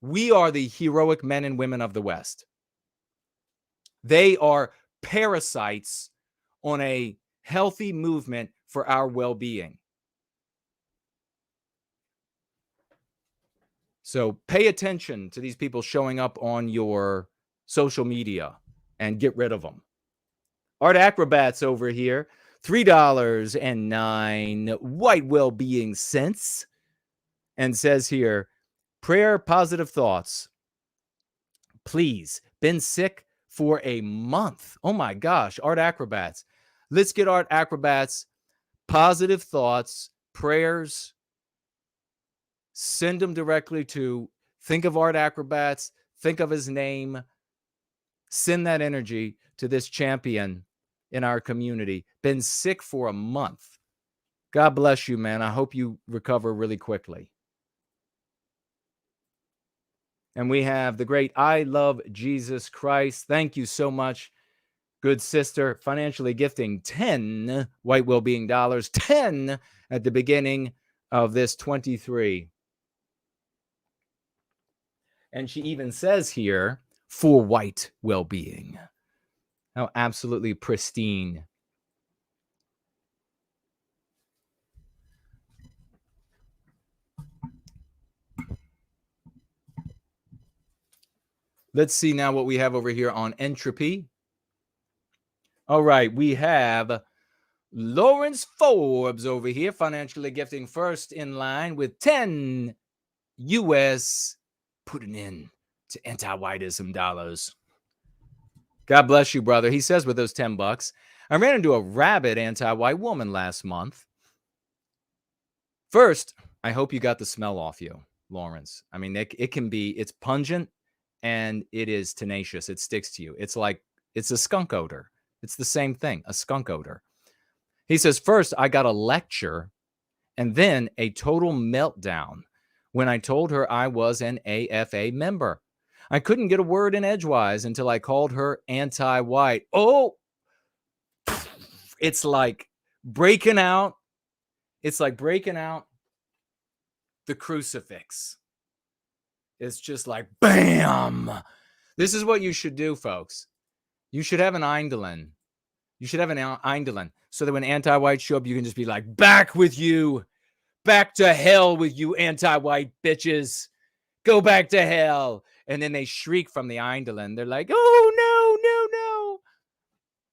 We are the heroic men and women of the West. They are parasites on a healthy movement for our well-being. So pay attention to these people showing up on your social media and get rid of them. Art Acrobats over here, $3.09 white well-being cents, and says here, prayer, positive thoughts. Please, been sick for a month. Oh my gosh, Art Acrobats. Let's get Art Acrobats positive thoughts, prayers. Send them directly to think of Art Acrobats, think of his name. Send that energy to this champion in our community. Been sick for a month. God bless you, man. I hope you recover really quickly. And we have the great I Love Jesus Christ. Thank you so much, good sister, financially gifting 10 white well-being dollars, 10 at the beginning of this 23. And she even says here, for white well-being. How absolutely pristine. Let's see now what we have over here on entropy. All right, we have Lawrence Forbes over here, financially gifting first in line with 10 US, putting in to anti-whiteism dollars. God bless you, brother. He says with those $10, I ran into a rabid anti-white woman last month. First, I hope you got the smell off you, Lawrence. I mean, it's pungent and it is tenacious. It sticks to you. It's a skunk odor. It's the same thing, a skunk odor. He says, first, I got a lecture and then a total meltdown when I told her I was an AFA member. I couldn't get a word in edgewise until I called her anti-white. Oh, it's like breaking out. It's like breaking out the crucifix. It's just like, bam. This is what you should do, folks. You should have an Eindelen. You should have an Eindelen so that when anti-white show up, you can just be like, back with you. Back to hell with you anti-white bitches. Go back to hell. And then they shriek from the Eindelen. They're like, oh, no.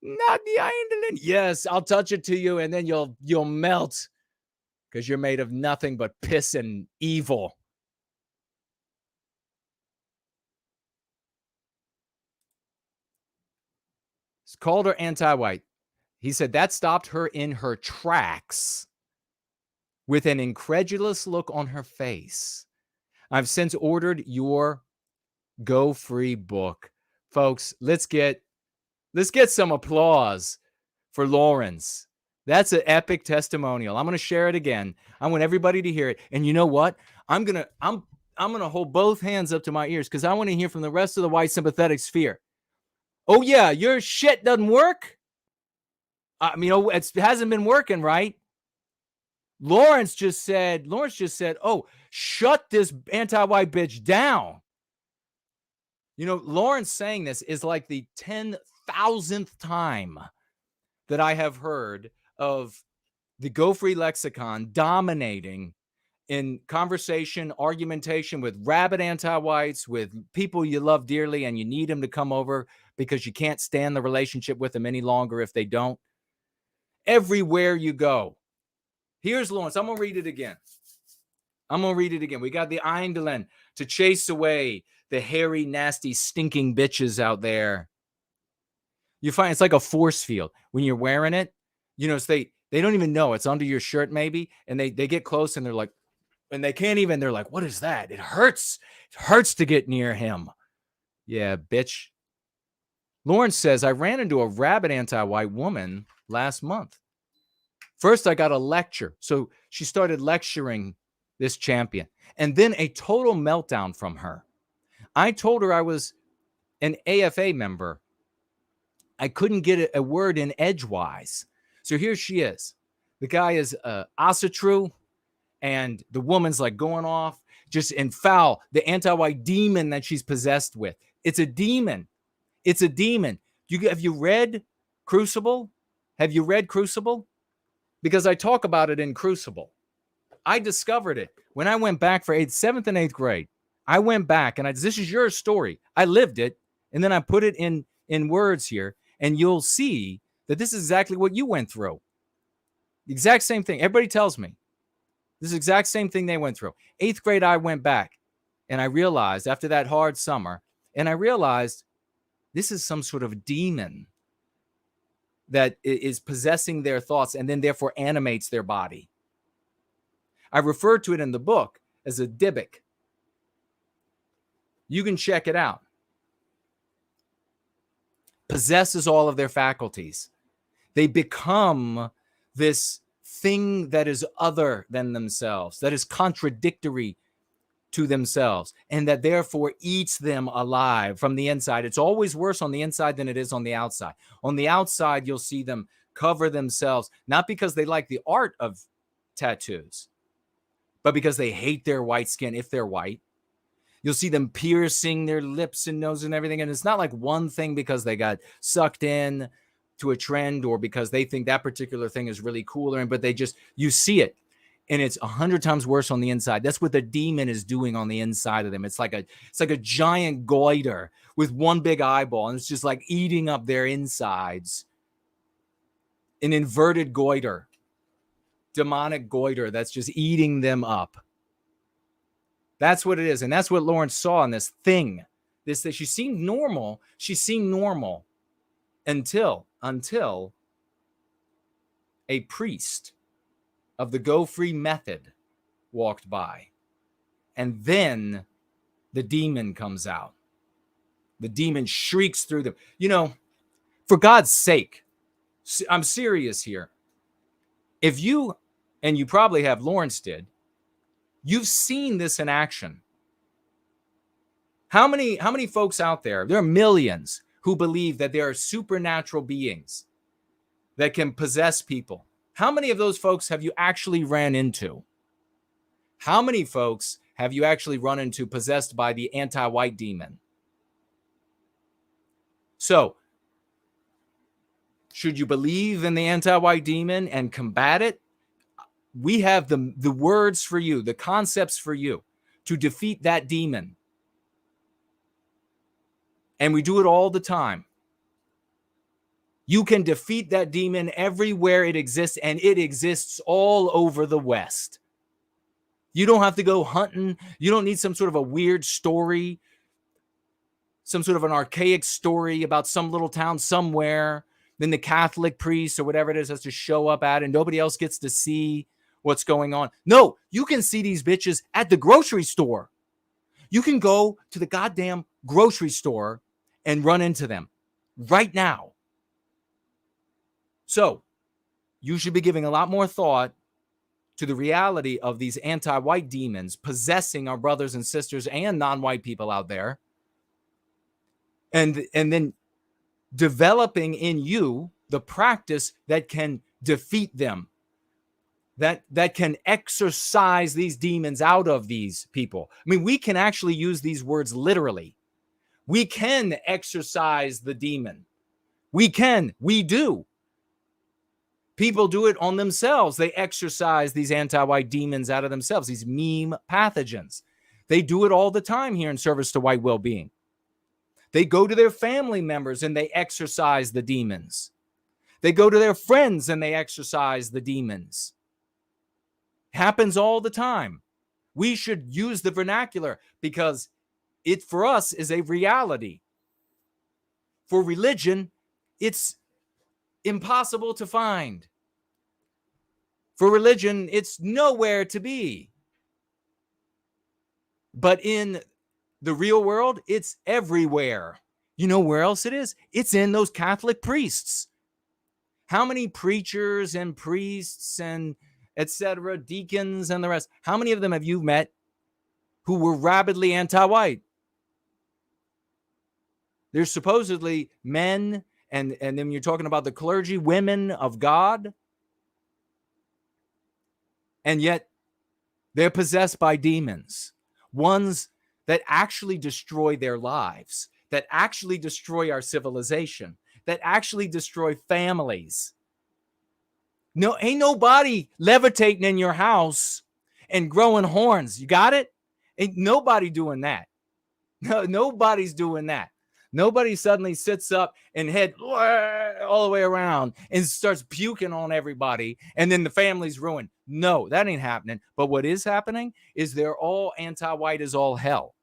Not the Eindelen. Yes, I'll touch it to you and then you'll melt because you're made of nothing but piss and evil. It's called her anti-white. He said that stopped her in her tracks with an incredulous look on her face. I've since ordered your Go Free book. Folks, let's get some applause for Lawrence. That's an epic testimonial. I'm going to share it again. I want everybody to hear it. And you know what? I'm going to hold both hands up to my ears because I want to hear from the rest of the white sympathetic sphere. Oh yeah, your shit doesn't work? I mean, it hasn't been working, right? Lawrence just said, oh, shut this anti-white bitch down. You know, Lawrence saying this is like the 10,000th time that I have heard of the Go Free lexicon dominating in conversation, argumentation with rabid anti-whites, with people you love dearly and you need them to come over because you can't stand the relationship with them any longer if they don't. Everywhere you go. Here's Lawrence. I'm going to read it again. We got the Eindelen to chase away the hairy, nasty, stinking bitches out there. You find it's like a force field. When you're wearing it, you know, they don't even know. It's under your shirt maybe, and they get close and they're like, and they can't even, they're like, what is that? It hurts. It hurts to get near him. Yeah, bitch. Lawrence says, I ran into a rabid anti-white woman last month. First, I got a lecture. So she started lecturing this champion. And then a total meltdown from her. I told her I was an AFA member. I couldn't get a word in edgewise. So here she is. The guy is Asatru, and the woman's like going off just in foul, the anti-white demon that she's possessed with. It's a demon. It's a demon. Have you read Crucible? Have you read Crucible? Because I talk about it in Crucible. I discovered it when I went back for 7th and 8th grade. I went back and this is your story. I lived it. And then I put it in words here. And you'll see that this is exactly what you went through. The exact same thing. Everybody tells me. This is the exact same thing they went through. 8th grade, I went back. And I realized after that hard summer, and I realized this is some sort of demon that is possessing their thoughts and then therefore animates their body. I refer to it in the book as a Dybbuk. You can check it out. Possesses all of their faculties. They become this thing that is other than themselves, that is contradictory to themselves, and that therefore eats them alive from the inside. It's always worse on the inside than it is on the outside. On the outside, you'll see them cover themselves, not because they like the art of tattoos, but because they hate their white skin if they're white. You'll see them piercing their lips and nose and everything. And it's not like one thing because they got sucked in to a trend or because they think that particular thing is really cooler. But you see it. And it's 100 times worse on the inside. That's what the demon is doing on the inside of them. It's like a giant goiter with one big eyeball. And it's just like eating up their insides. An inverted goiter. Demonic goiter that's just eating them up. That's what it is. And that's what Lawrence saw in this thing. This that she seemed normal. She seemed normal until a priest of the Go Free method walked by. And then the demon comes out. The demon shrieks through them. You know, for God's sake, I'm serious here. If you, and you probably have, Lawrence did, you've seen this in action. How many folks out there, there are millions who believe that there are supernatural beings that can possess people. How many of those folks have you actually ran into? How many folks have you actually run into possessed by the anti-white demon? So, should you believe in the anti-white demon and combat it? We have the words for you, the concepts for you to defeat that demon. And we do it all the time. You can defeat that demon everywhere it exists, and it exists all over the West. You don't have to go hunting. You don't need some sort of a weird story, some sort of an archaic story about some little town somewhere. Then the Catholic priest or whatever it is has to show up at, and nobody else gets to see what's going on. No, you can see these bitches at the grocery store. You can go to the goddamn grocery store and run into them right now. So you should be giving a lot more thought to the reality of these anti-white demons possessing our brothers and sisters and non-white people out there. And then developing in you the practice that can defeat them, that can exorcise these demons out of these people. I mean, we can actually use these words literally. We can exorcise the demon. We do. People do it on themselves. They exorcise these anti-white demons out of themselves, these meme pathogens. They do it all the time here in Service to White Wellbeing. They go to their family members and they exorcise the demons. They go to their friends and they exorcise the demons. Happens all the time. We should use the vernacular because it, for us, is a reality. For religion, it's impossible to find. For religion, it's nowhere to be. But in the real world, it's everywhere. You know where else it is? It's in those Catholic priests. How many preachers and priests and etc., deacons and the rest, how many of them have you met who were rabidly anti-white? There's supposedly men, and then you're talking about the clergy, women of God, and yet they're possessed by demons, ones that actually destroy their lives, that actually destroy our civilization, that actually destroy families. No, ain't nobody levitating in your house and growing horns. You got it? Ain't nobody doing that. No, nobody's doing that. Nobody suddenly sits up and head all the way around and starts puking on everybody, and then the family's ruined. No, that ain't happening. But what is happening is they're all anti-white as all hell.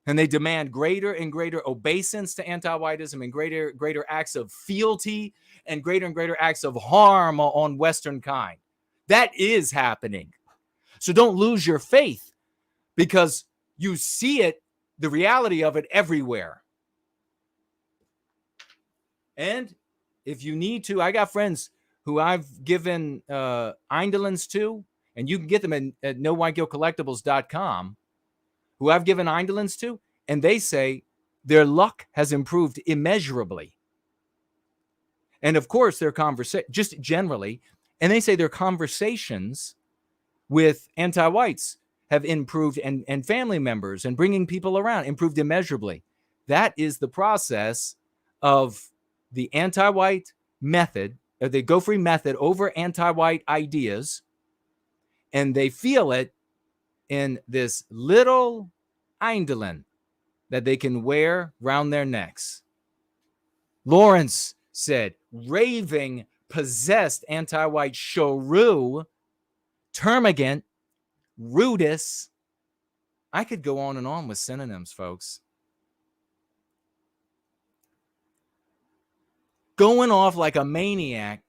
And they demand greater and greater obeisance to anti-whiteism and greater acts of fealty and greater acts of harm on Western kind. That is happening. So don't lose your faith because you see it, the reality of it everywhere. And if you need to, I got friends who I've given Eindolins to, and you can get them at nowhiteguiltcollectibles.com, who I've given Eindolins to, and they say their luck has improved immeasurably. And of course, their just generally, and they say their conversations with anti-whites have improved, and family members and bringing people around improved immeasurably. That is the process of the anti-white method, or the go free method over anti-white ideas, and they feel it in this little eindolin that they can wear round their necks. Lawrence said, raving, possessed anti-white shrew, termagant, rudis. I could go on and on with synonyms, folks. Going off like a maniac,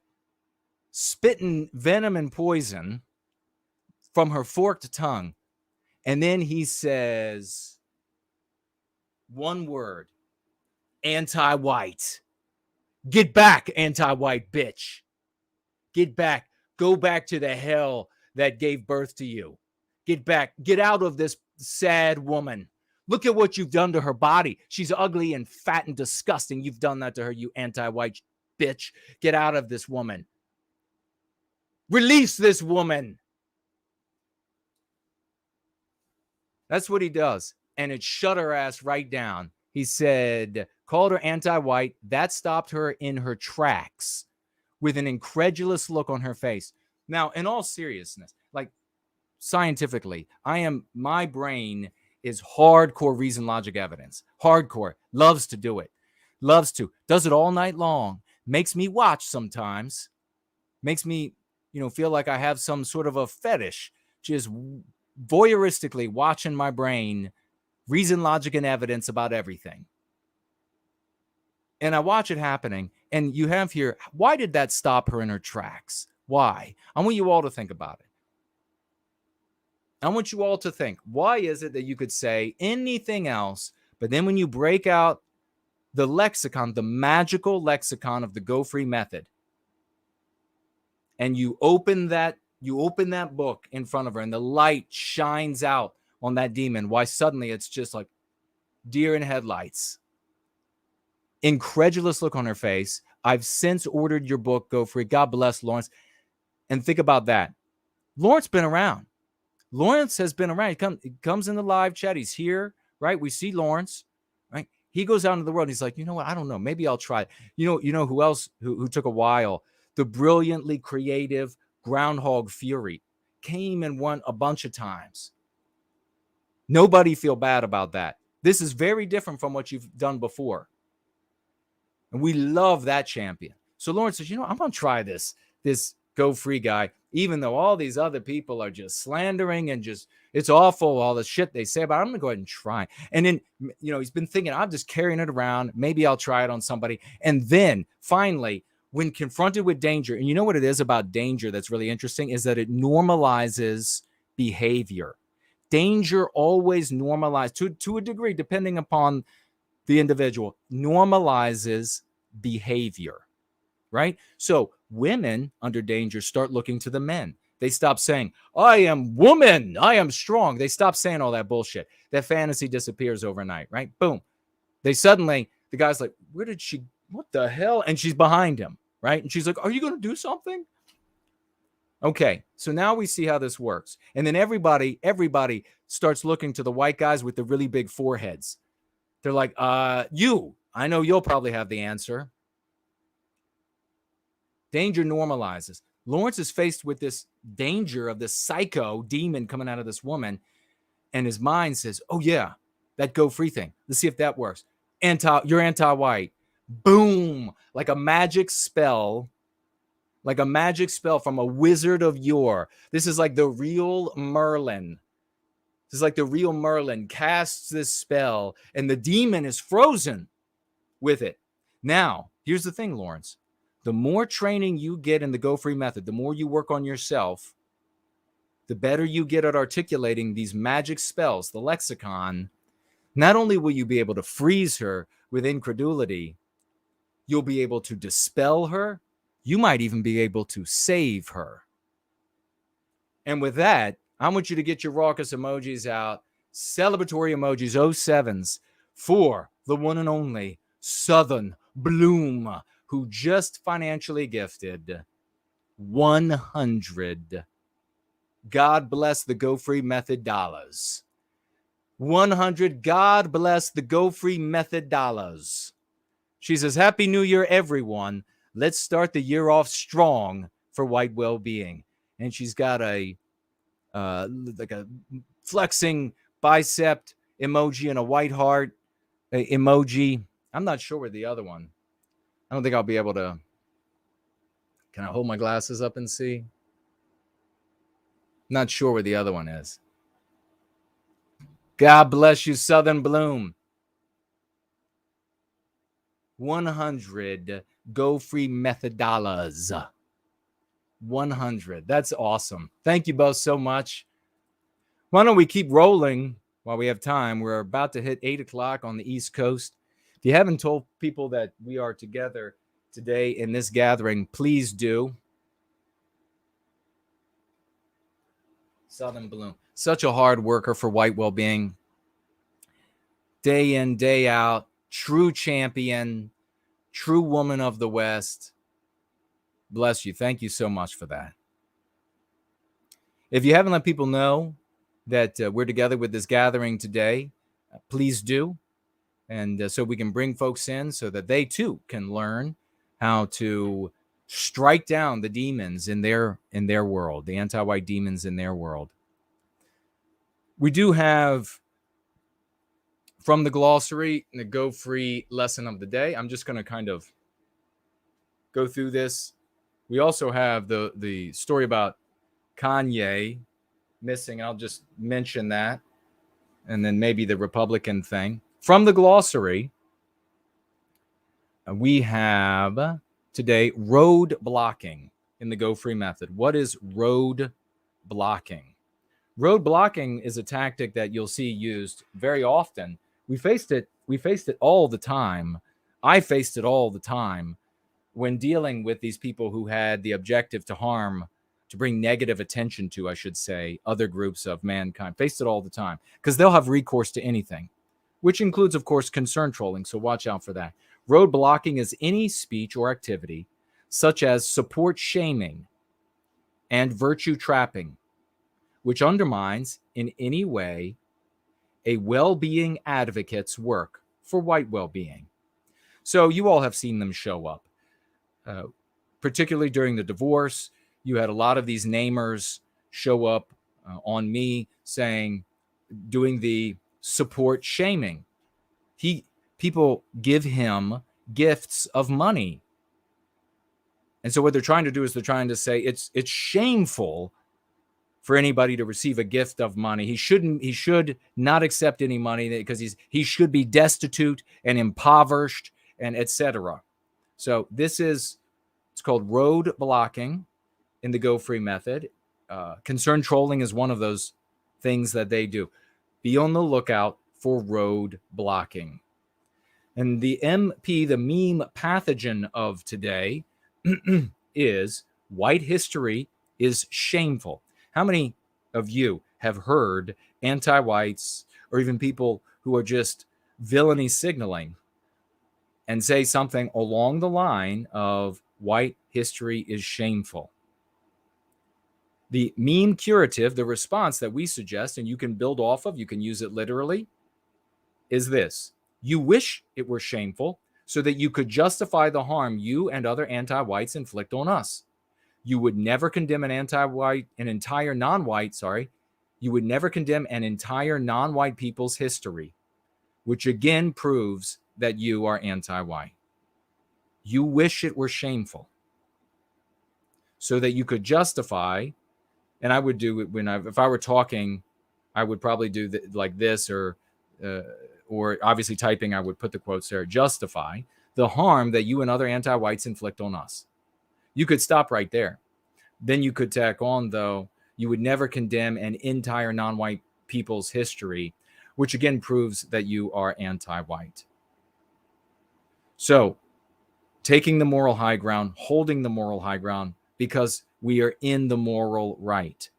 spitting venom and poison, from her forked tongue. And then he says one word, anti-white. Get back, anti-white bitch. Get back. Go back to the hell that gave birth to you. Get back. Get out of this sad woman. Look at what you've done to her body. She's ugly and fat and disgusting. You've done that to her, you anti-white bitch. Get out of this woman. Release this woman. That's what he does. And it shut her ass right down. He said, called her anti-white. That stopped her in her tracks with an incredulous look on her face. Now, in all seriousness, like scientifically, my brain is hardcore reason, logic, evidence. Hardcore. Loves to do it. Loves to. Does it all night long. Makes me watch sometimes. Makes me, feel like I have some sort of a fetish. Just voyeuristically watching my brain, reason, logic, and evidence about everything. And I watch it happening. And you have here, why did that stop her in her tracks? Why? I want you all to think about it. I want you all to think, why is it that you could say anything else, but then when you break out the lexicon, the magical lexicon of the Go Free method, and you open that book in front of her and the light shines out on that demon, why suddenly it's just like deer in headlights. Incredulous look on her face. I've since ordered your book, Go Free. God bless Lawrence. And think about that. Lawrence been around. Lawrence has been around. He comes in the live chat. He's here, right? We see Lawrence, right? He goes out into the world. And he's like, you know what? I don't know. Maybe I'll try it. You know who else who took a while? The brilliantly creative Groundhog Fury came and won a bunch of times. Nobody feel bad about that. This is very different from what you've done before. And we love that champion. So Lawrence says, I'm going to try this Go Free guy, even though all these other people are just slandering and just, it's awful, all the shit they say about it. I'm going to go ahead and try. And then, he's been thinking, I'm just carrying it around. Maybe I'll try it on somebody. And then finally, when confronted with danger, and you know what it is about danger that's really interesting is that it normalizes behavior. Danger always normalizes, to a degree, depending upon the individual, normalizes behavior, right? So women under danger start looking to the men. They stop saying, I am woman, I am strong. They stop saying all that bullshit. That fantasy disappears overnight, right? Boom. The guy's like, what the hell? And she's behind him, right? And she's like, are you going to do something? Okay, so now we see how this works. And then everybody starts looking to the white guys with the really big foreheads. They're like, I know you'll probably have the answer. Danger normalizes. Lawrence is faced with this danger of this psycho demon coming out of this woman. And his mind says, oh yeah, that Go Free thing. Let's see if that works. You're anti-white. Boom. Like a magic spell from a wizard of yore. This is like the real Merlin. This is like the real Merlin casts this spell and the demon is frozen with it. Now, here's the thing, Lawrence. The more training you get in the Go Free method, the more you work on yourself, the better you get at articulating these magic spells, the lexicon. Not only will you be able to freeze her with incredulity, you'll be able to dispel her. You might even be able to save her. And with that, I want you to get your raucous emojis out. Celebratory emojis, 07s, for the one and only Southern Bloom, who just financially gifted 100. God bless the Go Free Method dollars. 100. God bless the Go Free Method dollars. She says, Happy New Year, everyone. Let's start the year off strong for white well-being. And she's got a flexing bicep emoji and a white heart emoji. I'm not sure where the other one. I don't think I'll be able to. Can I hold my glasses up and see? Not sure where the other one is. God bless you, Southern Bloom. 100 Go Free Method dollars. 100. That's awesome. Thank you both so much. Why don't we keep rolling while we have time? We're about to hit 8 o'clock on the East Coast. If you haven't told people that we are together today in this gathering, please do. Southern Bloom, such a hard worker for white well-being. Day in, day out, true champion, true woman of the West. Bless you. Thank you so much for that. If you haven't let people know that we're together with this gathering today, please do. And so we can bring folks in so that they too can learn how to strike down the demons in their world, the anti-white demons in their world. We do have from the glossary the Go Free lesson of the day. I'm just going to kind of go through this. We also have the story about Kanye missing. I'll just mention that. And then maybe the Republican thing. From the glossary, we have today road blocking in the Go Free method. What is road blocking? Road blocking is a tactic that you'll see used very often. We faced it all the time. I faced it all the time when dealing with these people who had the objective to harm, to bring negative attention to, I should say, other groups of mankind. Faced it all the time because they'll have recourse to anything, which includes, of course, concern trolling. So watch out for that. Road blocking is any speech or activity such as support shaming and virtue trapping, which undermines in any way a well-being advocate's work for white well-being. So you all have seen them show up, particularly during the divorce. You had a lot of these namers show up on me saying, doing the support shaming. People give him gifts of money. And so what they're trying to do is they're trying to say it's shameful for anybody to receive a gift of money. He should not accept any money because he should be destitute and impoverished and etc. So it's called road blocking in the Go Free method. Concern trolling is one of those things that they do. Be on the lookout for road blocking. And the MP, the meme pathogen of today, is white history is shameful. How many of you have heard anti-whites or even people who are just villainy signaling and say something along the line of white history is shameful? The meme curative, the response that we suggest, and you can build off of, you can use it literally, is this. You wish it were shameful so that you could justify the harm you and other anti-whites inflict on us. You would never condemn you would never condemn an entire non-white people's history, which again proves that you are anti-white. You wish it were shameful so that you could justify, and I would do it if I were talking, I would probably do like this, or obviously typing, I would put the quotes there, justify the harm that you and other anti-whites inflict on us. You could stop right there. Then you could tack on, though, you would never condemn an entire non-white people's history, which again proves that you are anti-white. So taking the moral high ground, holding the moral high ground, because we are in the moral right.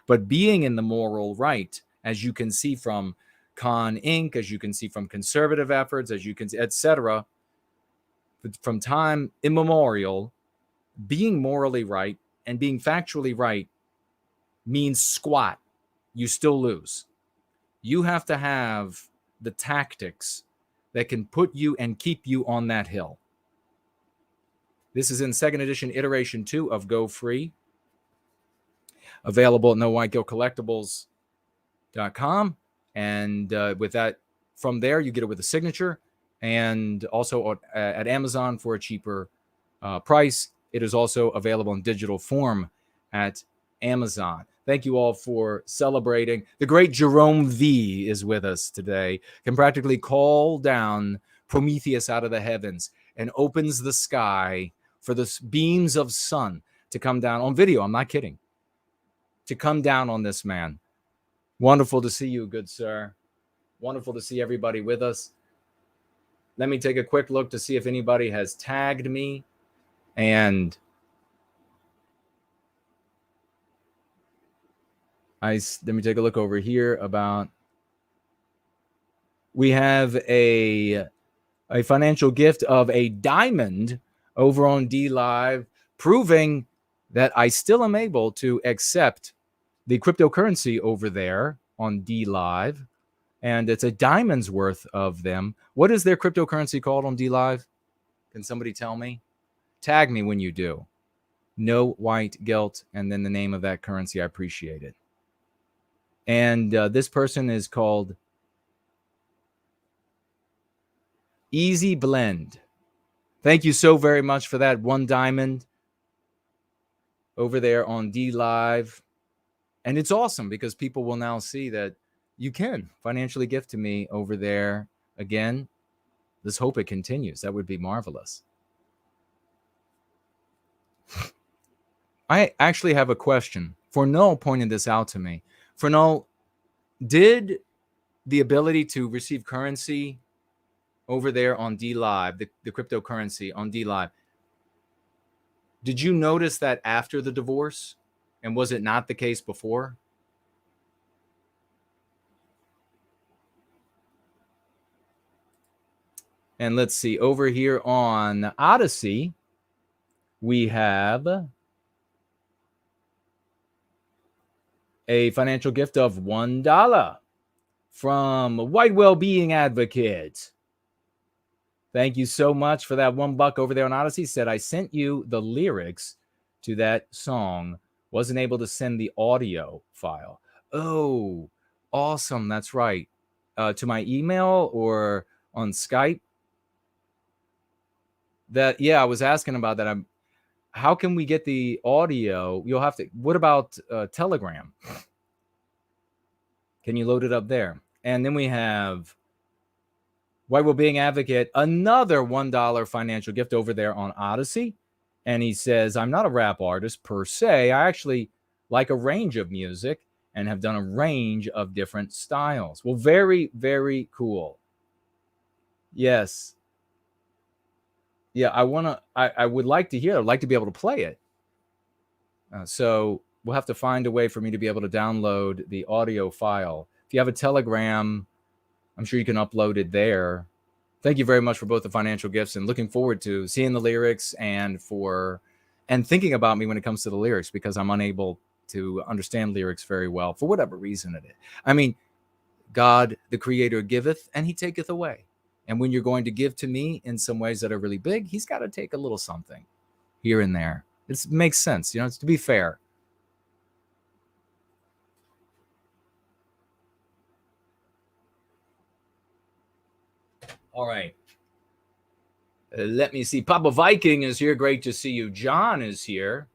But being in the moral right, as you can see from Con Inc., as you can see from conservative efforts, as you can see, etc., from time immemorial, being morally right and being factually right means squat. You still lose. You have to have the tactics that can put you and keep you on that hill. This is in second edition, iteration 2 of Go Free. Available at NoWhiteGuiltCollectibles.com. And with that, from there, you get it with a signature and also at Amazon for a cheaper price. It is also available in digital form at Amazon. Thank you all for celebrating. The great Jerome V is with us today. Can practically call down Prometheus out of the heavens and opens the sky for the beams of sun to come down on video. I'm not kidding. To come down on this man. Wonderful to see you, good sir. Wonderful to see everybody with us. Let me take a quick look to see if anybody has tagged me. And let me take a look over here about. We have a financial gift of a diamond over on D Live, proving that I still am able to accept the cryptocurrency over there on D Live. And it's a diamond's worth of them. What is their cryptocurrency called on D Live? Can somebody tell me? Tag me when you do. No white guilt, and then the name of that currency. I appreciate it. And this person is called Easy Blend. Thank you so very much for that. One diamond over there on D Live. And it's awesome because people will now see that you can financially gift to me over there. Again, let's hope it continues. That would be marvelous. I actually have a question. Fornell pointed this out to me. Fornell, did the ability to receive currency over there on D Live, the cryptocurrency on D Live, did you notice that after the divorce? And was it not the case before? And let's see, over here on Odyssey, we have a financial gift of $1 from White Wellbeing Advocate. Thank you so much for that $1 over there on Odyssey. Said, I sent you the lyrics to that song. Wasn't able to send the audio file. Oh, awesome. That's right. To my email or on Skype. Yeah, I was asking about that. How can we get the audio? You'll have to. What about Telegram? Can you load it up there? And then we have White Wellbeing Advocate, another $1 financial gift over there on Odyssey. And he says, I'm not a rap artist per se. I actually like a range of music and have done a range of different styles. Well, very, very cool. Yes. Yeah, I would like to hear. I'd like to be able to play it. So we'll have to find a way for me to be able to download the audio file. If you have a Telegram, I'm sure you can upload it there. Thank you very much for both the financial gifts and looking forward to seeing the lyrics and thinking about me when it comes to the lyrics, because I'm unable to understand lyrics very well for whatever reason it is. I mean, God, the creator, giveth and he taketh away. And when you're going to give to me in some ways that are really big, he's got to take a little something here and there. It makes sense. It's to be fair. All right. Let me see. Papa Viking is here. Great to see you. John is here.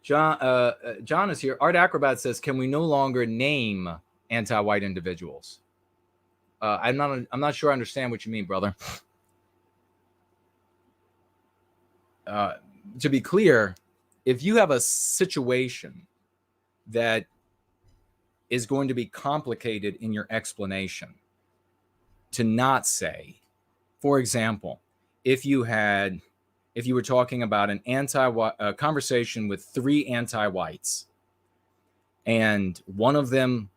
John is here. Art Acrobat says, can we no longer name anti-white individuals? I'm not sure I understand what you mean, brother. To be clear, if you have a situation that is going to be complicated in your explanation, to not say, for example, if you were talking about an conversation with 3 anti-whites, and one of them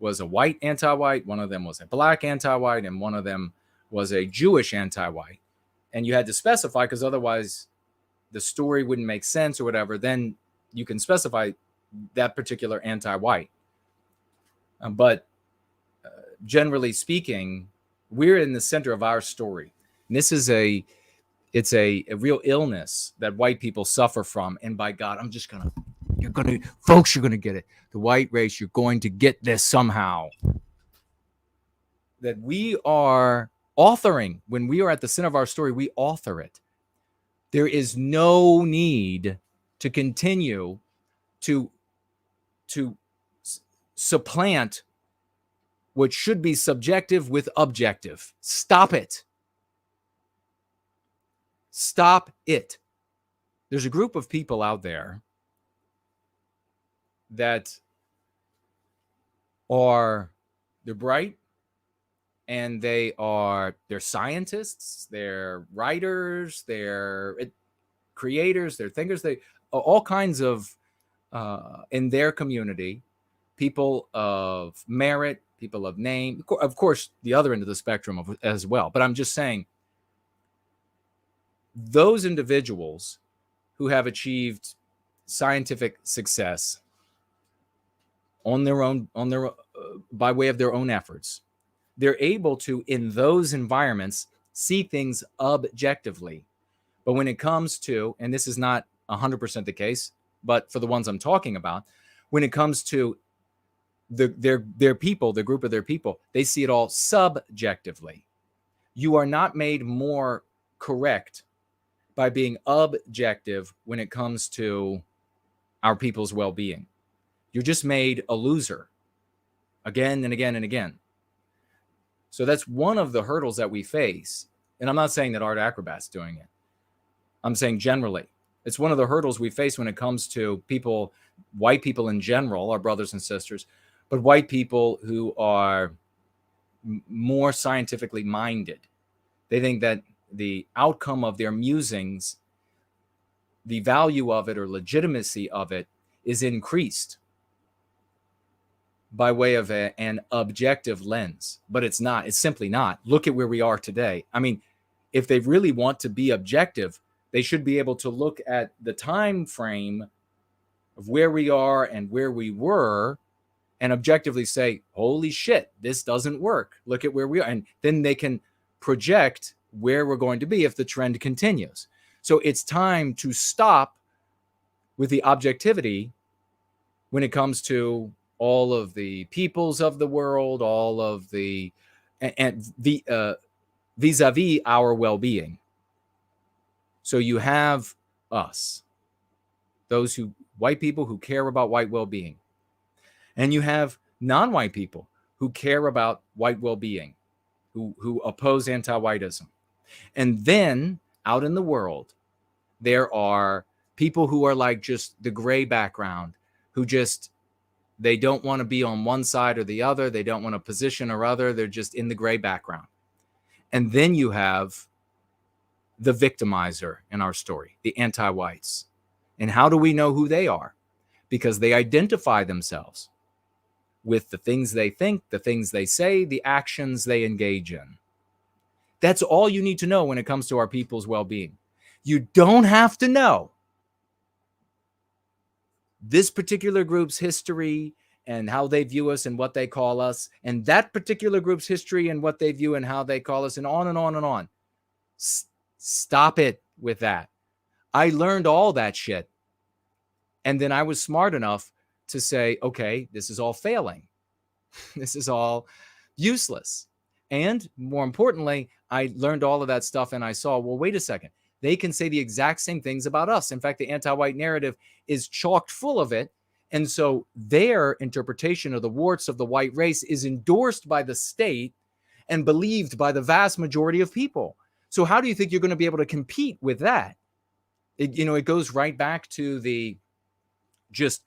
was a white anti-white, one of them was a black anti-white, and one of them was a Jewish anti-white, and you had to specify because otherwise the story wouldn't make sense or whatever, then you can specify that particular anti-white. But generally speaking, we're in the center of our story. And this is it's a real illness that white people suffer from. And by God, you're going to get it. The white race, you're going to get this somehow. That we are authoring. When we are at the center of our story, we author it. There is no need to continue to supplant what should be subjective with objective. Stop it. Stop it. There's a group of people out there that they're bright, and they're scientists, they're writers, they're creators, they're thinkers, they all kinds of in their community, people of merit, people of name, of course, the other end of the spectrum as well. But I'm just saying, those individuals who have achieved scientific success on their own, by way of their own efforts, they're able to, in those environments, see things objectively. But when it comes to, and this is not 100% the case, but for the ones I'm talking about, when it comes to their people, the group of their people, they see it all subjectively. You are not made more correct by being objective when it comes to our people's well-being. You're just made a loser again and again and again. So that's one of the hurdles that we face. And I'm not saying that Art Acrobat's doing it. I'm saying generally, it's one of the hurdles we face when it comes to people, white people in general, our brothers and sisters, but white people who are more scientifically minded. They think that the outcome of their musings, the value of it or legitimacy of it, is increased by way of an objective lens. But it's not. It's simply not. Look at where we are today. I mean, if they really want to be objective, they should be able to look at the time frame of where we are and where we were and objectively say, holy shit, this doesn't work. Look at where we are. And then they can project where we're going to be if the trend continues. So it's time to stop with the objectivity when it comes to all of the peoples of the world, all of the, and the vis-a-vis our well-being. So you have us, those white people who care about white well-being. And you have non-white people who care about white well-being, who oppose anti-whiteism. And then out in the world, there are people who are like just the gray background, who just, they don't want to be on one side or the other. They don't want a position or other. They're just in the gray background. And then you have the victimizer in our story, the anti-whites. And how do we know who they are? Because they identify themselves with the things they think, the things they say, the actions they engage in. That's all you need to know when it comes to our people's well-being. You don't have to know this particular group's history and how they view us and what they call us, and that particular group's history and what they view and how they call us, and on and on and on. Stop it with that. I learned all that shit. And then I was smart enough to say, okay, this is all failing. This is all useless. And more importantly, I learned all of that stuff and I saw, well, wait a second. They can say the exact same things about us. In fact, the anti-white narrative is chocked full of it. And so their interpretation of the warts of the white race is endorsed by the state and believed by the vast majority of people. So how do you think you're going to be able to compete with that? It goes right back to the just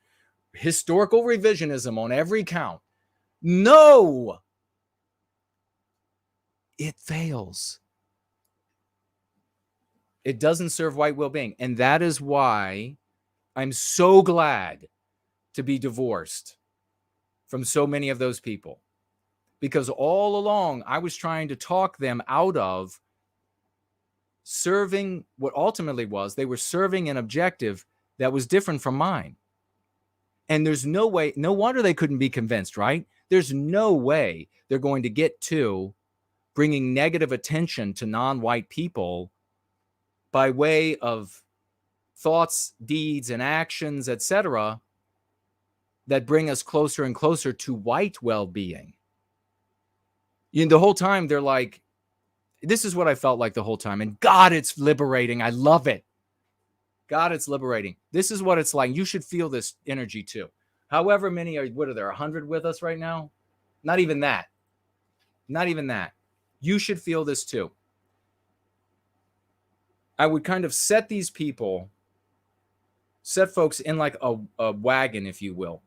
historical revisionism on every count. No, it fails. It doesn't serve white well-being. And that is why I'm so glad to be divorced from so many of those people. Because all along, I was trying to talk them out of serving what ultimately was, they were serving an objective that was different from mine. And there's no way, no wonder they couldn't be convinced, right? There's no way they're going to get to bringing negative attention to non-white people by way of thoughts, deeds, and actions, etc., that bring us closer and closer to white well-being. The whole time they're like, this is what I felt like the whole time. And God, it's liberating. I love it. God, it's liberating. This is what it's like. You should feel this energy too. However many what are there, 100 with us right now? Not even that. Not even that. You should feel this too. I would kind of set folks in like a wagon, if you will,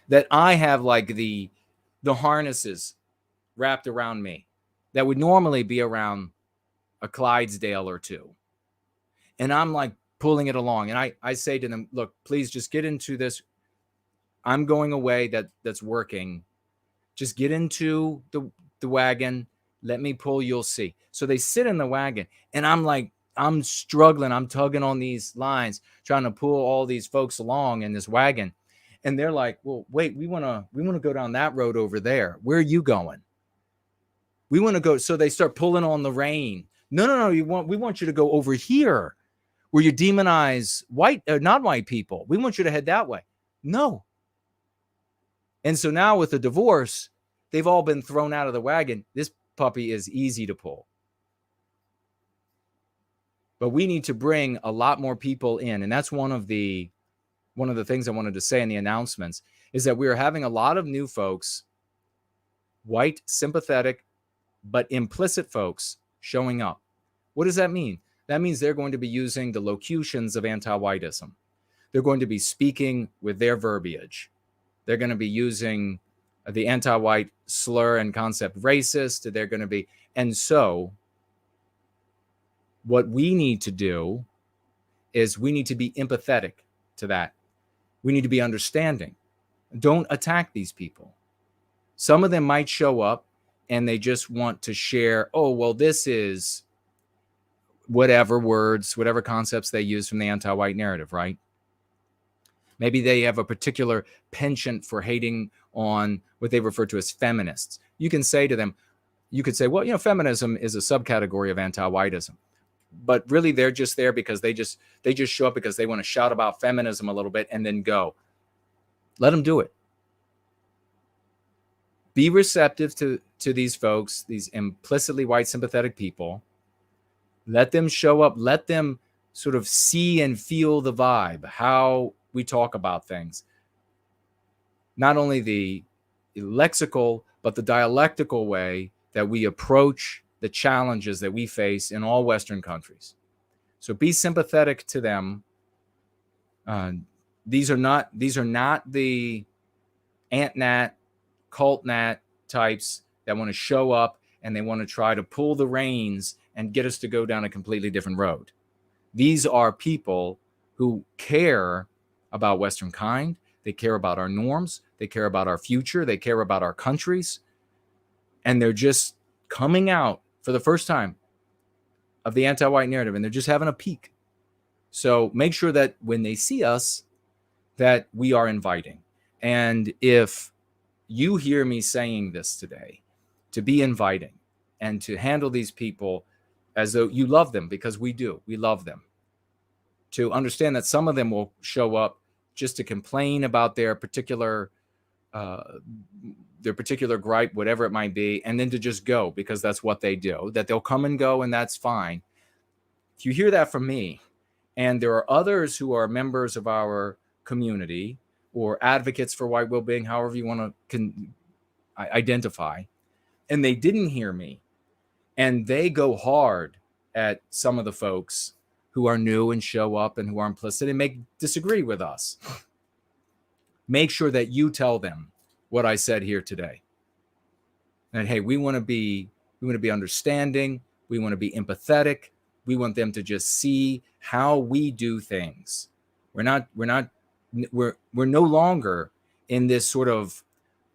that I have like the harnesses wrapped around me that would normally be around a Clydesdale or two. And I'm like pulling it along. And I say to them, look, please just get into this. I'm going away. That's working. Just get into the wagon. Let me pull. You'll see. So they sit in the wagon and I'm struggling. I'm tugging on these lines, trying to pull all these folks along in this wagon. And they're like, well, wait, we want to go down that road over there. Where are you going? We want to go. So they start pulling on the rein. No. We want you to go over here where you demonize non-white people. We want you to head that way. No. And so now with the divorce, they've all been thrown out of the wagon. This puppy is easy to pull. But we need to bring a lot more people in. And that's one of the things I wanted to say in the announcements is that we are having a lot of new folks, white, sympathetic, but implicit folks showing up. What does that mean? That means they're going to be using the locutions of anti-whiteism. They're going to be speaking with their verbiage. They're going to be using the anti-white slur and concept racist. They're going to be, and so what we need to do is we need to be empathetic to that. We need to be understanding. Don't attack these people. Some of them might show up and they just want to share, oh, well, this is whatever words, whatever concepts they use from the anti-white narrative, right? Maybe they have a particular penchant for hating on what they refer to as feminists. You can say to them, you could say, well, feminism is a subcategory of anti-whiteism. But really, they're just there because they just show up because they want to shout about feminism a little bit and then go. Let them do it. Be receptive to these folks, these implicitly white sympathetic people. Let them show up. Let them sort of see and feel the vibe, how we talk about things. Not only the lexical, but the dialectical way that we approach the challenges that we face in all Western countries. So be sympathetic to them. These are not the ant-nat, cult-nat types that want to show up and they want to try to pull the reins and get us to go down a completely different road. These are people who care about Western kind. They care about our norms. They care about our future. They care about our countries. And they're just coming out for the first time of the anti-white narrative, and they're just having a peek. So make sure that when they see us, that we are inviting. And if you hear me saying this today, to be inviting and to handle these people as though you love them, because we do, we love them. To understand that some of them will show up just to complain about their particular gripe, whatever it might be, and then to just go because that's what they do, that they'll come and go, and that's fine. If you hear that from me, and there are others who are members of our community or advocates for white well-being, however you want to identify, and they didn't hear me, and they go hard at some of the folks who are new and show up and who are implicit and may disagree with us, make sure that you tell them what I said here today. That, hey, we want to be understanding. We want to be empathetic. We want them to just see how we do things. We're no longer in this sort of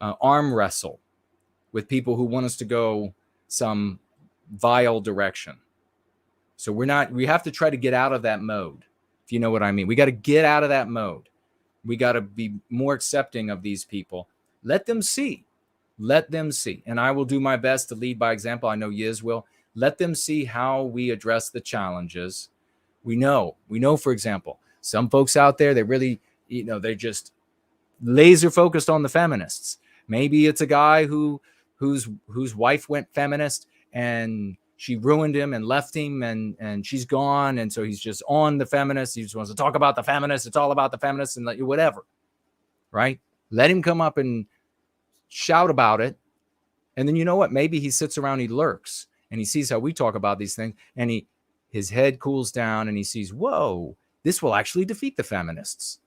arm wrestle with people who want us to go some vile direction. So we have to try to get out of that mode, if you know what I mean. We got to get out of that mode. We got to be more accepting of these people. Let them see. Let them see. And I will do my best to lead by example. I know Yizz will. Let them see how we address the challenges. We know, for example, some folks out there, they really, they're just laser focused on the feminists. Maybe it's a guy whose wife went feminist and she ruined him and left him and she's gone. And so he's just on the feminists. He just wants to talk about the feminists. It's all about the feminists and whatever, right? Let him come up and shout about it. And then you know what? Maybe he sits around, he lurks, and he sees how we talk about these things, and his head cools down and he sees, whoa, this will actually defeat the feminists.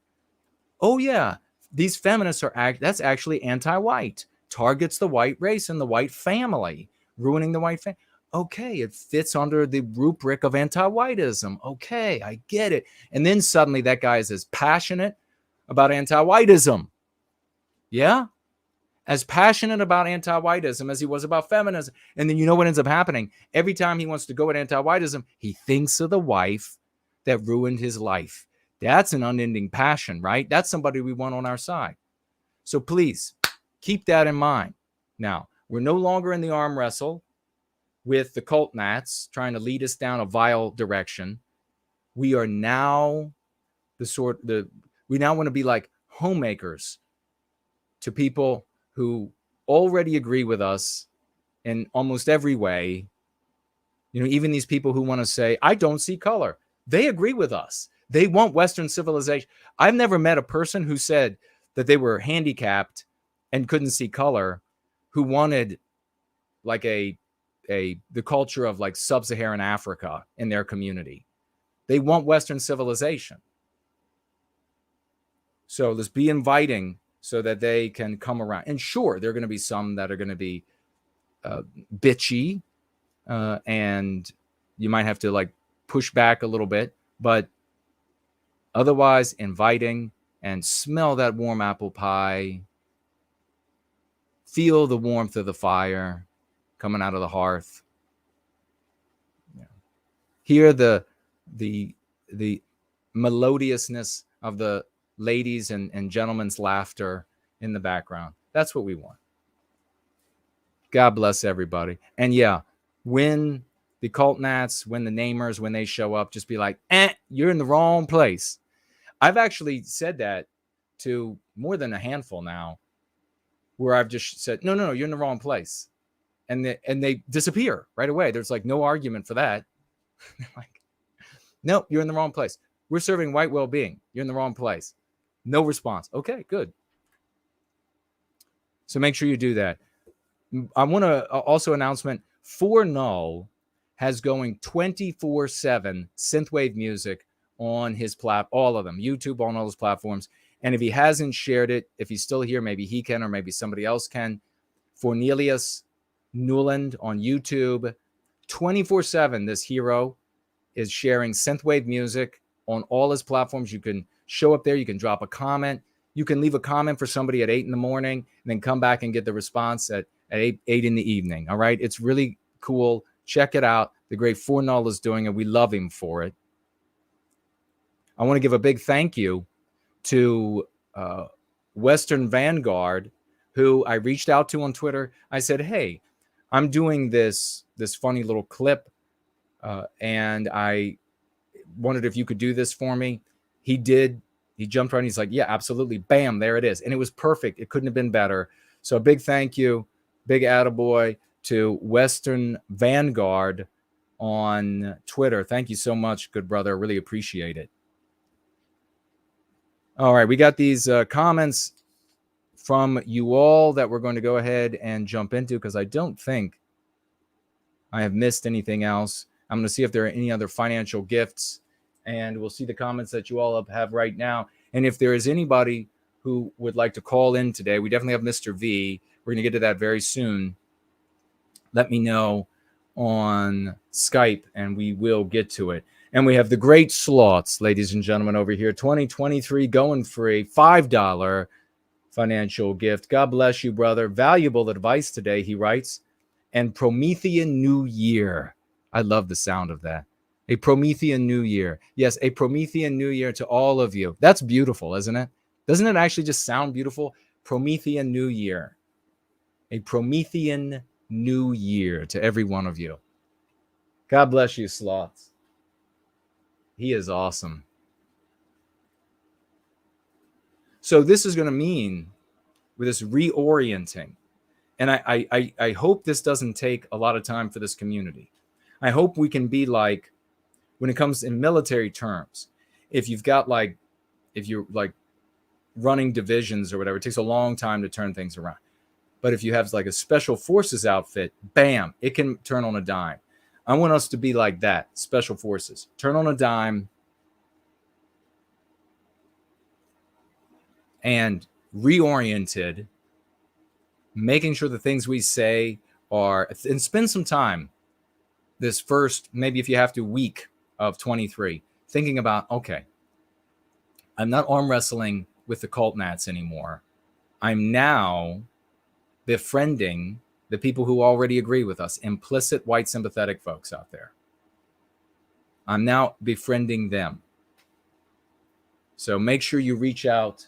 Oh yeah, these feminists that's actually anti-white, targets the white race and the white family, ruining the white family. Okay, it fits under the rubric of anti-whiteism. Okay, I get it. And then suddenly that guy is as passionate about anti-whiteism. Yeah? As passionate about anti-whiteism as he was about feminism. And then you know what ends up happening? Every time he wants to go at anti-whiteism, he thinks of the wife that ruined his life. That's an unending passion, right? That's somebody we want on our side. So please keep that in mind. Now, we're no longer in the arm wrestle with the cultnats trying to lead us down a vile direction. We are now we now want to be like homemakers to people who already agree with us in almost every way. You know, even these people who want to say, I don't see color. They agree with us. They want Western civilization. I've never met a person who said that they were handicapped and couldn't see color, who wanted like the culture of like sub-Saharan Africa in their community. They want Western civilization. So let's be inviting so that they can come around. And sure, there are going to be some that are going to be bitchy, and you might have to like push back a little bit, but otherwise inviting, and smell that warm apple pie, feel the warmth of the fire coming out of the hearth. Yeah. Hear the melodiousness of the ladies and gentlemen's laughter in the background. That's what we want. God bless everybody. And yeah, when the cultnats, when the namers, when they show up, just be like, you're in the wrong place. I've actually said that to more than a handful now, where I've just said, no, you're in the wrong place. And they disappear right away. There's like no argument for that. Like, no, you're in the wrong place. We're serving white well-being. You're in the wrong place. No response. Okay, good. So make sure you do that. I want to also announcement, 4Null has going 24/7 synthwave music on his all of them, YouTube, on all his platforms. And if he hasn't shared it, if he's still here, maybe he can, or maybe somebody else can. Cornelius Newland on YouTube, 24/7. This hero is sharing synthwave music on all his platforms. You can show up there. You can drop a comment. You can leave a comment for somebody at 8 in the morning and then come back and get the response at 8 in the evening. All right. It's really cool. Check it out. The great 4Null is doing it. We love him for it. I want to give a big thank you to Western Vanguard, who I reached out to on Twitter. I said, hey, I'm doing this funny little clip, and I wondered if you could do this for me. He did. He jumped right. He's like, yeah, absolutely. Bam, there it is. And it was perfect. It couldn't have been better. So a big thank you, big attaboy to Western Vanguard on Twitter. Thank you so much, good brother. Really appreciate it. All right, we got these comments from you all that we're going to go ahead and jump into, because I don't think I have missed anything else. I'm going to see if there are any other financial gifts, and we'll see the comments that you all have right now. And if there is anybody who would like to call in today, we definitely have Mr. V. We're going to get to that very soon. Let me know on Skype, and we will get to it. And we have the great slots, ladies and gentlemen, over here. 2023 going free, $5 financial gift. God bless you, brother. Valuable advice today, he writes. And Promethean New Year. I love the sound of that. A Promethean New Year. Yes, a Promethean New Year to all of you. That's beautiful, isn't it? Doesn't it actually just sound beautiful? Promethean New Year. A Promethean New Year to every one of you. God bless you, slots. He is awesome. So this is going to mean with this reorienting, and I hope this doesn't take a lot of time for this community. I hope we can be like, when it comes in military terms, if you're like running divisions or whatever, it takes a long time to turn things around. But if you have like a special forces outfit, bam, it can turn on a dime. I want us to be like that. Special forces. Turn on a dime and reoriented, making sure the things we say are, and spend some time this first, maybe if you have to, week of 23, thinking about, okay, I'm not arm wrestling with the cultnats anymore. I'm now befriending the people who already agree with us, implicit white sympathetic folks out there. I'm now befriending them. So make sure you reach out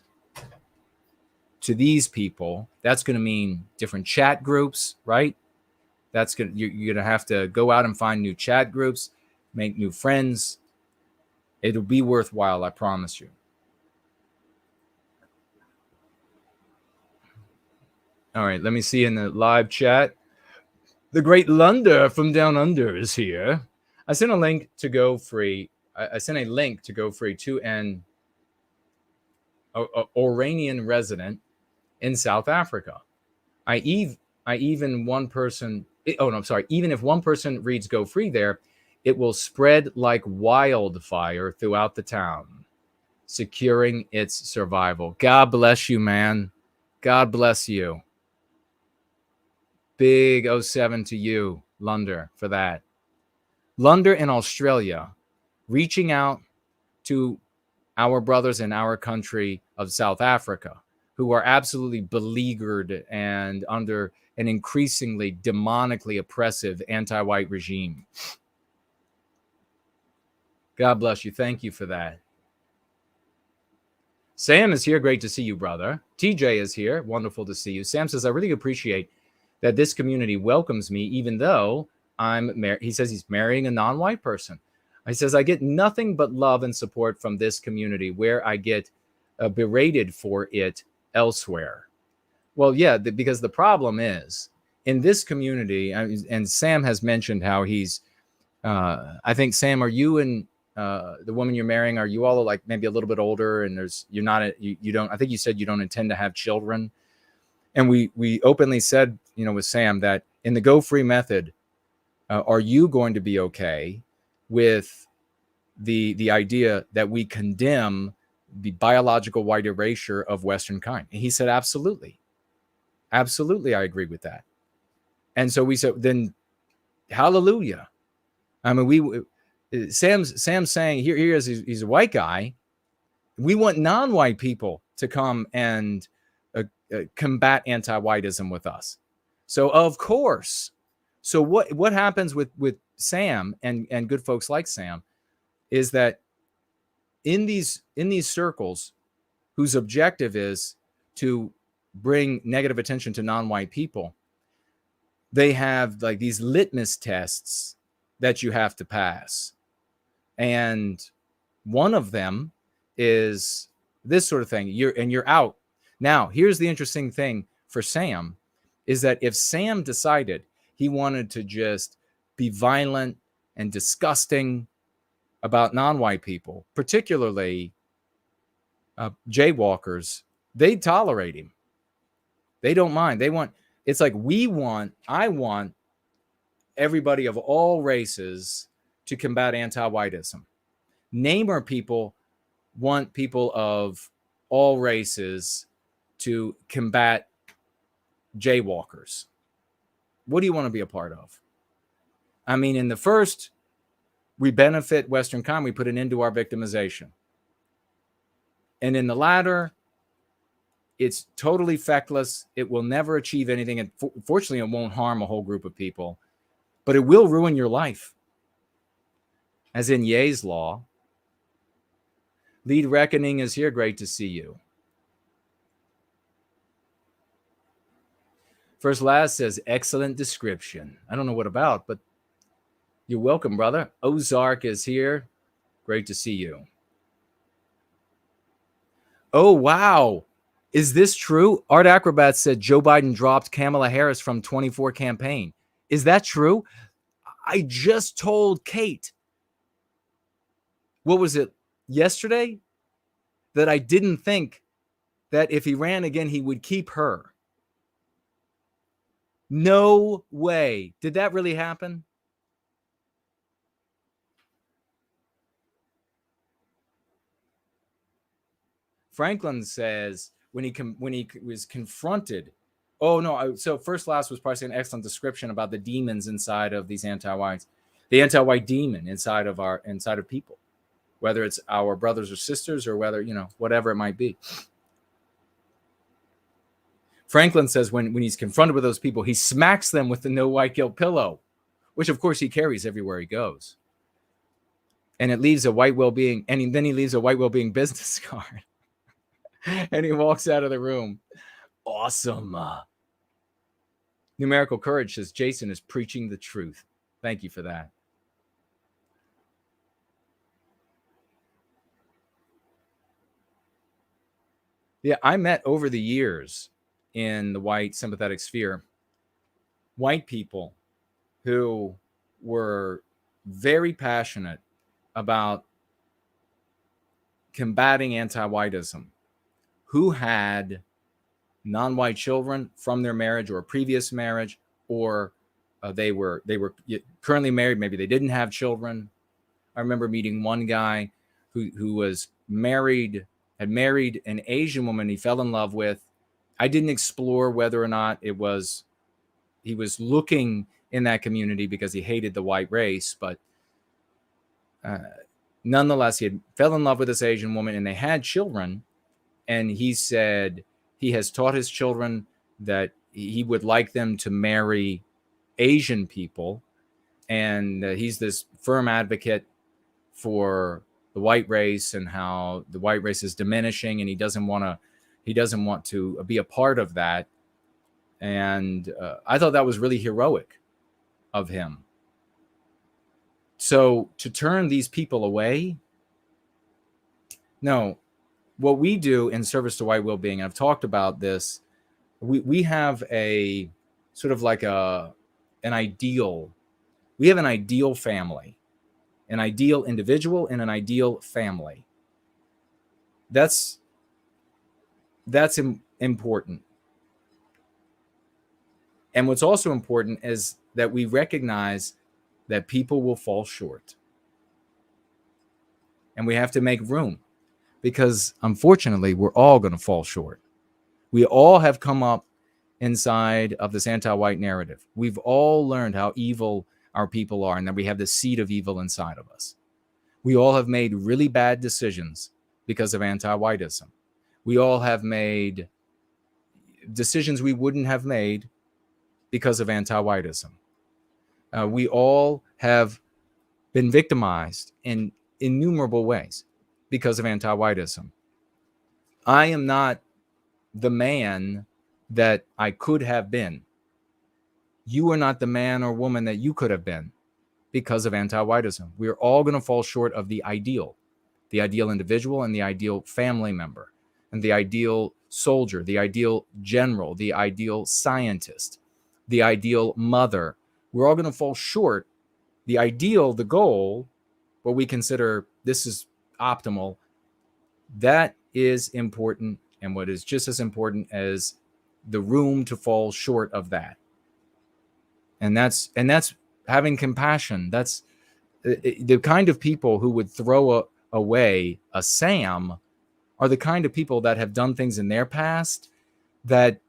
to these people. That's going to mean different chat groups, right? That's going to, you're going to have to go out and find new chat groups, make new friends. It'll be worthwhile, I promise you. All right, let me see in the live chat. The great Lunder from Down Under is here. I sent a link to Go Free. I sent a link to Go Free to an Iranian resident in South Africa. Even one person, oh no, I'm sorry. Even if one person reads Go Free there, it will spread like wildfire throughout the town, securing its survival. God bless you, man. God bless you. Big 07 to you, Lunder, for that. Lunder in Australia, reaching out to our brothers in our country of South Africa, who are absolutely beleaguered and under an increasingly demonically oppressive anti-white regime. God bless you. Thank you for that. Sam is here. Great to see you, brother. TJ is here. Wonderful to see you. Sam says, I really appreciate that this community welcomes me, even though I'm married. He says he's marrying a non-white person. He says, I get nothing but love and support from this community where I get berated for it elsewhere. Well, yeah, because the problem is in this community, and Sam has mentioned how he's, I think, Sam, are you and the woman you're marrying, are you all like maybe a little bit older and you don't, I think you said you don't intend to have children. And we openly said, with Sam that in the Go Free method, are you going to be okay with the idea that we condemn the biological white erasure of Western kind? And he said, absolutely. Absolutely, I agree with that. And so we said, then hallelujah. I mean, Sam's saying here is he's a white guy. We want non-white people to come and combat anti-whiteism with us. So of course. So what happens with Sam and good folks like Sam is that in these circles whose objective is to bring negative attention to non-white people, they have like these litmus tests that you have to pass. And one of them is this sort of thing. You're out. Now, here's the interesting thing for Sam is that if Sam decided he wanted to just be violent and disgusting about non-white people, particularly jaywalkers, they tolerate him. They don't mind. It's like I want everybody of all races to combat anti-whiteism. Namer people want people of all races to combat jaywalkers. What do you want to be a part of? I mean, in the first, we benefit Western kind, we put an end to our victimization. And in the latter, it's totally feckless. It will never achieve anything. And fortunately, it won't harm a whole group of people, but it will ruin your life. As in Ye's law. Lead Reckoning is here. Great to see you. First Last says, excellent description. I don't know what about, but you're welcome, brother. Ozark is here. Great to see you. Oh, wow. Is this true? Art Acrobat said Joe Biden dropped Kamala Harris from 24 campaign. Is that true? I just told Kate, what was it, yesterday? That I didn't think that if he ran again, he would keep her. No way. Did that really happen? Franklin says when he was confronted. Oh no! So First Last was probably an excellent description about the demons inside of these anti-whites, the anti-white demon inside of people, whether it's our brothers or sisters or whether whatever it might be. Franklin says when he's confronted with those people, he smacks them with the no white guilt pillow, which of course he carries everywhere he goes, and it leaves a white well-being, and then he leaves a white well-being business card, and he walks out of the room. Awesome. Numerical Courage says Jason is preaching the truth. Thank you for that. Yeah, I met over the years in the white sympathetic sphere white people who were very passionate about combating anti-whiteism, who had non-white children from their marriage or a previous marriage, or they were currently married. Maybe they didn't have children. I remember meeting one guy who was had married an Asian woman he fell in love with. I didn't explore whether or not he was looking in that community because he hated the white race, but nonetheless, he fell in love with this Asian woman and they had children. And he said he has taught his children that he would like them to marry Asian people. And he's this firm advocate for the white race and how the white race is diminishing, and he doesn't want to be a part of that. And I thought that was really heroic of him. So to turn these people away, no. What we do in service to white well-being, and I've talked about this, we have a sort of like an ideal. We have an ideal family, an ideal individual, and an ideal family. That's important. And what's also important is that we recognize that people will fall short. And we have to make room. Because unfortunately, we're all going to fall short. We all have come up inside of this anti-white narrative. We've all learned how evil our people are and that we have the seed of evil inside of us. We all have made really bad decisions because of anti-whiteism. We all have made decisions we wouldn't have made because of anti-whiteism. We all have been victimized in innumerable ways because of anti-whiteism. I am not the man that I could have been. You are not the man or woman that you could have been because of anti-whiteism. We're all going to fall short of the ideal individual and the ideal family member and the ideal soldier, the ideal general, the ideal scientist, the ideal mother. We're all going to fall short. The ideal, the goal, what we consider this is optimal, that is important, and what is just as important as the room to fall short of that. And that's having compassion. That's the kind of people who would throw away a Sam are the kind of people that have done things in their past that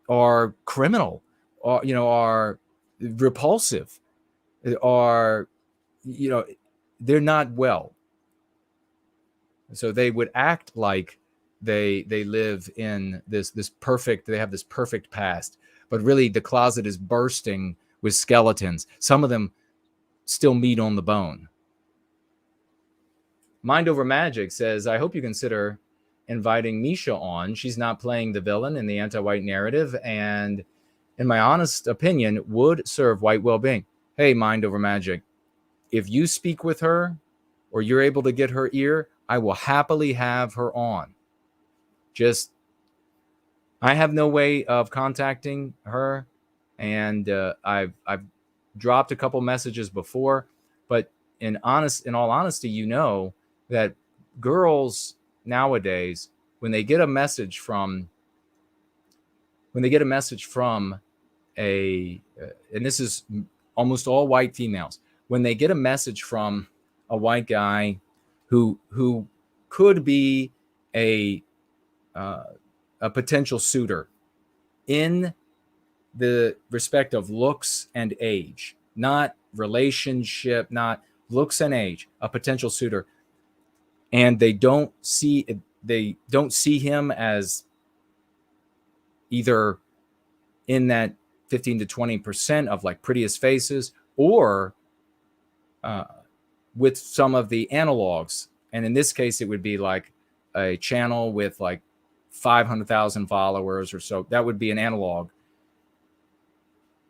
are criminal, or are repulsive, are they're not well. So they would act like they live in this perfect, they have this perfect past, but really the closet is bursting with skeletons. Some of them still meat on the bone. Mind Over Magic says, I hope you consider inviting Misha on. She's not playing the villain in the anti-white narrative, and in my honest opinion, would serve white well-being. Hey, Mind Over Magic, if you speak with her or you're able to get her ear, I will happily have her on. I have no way of contacting her, and I've dropped a couple messages before, but in all honesty, that girls nowadays, when they get a message from and this is almost all white females, when they get a message from a white guy who could be a potential suitor in the respect of looks and age, not relationship, not looks and age, a potential suitor, and they don't see him as either in that 15 to 20% of like prettiest faces, or with some of the analogs. And in this case, it would be like a channel with like 500,000 followers or so. That would be an analog.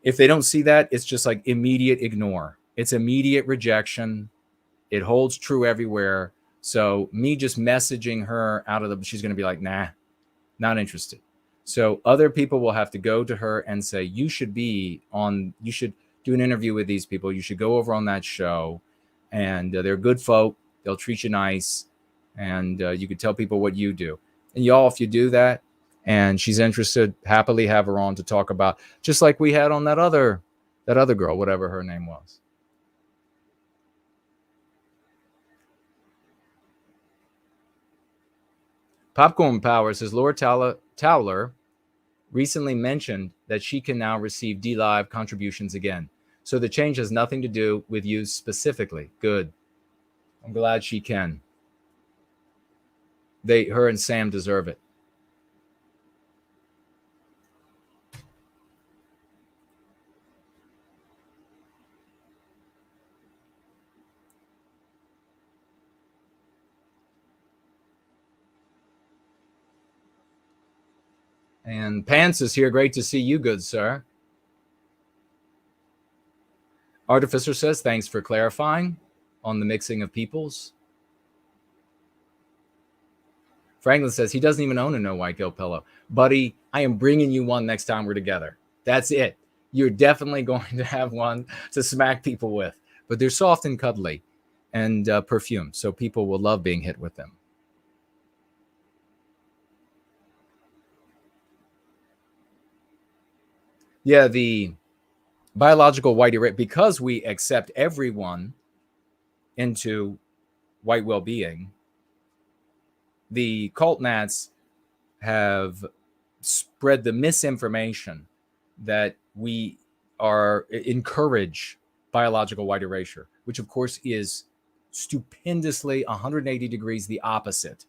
If they don't see that, it's just like immediate ignore. It's immediate rejection. It holds true everywhere. So me just messaging her out of she's going to be like, nah, not interested. So other people will have to go to her and say, you should do an interview with these people. You should go over on that show. And they're good folk. They'll treat you nice. And you could tell people what you do. And y'all, if you do that, and she's interested, happily have her on to talk about, just like we had on that other girl, whatever her name was. Popcorn Power says Laura Towler recently mentioned that she can now receive D-Live contributions again. So the change has nothing to do with you specifically. Good. I'm glad she can. Her and Sam deserve it. And Pants is here. Great to see you, good sir. Artificer says, thanks for clarifying on the mixing of peoples. Franklin says, he doesn't even own a no white guilt pillow. Buddy, I am bringing you one next time we're together. That's it. You're definitely going to have one to smack people with. But they're soft and cuddly and perfumed, so people will love being hit with them. Yeah, the biological white erasure, because we accept everyone into white well-being, the cultnats have spread the misinformation that we encourage biological white erasure, which of course is stupendously 180 degrees the opposite.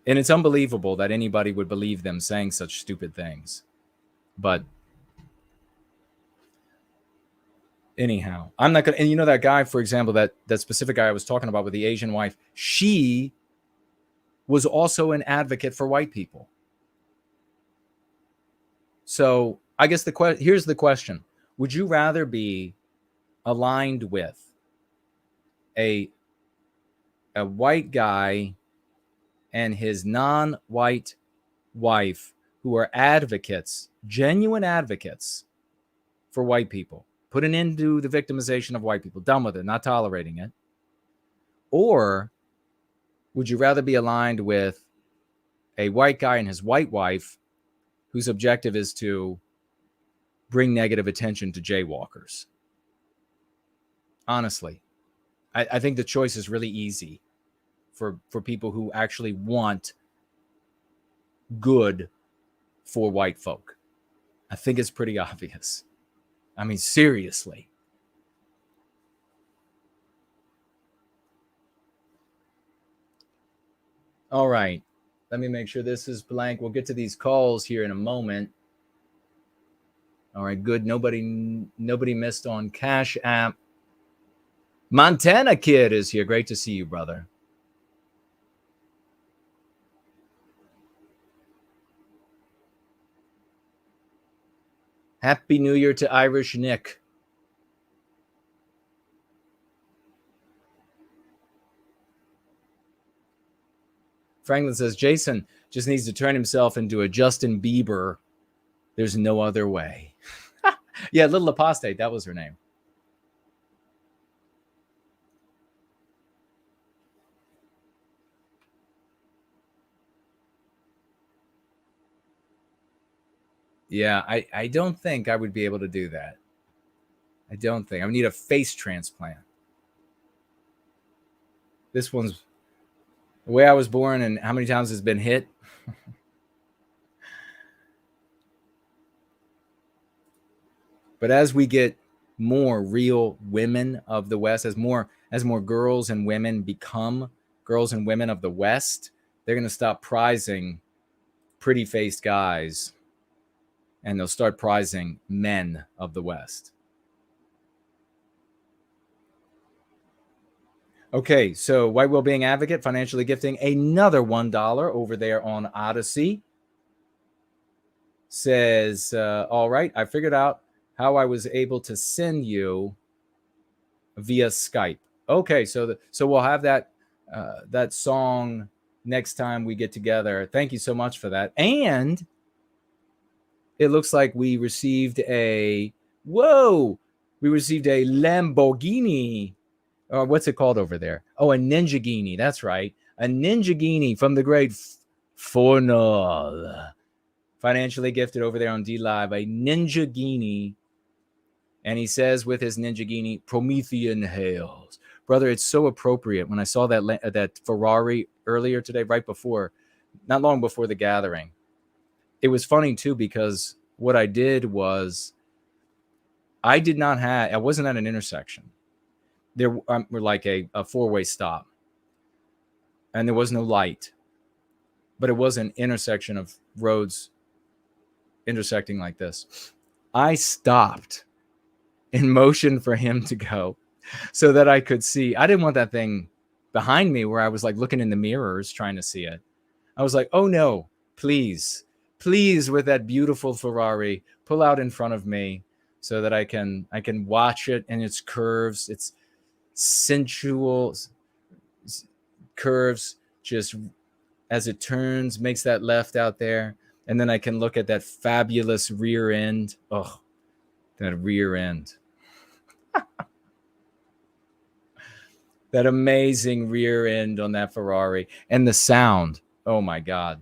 And it's unbelievable that anybody would believe them saying such stupid things. But anyhow, I'm not going to, and you know that guy, for example, that specific guy I was talking about with the Asian wife, she was also an advocate for white people. So I guess here's the question. Would you rather be aligned with a white guy and his non-white wife who are advocates, genuine advocates for white people, put an end to the victimization of white people, done with it, not tolerating it? Or would you rather be aligned with a white guy and his white wife whose objective is to bring negative attention to jaywalkers? Honestly, I think the choice is really easy for people who actually want good for white folk. I think it's pretty obvious. I mean, seriously. All right. Let me make sure this is blank. We'll get to these calls here in a moment. All right, good. Nobody missed on Cash App. Montana Kid is here. Great to see you, brother. Happy New Year to Irish Nick. Franklin says, Jason just needs to turn himself into a Justin Bieber. There's no other way. Yeah, Little Apostate. That was her name. Yeah, I don't think I would be able to do that. I don't think. I would need a face transplant. This one's the way I was born and how many times it's been hit. But as we get more real women of the West, as more girls and women become girls and women of the West, they're going to stop prizing pretty-faced guys, and they'll start prizing men of the West. Okay, so White Wellbeing Advocate, financially gifting another $1 over there on Odyssey. Says, all right, I figured out how I was able to send you via Skype. Okay, so we'll have that song next time we get together. Thank you so much for that. And it looks like we received a Lamborghini. Or what's it called over there? Oh, a Ninja-gini. That's right. A Ninja-gini from the great Fornal. Financially gifted over there on D Live. A Ninja-gini. And he says with his Ninja-gini, Promethean hails. Brother, it's so appropriate. When I saw that Ferrari earlier today, not long before the gathering, it was funny too, because what I did was I wasn't at an intersection. There were like a four-way stop, and there was no light, but it was an intersection of roads intersecting like this. I stopped in motion for him to go so that I could see. I didn't want that thing behind me where I was like looking in the mirrors trying to see it. I was like, oh no, please, with that beautiful Ferrari, pull out in front of me so that I can watch it and its curves, its sensual curves, just as it turns, makes that left out there. And then I can look at that fabulous rear end. Oh, that rear end. That amazing rear end on that Ferrari. And the sound. Oh my God.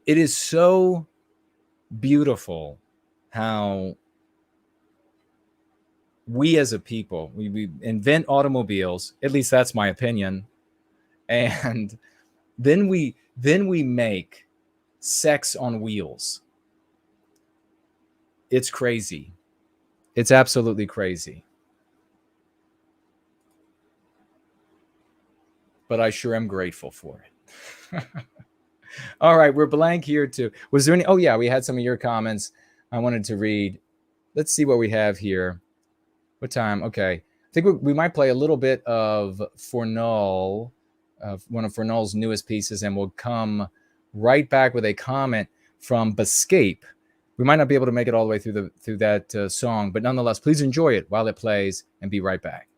It is so beautiful how we as a people, we invent automobiles. At least that's my opinion. And then we make sex on wheels. It's crazy. It's absolutely crazy. But I sure am grateful for it. All right, we're blank here too. Was there any? Oh yeah, we had some of your comments I wanted to read. Let's see what we have here. What time? Okay, I think we might play a little bit of Fornal, one of Fornal's newest pieces, and we'll come right back with a comment from Bescape. We might not be able to make it all the way through that song, but nonetheless, please enjoy it while it plays, and be right back.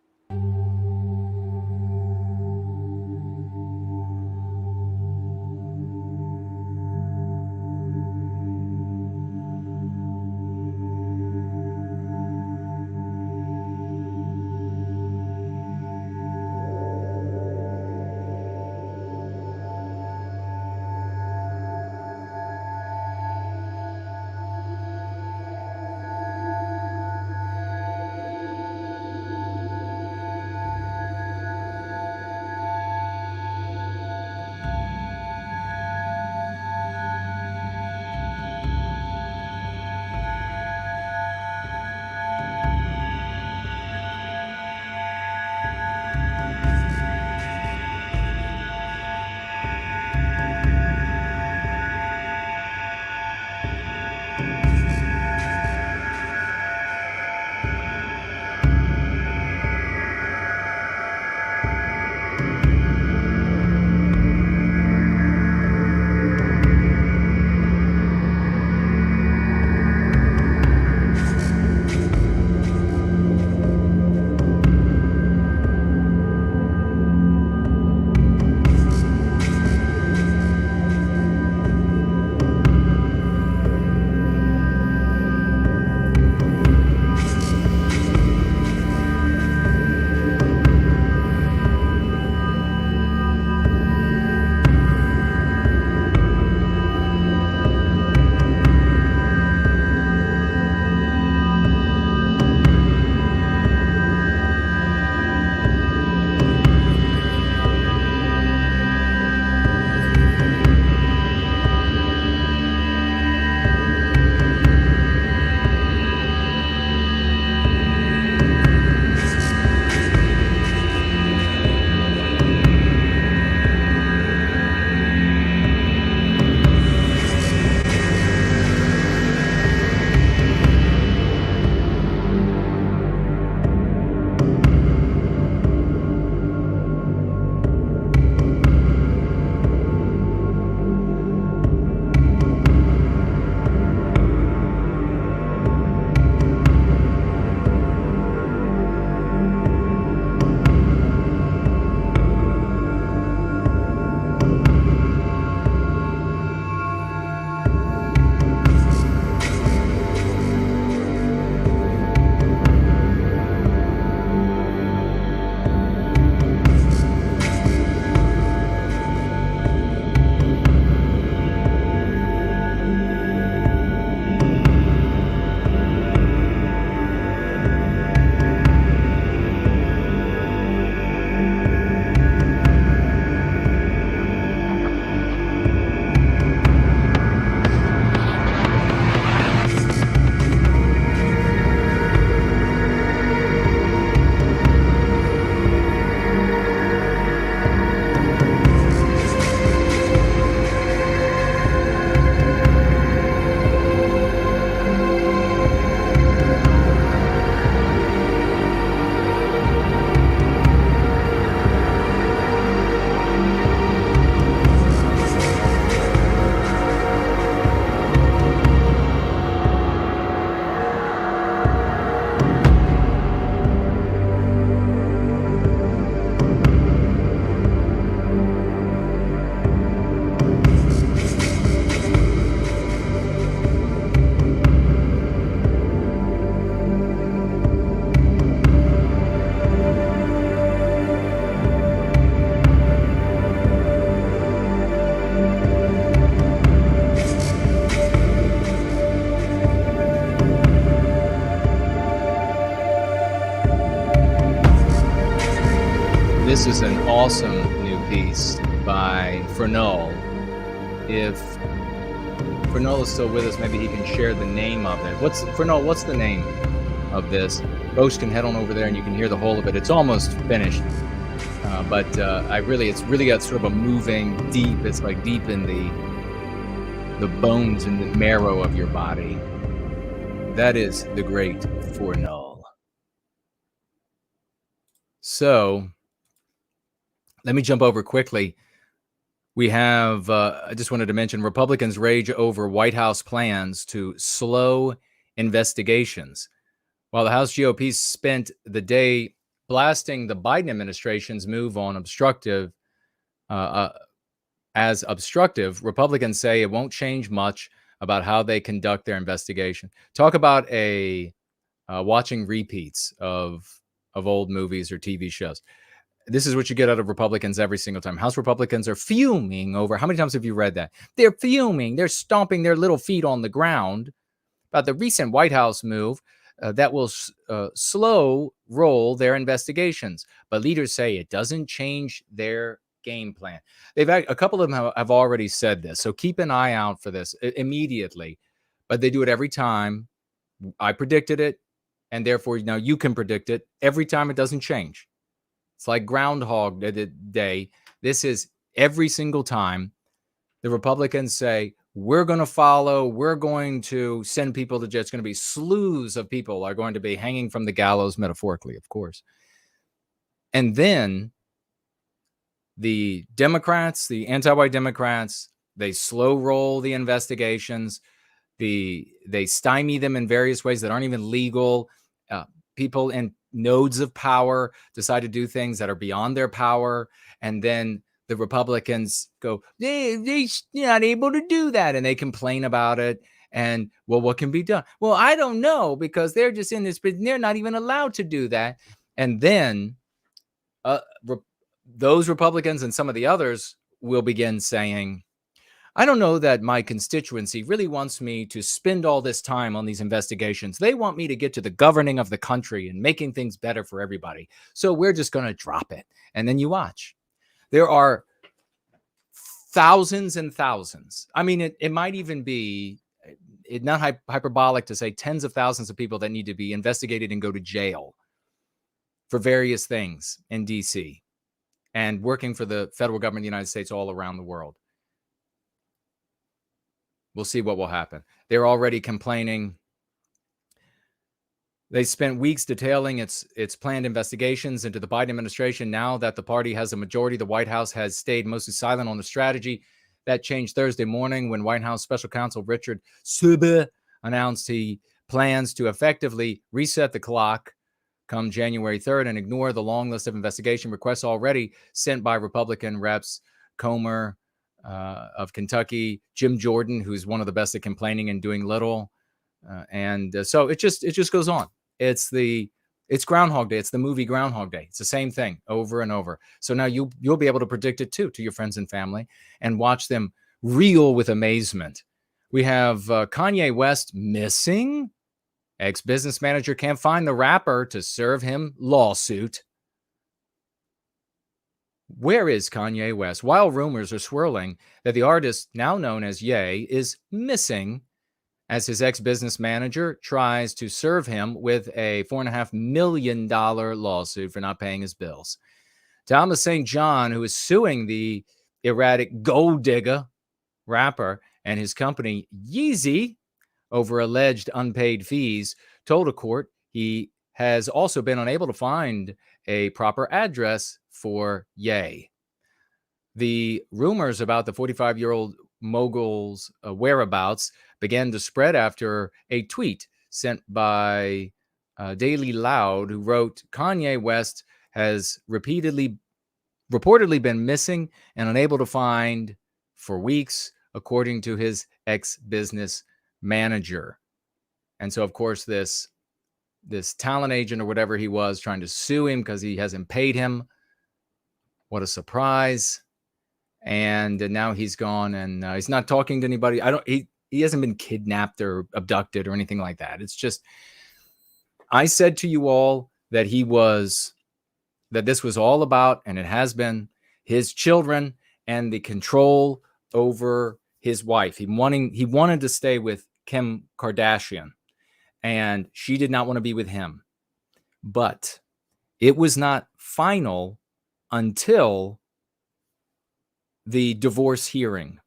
This is an awesome new piece by Fernald. If Fernald is still with us, maybe he can share the name of it. What's the name of this? Folks can head on over there and you can hear the whole of it. It's almost finished, but it's really got sort of a moving, deep. It's like deep in the bones and the marrow of your body. That is the great Fernald. So let me jump over quickly. We have, I just wanted to mention, Republicans rage over White House plans to slow investigations. While the House GOP spent the day blasting the Biden administration's move on obstructive, Republicans say it won't change much about how they conduct their investigation. Talk about watching repeats of old movies or TV shows. This is what you get out of Republicans every single time. House Republicans are fuming over, how many times have you read that? They're fuming. They're stomping their little feet on the ground about the recent White House move that will slow roll their investigations. But leaders say it doesn't change their game plan. A couple of them have already said this. So keep an eye out for this immediately. But they do it every time. I predicted it. And therefore, now you can predict it. Every time it doesn't change. It's like Groundhog Day. This is every single time the Republicans say, we're going to follow, we're going to send people to jail. It's going to be slews of people are going to be hanging from the gallows, metaphorically, of course. And then the Democrats, the anti-white Democrats, they slow roll the investigations. They stymie them in various ways that aren't even legal. People in nodes of power decide to do things that are beyond their power. And then the Republicans go, they're not able to do that. And they complain about it. And, well, what can be done? Well, I don't know, because they're just in this, but they're not even allowed to do that. And then those Republicans and some of the others will begin saying, I don't know that my constituency really wants me to spend all this time on these investigations. They want me to get to the governing of the country and making things better for everybody. So we're just going to drop it. And then you watch. There are thousands and thousands. I mean, it might even be not hyperbolic to say tens of thousands of people that need to be investigated and go to jail for various things in D.C. and working for the federal government of the United States all around the world. We'll see what will happen. They're already complaining. They spent weeks detailing its planned investigations into the Biden administration. Now that the party has a majority, the White House has stayed mostly silent on the strategy. That changed Thursday morning when White House Special Counsel Richard Sube announced he plans to effectively reset the clock come January 3rd and ignore the long list of investigation requests already sent by Republican reps Comer of Kentucky, Jim Jordan, who's one of the best at complaining and doing little. So it just goes on. It's Groundhog Day. It's the movie Groundhog Day. It's the same thing over and over. So now you'll be able to predict it too to your friends and family and watch them reel with amazement. We have Kanye West missing. Ex-business manager can't find the rapper to serve him lawsuit. Where is Kanye West? While rumors are swirling that the artist, now known as Ye, is missing as his ex-business manager tries to serve him with a $4.5 million lawsuit for not paying his bills. Thomas St. John, who is suing the erratic gold digger rapper and his company Yizz over alleged unpaid fees, told a court he has also been unable to find a proper address for Ye. The rumors about the 45-year-old mogul's whereabouts began to spread after a tweet sent by Daily Loud, who wrote, Kanye West has reportedly been missing and unable to find for weeks, according to his ex-business manager. And so, of course, this talent agent or whatever he was trying to sue him because he hasn't paid him. What a surprise. And now he's gone and he's not talking to anybody. He hasn't been kidnapped or abducted or anything like that. It's just, I said to you all that he was that this was all about, and it has been, his children and the control over his wife. He wanted to stay with Kim Kardashian, and she did not want to be with him. But it was not final until the divorce hearing.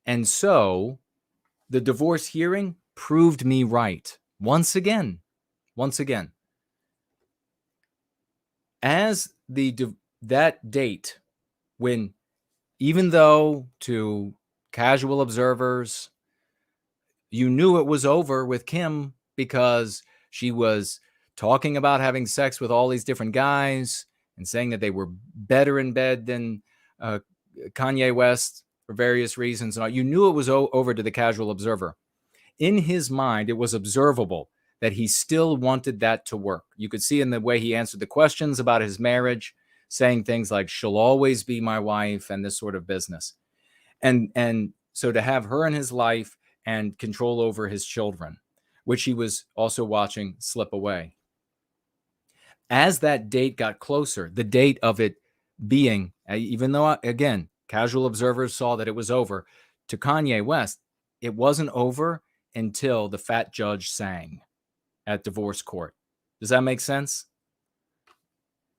And so the divorce hearing proved me right. Once again. As that date, when, even though to casual observers, you knew it was over with Kim because she was talking about having sex with all these different guys and saying that they were better in bed than Kanye West for various reasons. And you knew it was over to the casual observer. In his mind, it was observable that he still wanted that to work. You could see in the way he answered the questions about his marriage, saying things like, she'll always be my wife, and this sort of business. And so to have her in his life and control over his children, which he was also watching slip away. As that date got closer, the date of it being, even though, again, casual observers saw that it was over, to Kanye West, it wasn't over until the fat judge sang at divorce court. Does that make sense?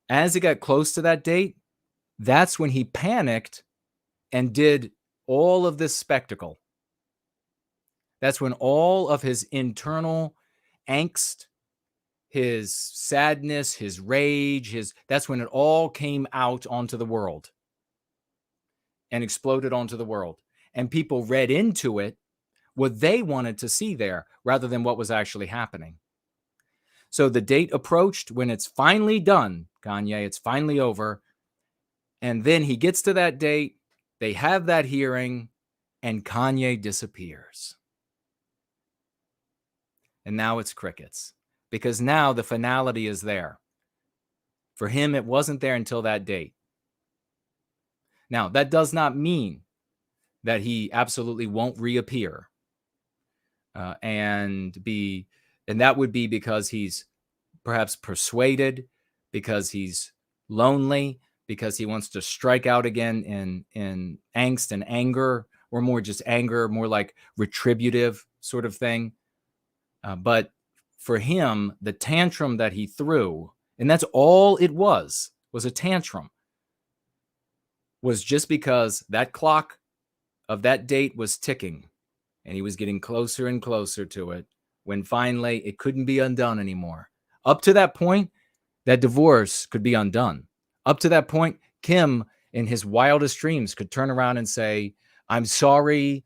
As it got close to that date, that's when he panicked and did all of this spectacle. That's when all of his internal angst, his sadness, his rage, that's when it all came out onto the world and exploded onto the world. And people read into it what they wanted to see there rather than what was actually happening. So the date approached when it's finally done, Kanye, it's finally over. And then he gets to that date, they have that hearing, and Kanye disappears. And now it's crickets, because now the finality is there. For him, it wasn't there until that date. Now, that does not mean that he absolutely won't reappear. And that would be because he's perhaps persuaded, because he's lonely, because he wants to strike out again in angst and anger, or more just anger, more like retributive sort of thing. But for him, the tantrum that he threw, and that's all it was a tantrum, was just because that clock of that date was ticking, and he was getting closer and closer to it, when finally it couldn't be undone anymore. Up to that point, that divorce could be undone. Up to that point, Kim, in his wildest dreams, could turn around and say, I'm sorry,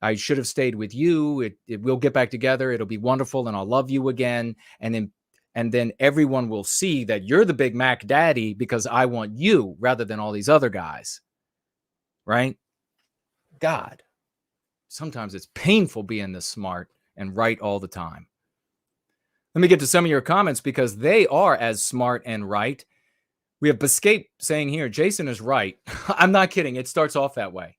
I should have stayed with you. We'll get back together. It'll be wonderful, and I'll love you again. And then everyone will see that you're the Big Mac daddy because I want you rather than all these other guys. Right? God, sometimes it's painful being this smart and right all the time. Let me get to some of your comments, because they are as smart and right. We have Bescape saying here, Jason is right. I'm not kidding. It starts off that way.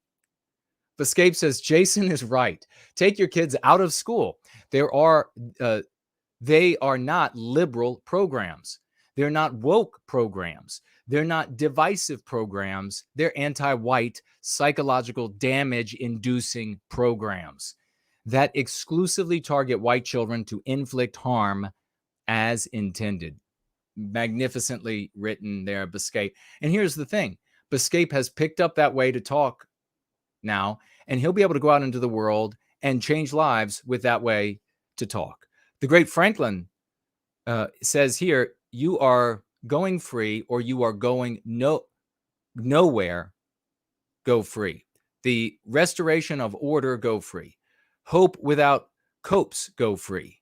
Bescape says, Jason is right. Take your kids out of school. They are not liberal programs. They're not woke programs. They're not divisive programs. They're anti-white, psychological damage-inducing programs that exclusively target white children to inflict harm as intended. Magnificently written there, Bescape. And here's the thing. Bescape has picked up that way to talk now, and he'll be able to go out into the world and change lives with that way to talk. The great Franklin says here, you are going free, or you are going nowhere, go free. The restoration of order, go free. Hope without copes, go free.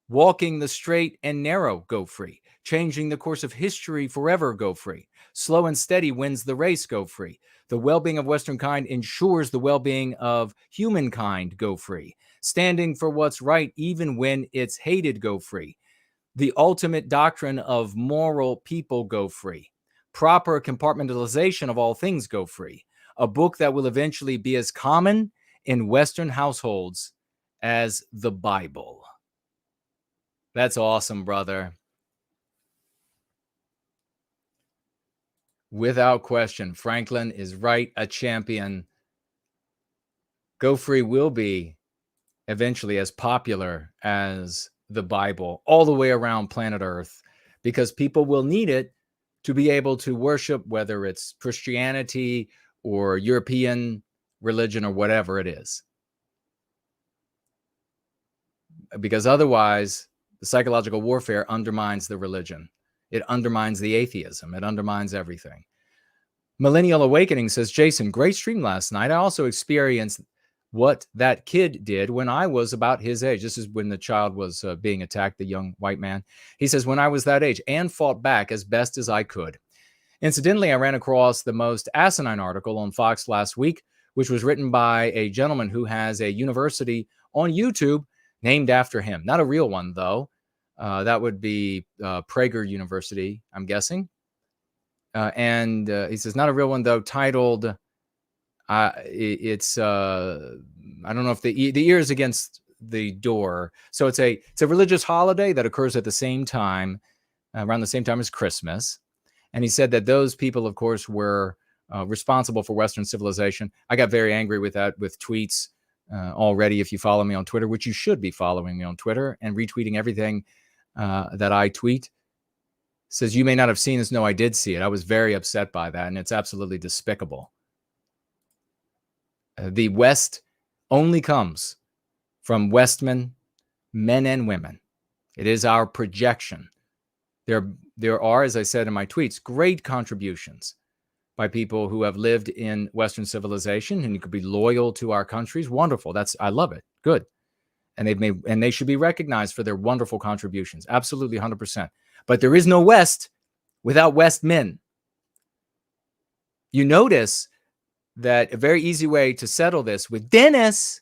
Walking the straight and narrow, go free. Changing the course of history forever, go free. Slow and steady wins the race, go free. The well-being of Western kind ensures the well-being of humankind, go free. Standing for what's right even when it's hated, go free. The ultimate doctrine of moral people, go free. Proper compartmentalization of all things, go free. A book that will eventually be as common in Western households as the Bible. That's awesome, brother. Without question, Franklin is right, a champion. Go Free will be eventually as popular as the Bible all the way around planet Earth, because people will need it to be able to worship, whether it's Christianity or European religion or whatever it is. Because otherwise, the psychological warfare undermines the religion. It undermines the atheism. It undermines everything. Millennial Awakening says, Jason, great stream last night. I also experienced what that kid did when I was about his age. This is when the child was being attacked, the young white man. He says, when I was that age, and fought back as best as I could. Incidentally, I ran across the most asinine article on Fox last week, which was written by a gentleman who has a university on YouTube named after him. Not a real one, though. That would be Prager University, I'm guessing. And he says, not a real one, though, titled, it's, I don't know if the ears against the door. So it's a religious holiday that occurs at the same time, around the same time as Christmas. And he said that those people, of course, were responsible for Western civilization. I got very angry with that, with tweets already. If you follow me on Twitter, which you should be following me on Twitter and retweeting everything that I tweet, says, you may not have seen this. No, I did see it. I was very upset by that, and it's absolutely despicable. The West only comes from Westmen, men and women. It is our projection. There are, as I said in my tweets, great contributions by people who have lived in Western civilization and could be loyal to our countries. Wonderful. I love it. Good. And they should be recognized for their wonderful contributions. Absolutely 100%. But there is no West without West men. You notice that a very easy way to settle this with Dennis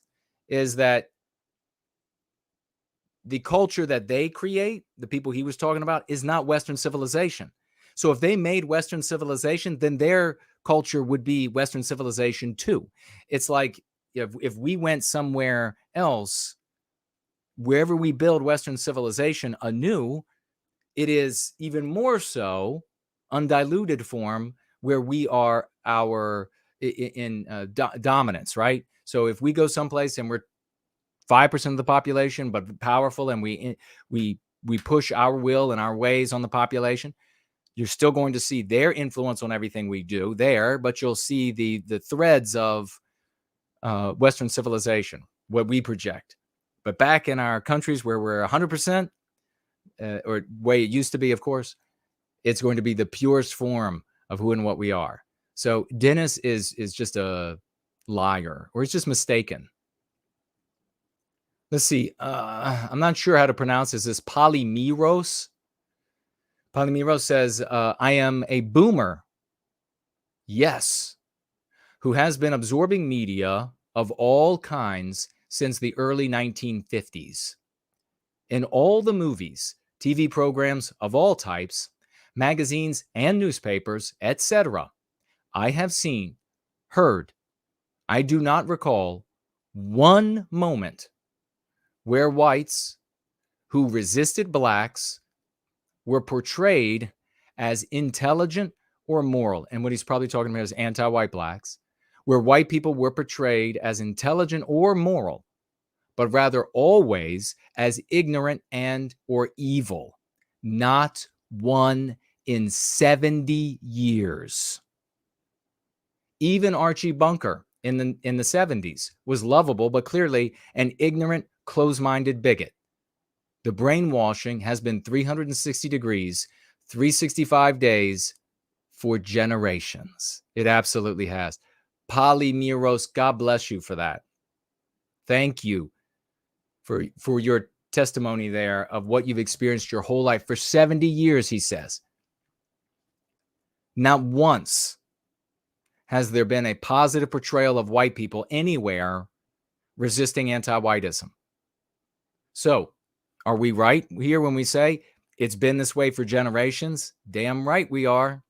is that the culture that they create, the people he was talking about, is not Western civilization. So if they made Western civilization, then their culture would be Western civilization too. It's like if we went somewhere else, wherever we build Western civilization anew, it is even more so undiluted form where we are in dominance, right? So if we go someplace and we're 5% of the population, but powerful, and we push our will and our ways on the population, you're still going to see their influence on everything we do there, but you'll see the threads of Western civilization, what we project. But back in our countries where we're 100%, or way it used to be, of course, it's going to be the purest form of who and what we are. So Dennis is just a liar, or he's just mistaken. Let's see. I'm not sure how to pronounce this. This Polymeros. Polymeros says, I am a boomer. Yes. Who has been absorbing media of all kinds since the early 1950s. In all the movies, TV programs of all types, magazines and newspapers, etc., I have seen, heard, I do not recall one moment where whites who resisted blacks were portrayed as intelligent or moral. And what he's probably talking about is anti-white blacks, where white people were portrayed as intelligent or moral, but rather always as ignorant and or evil. Not one in 70 years. Even Archie Bunker in the 70s was lovable, but clearly an ignorant, close-minded bigot. The brainwashing has been 360 degrees, 365 days for generations. It absolutely has. Polymeros, God bless you for that. Thank you for your testimony there of what you've experienced your whole life for 70 years, he says. Not once has there been a positive portrayal of white people anywhere resisting anti-whiteism. So, are we right here when we say it's been this way for generations? Damn right we are.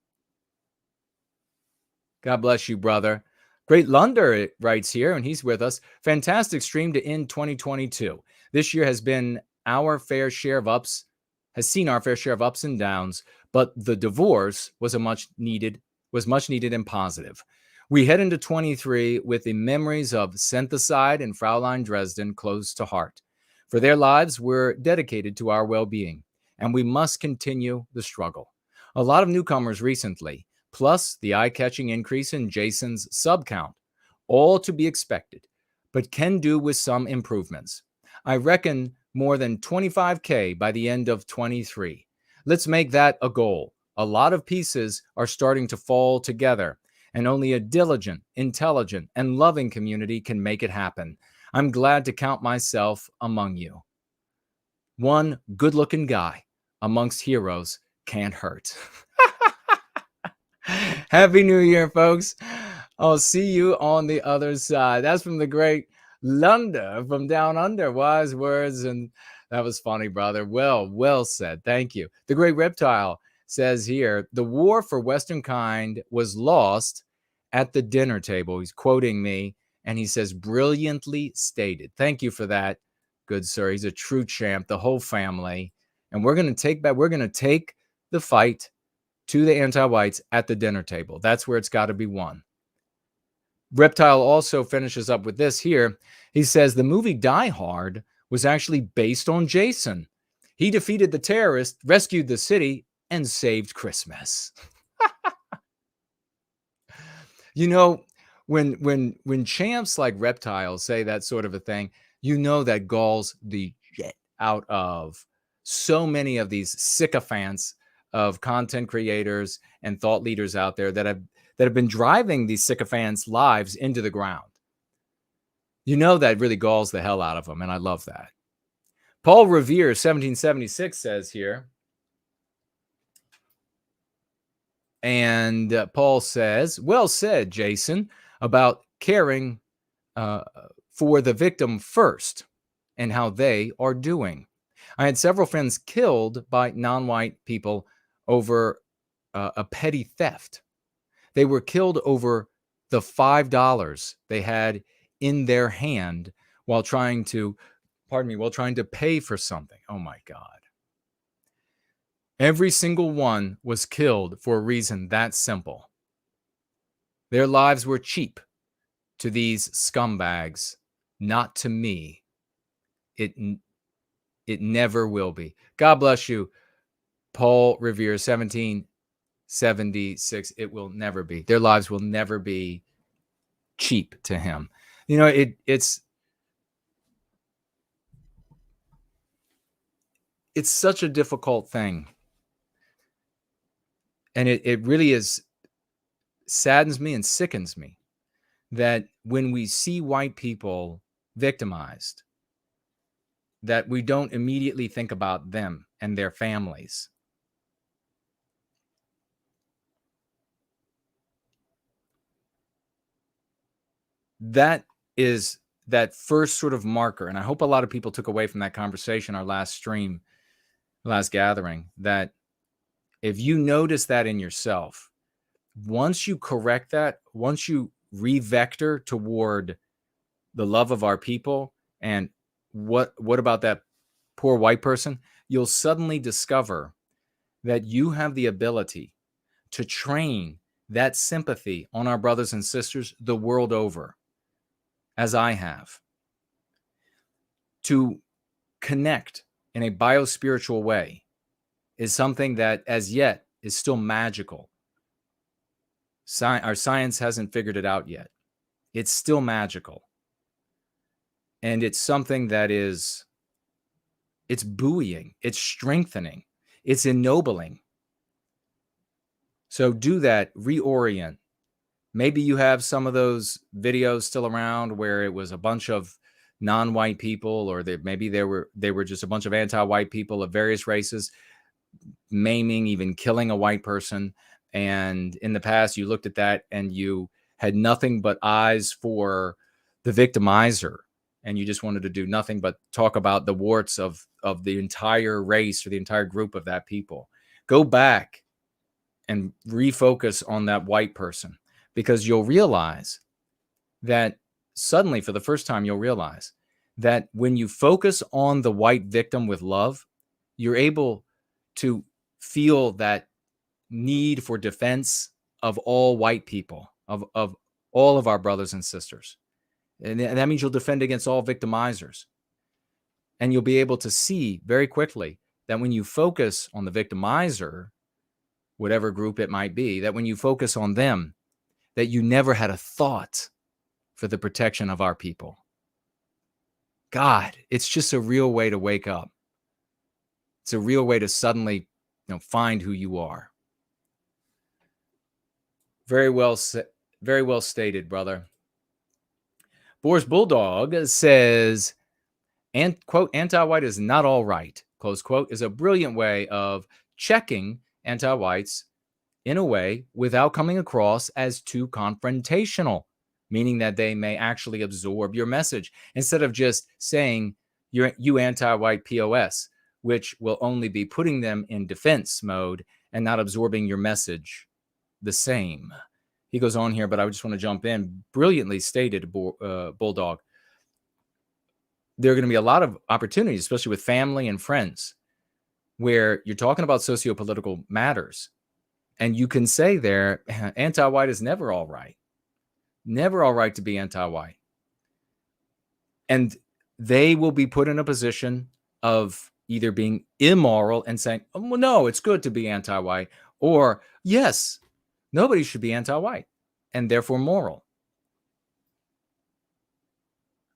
God bless you, brother. Great Lunder writes here, and he's with us. Fantastic stream to end 2022. This year has been our fair share of ups, has seen our fair share of ups and downs, but the divorce was a much needed was much needed and positive. We head into 23 with the memories of Syntheside and Fraulein Dresden close to heart. For their lives were dedicated to our well-being, and we must continue the struggle. A lot of newcomers recently, plus the eye-catching increase in Jason's sub count, all to be expected, but can do with some improvements. I reckon more than 25K by the end of 23. Let's make that a goal. A lot of pieces are starting to fall together, and only a diligent, intelligent, and loving community can make it happen. I'm glad to count myself among you. One good-looking guy amongst heroes can't hurt. Happy New Year, folks. I'll see you on the other side. That's from the great Lunda from Down Under. Wise words, and that was funny, brother. Well said. Thank you. The great Reptile says here, the war for Western kind was lost at the dinner table. He's quoting me, and he says, brilliantly stated. Thank you for that, good sir. He's a true champ, the whole family. And we're going to take the fight to the anti-whites at the dinner table. That's where it's got to be won. Reptile also finishes up with this here. He says, the movie Die Hard was actually based on Jason. He defeated the terrorists, rescued the city, and saved Christmas. You know, when champs like Reptile say that sort of a thing, you know that galls the shit out of so many of these sycophants of content creators and thought leaders out there that have been driving these sycophants' lives into the ground. You know that really galls the hell out of them, and I love that. Paul Revere, 1776, says here, and Paul says, well said, Jason, about caring for the victim first and how they are doing. I had several friends killed by non-white people over a petty theft. They were killed over the $5 they had in their hand while trying to pay for something. Oh my God. Every single one was killed for a reason that simple. Their lives were cheap to these scumbags, not to me. It never will be. God bless you, Paul Revere, 1776. It will never be. Their lives will never be cheap to him. You know, it's such a difficult thing. And it really saddens me and sickens me that when we see white people victimized, that we don't immediately think about them and their families. That is that first sort of marker. And I hope a lot of people took away from that conversation, our last stream, last gathering, that if you notice that in yourself, once you correct that, once you re-vector toward the love of our people and what about that poor white person, you'll suddenly discover that you have the ability to train that sympathy on our brothers and sisters the world over, as I have, to connect in a biospiritual way is something that as yet is still magical. Our science hasn't figured it out yet. It's still magical. And it's something that it's buoying, it's strengthening, it's ennobling. So do that, reorient. Maybe you have some of those videos still around where it was a bunch of non-white people, or maybe they were just a bunch of anti-white people of various races, maiming, even killing a white person. And in the past, you looked at that and you had nothing but eyes for the victimizer. And you just wanted to do nothing but talk about the warts of the entire race or the entire group of that people. Go back and refocus on that white person, because you'll realize that suddenly, for the first time, you'll realize that when you focus on the white victim with love, you're able to feel that need for defense of all white people, of all of our brothers and sisters. And that means you'll defend against all victimizers. And you'll be able to see very quickly that when you focus on the victimizer, whatever group it might be, that when you focus on them, that you never had a thought for the protection of our people. God, it's just a real way to wake up. It's a real way to suddenly, find who you are. Very well stated, brother. Boris Bulldog says, and quote, anti-white is not all right, close quote, is a brilliant way of checking anti-whites in a way without coming across as too confrontational, meaning that they may actually absorb your message instead of just saying you anti-white POS, which will only be putting them in defense mode and not absorbing your message the same. He goes on here, but I just want to jump in. Brilliantly stated, Bulldog. There are going to be a lot of opportunities, especially with family and friends, where you're talking about socio-political matters. And you can say there, anti-white is never all right. Never all right to be anti-white. And they will be put in a position of either being immoral and saying, oh, well, no, it's good to be anti-white, or yes, nobody should be anti-white and therefore moral.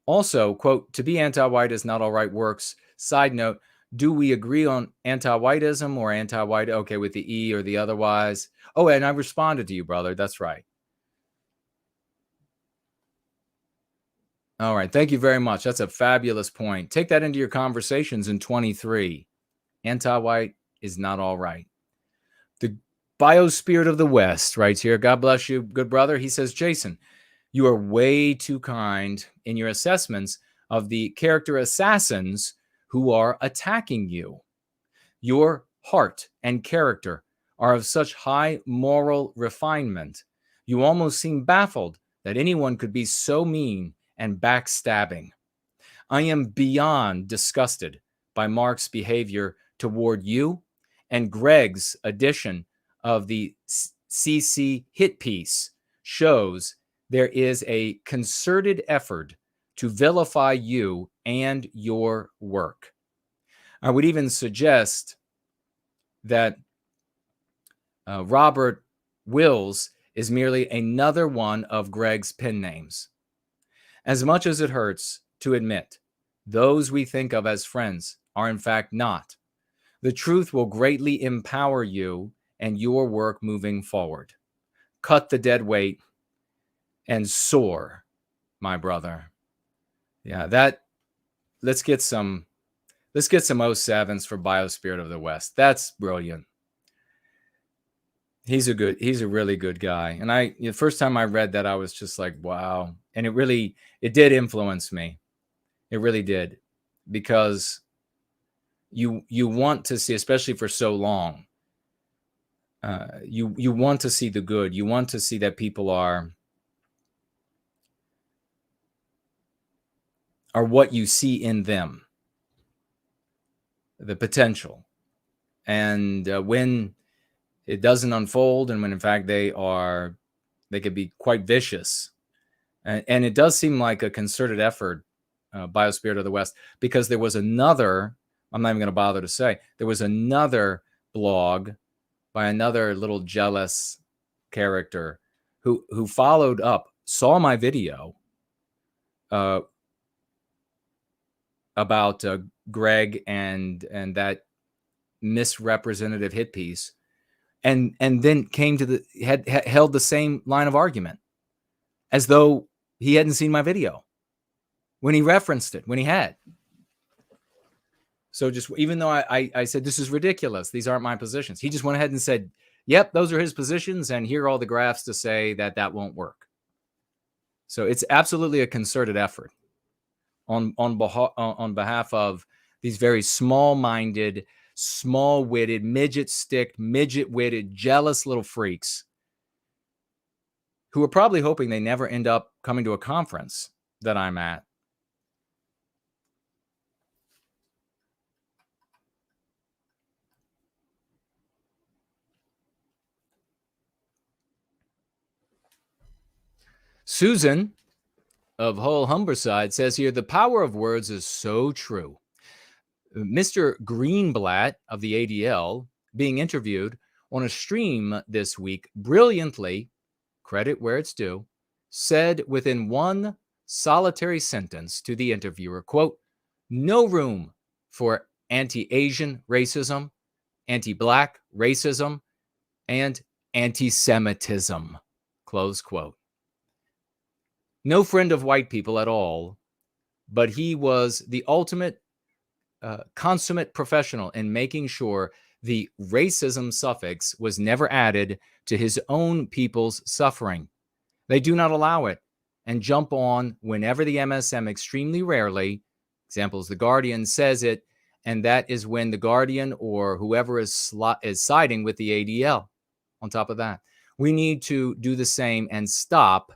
Also, quote, to be anti-white is not all right works. Side note, do we agree on anti-whiteism or anti-white? Okay, with the E or the otherwise. Oh, and I responded to you, brother. That's right. All right. Thank you very much. That's a fabulous point. Take that into your conversations in 23. Anti-white is not all right. The Biospirit of the West writes here, God bless you, good brother. He says, Jason, you are way too kind in your assessments of the character assassins who are attacking you. Your heart and character are of such high moral refinement. You almost seem baffled that anyone could be so mean and backstabbing. I am beyond disgusted by Mark's behavior toward you and Greg's edition of the CC hit piece shows there is a concerted effort to vilify you and your work. I would even suggest that Robert Wills is merely another one of Greg's pen names. As much as it hurts to admit, those we think of as friends are in fact not. The truth will greatly empower you and your work moving forward. Cut the dead weight and soar, my brother. Yeah, let's get some 07s for Biospirit of the West. That's brilliant. He's a really good guy. And the first time I read that, I was just like, wow. And it did influence me. It really did. Because you want to see, especially for so long, you want to see the good. You want to see that people are what you see in them, the potential. And when it doesn't unfold, and when in fact they could be quite vicious, and it does seem like a concerted effort, Biospirit of the West, because there was another, I'm not even going to bother to say, there was another blog by another little jealous character who followed up, saw my video about Greg and that misrepresentative hit piece, and then came to held the same line of argument as though he hadn't seen my video when he referenced it, when he had. So just, even though I said, this is ridiculous, these aren't my positions, he just went ahead and said, yep, those are his positions, and here are all the graphs to say that won't work. So it's absolutely a concerted effort on behalf of these very small-minded, small-witted, midget-sticked, midget-witted, jealous little freaks who are probably hoping they never end up coming to a conference that I'm at. Susan of Hull Humberside says here, the power of words is so true. Mr. Greenblatt of the ADL, being interviewed on a stream this week, brilliantly, credit where it's due, said within one solitary sentence to the interviewer, quote, no room for anti-Asian racism, anti-Black racism, and anti-Semitism, close quote. No friend of white people at all, but he was the ultimate consummate professional in making sure the racism suffix was never added to his own people's suffering. They do not allow it and jump on whenever the MSM, extremely rarely, examples The Guardian, says it, and that is when The Guardian or whoever is siding with the ADL. On top of that, we need to do the same and stop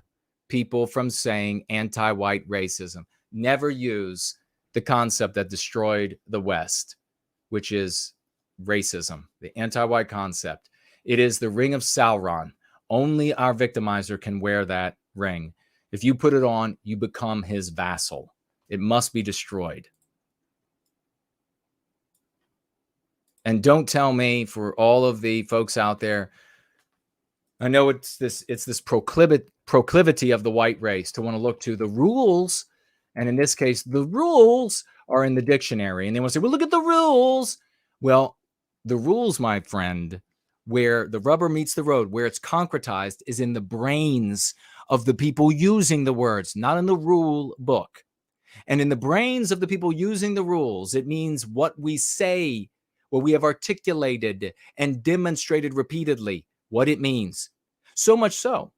people from saying anti-white racism. Never use the concept that destroyed the West, which is racism, the anti-white concept. It is the ring of Sauron. Only our victimizer can wear that ring. If you put it on, you become his vassal. It must be destroyed. And don't tell me, for all of the folks out there, I know it's this proclivity of the white race to want to look to the rules. And in this case, the rules are in the dictionary. And they want to say, well, look at the rules. Well, the rules, my friend, where the rubber meets the road, where it's concretized, is in the brains of the people using the words, not in the rule book. And in the brains of the people using the rules, it means what we say, what we have articulated and demonstrated repeatedly, what it means. So much so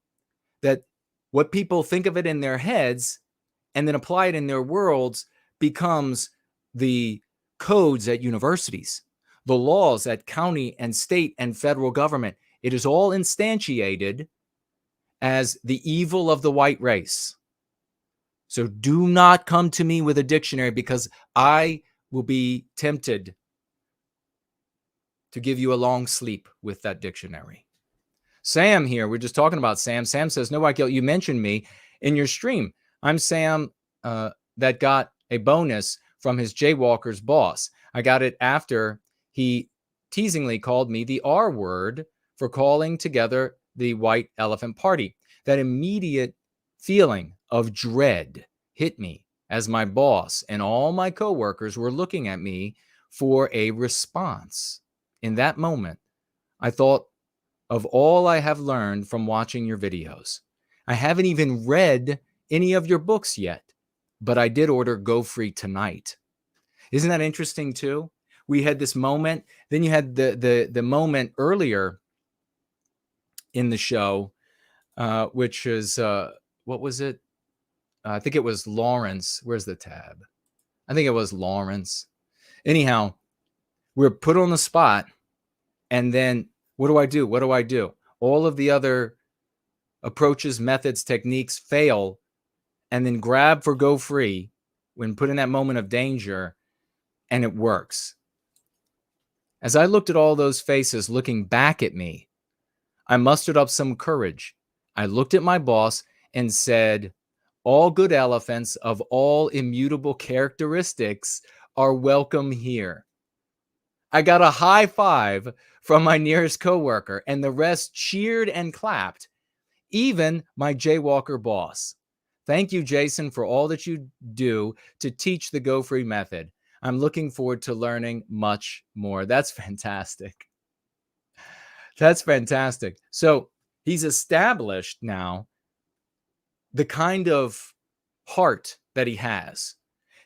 that what people think of it in their heads and then apply it in their worlds becomes the codes at universities, the laws at county and state and federal government. It is all instantiated as the evil of the white race. So do not come to me with a dictionary, because I will be tempted to give you a long sleep with that dictionary. Sam here, we're just talking about Sam. Sam says, no white guilt, you mentioned me in your stream. I'm Sam that got a bonus from his jaywalker's boss. I got it after he teasingly called me the R word for calling together the White Elephant Party. That immediate feeling of dread hit me as my boss and all my coworkers were looking at me for a response. In that moment, I thought of all I have learned from watching your videos. I haven't even read any of your books yet, but I did order Go Free tonight. Isn't that interesting too? We had this moment, then you had the moment earlier in the show, which is, what was it? I think it was Lawrence. Where's the tab? I think it was Lawrence. Anyhow, we're put on the spot, and then what do I do? What do I do? All of the other approaches, methods, techniques fail, and then grab for Go Free when put in that moment of danger, and it works. As I looked at all those faces looking back at me, I mustered up some courage. I looked at my boss and said, all good elephants of all immutable characteristics are welcome here. I got a high five from my nearest coworker, and the rest cheered and clapped, even my jaywalker boss. Thank you, Jason, for all that you do to teach the Go Free method. I'm looking forward to learning much more. That's fantastic. That's fantastic. So he's established now the kind of heart that he has.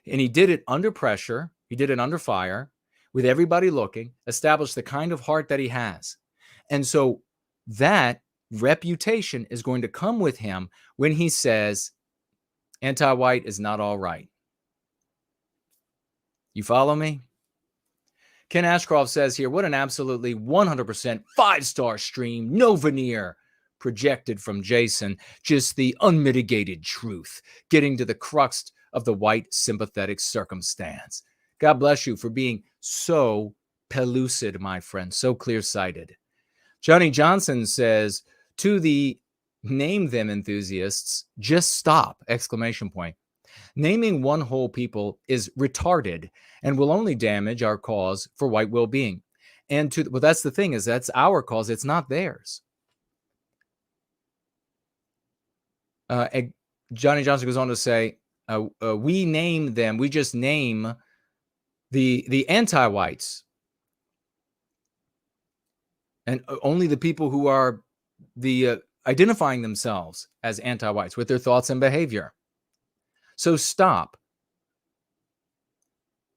And he did it under pressure. He did it under fire with everybody looking, established the kind of heart that he has. And so that reputation is going to come with him when he says, anti-white is not all right. You follow me? Ken Ashcroft says here, what an absolutely 100% 5-star stream, no veneer, projected from Jason, just the unmitigated truth, getting to the crux of the white sympathetic circumstance. God bless you for being so pellucid, my friend, so clear-sighted. Johnny Johnson says, to the Name them, enthusiasts. Just stop! Exclamation point. Naming one whole people is retarded and will only damage our cause for white well-being. And well, that's the thing, is that's our cause. It's not theirs. Johnny Johnson goes on to say, we name them. We just name the anti-whites, and only the people who are identifying themselves as anti-whites with their thoughts and behavior. So stop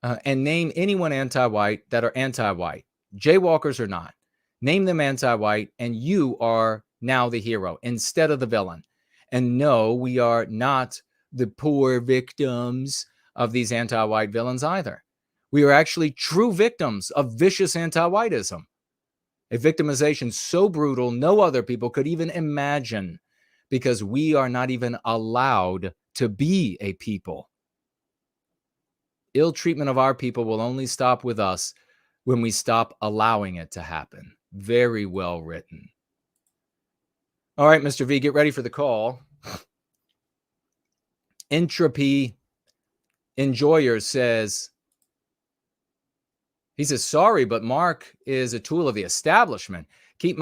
and name anyone anti-white that are anti-white, jaywalkers or not. Name them anti-white, and you are now the hero instead of the villain. And no, we are not the poor victims of these anti-white villains either. We are actually true victims of vicious anti-whiteism. A victimization so brutal no other people could even imagine, because we are not even allowed to be a people. Ill treatment of our people will only stop with us when we stop allowing it to happen. Very well written. All right, Mr. V, get ready for the call. Entropy Enjoyer says, he says, sorry, but Mark is a tool of the establishment. Keep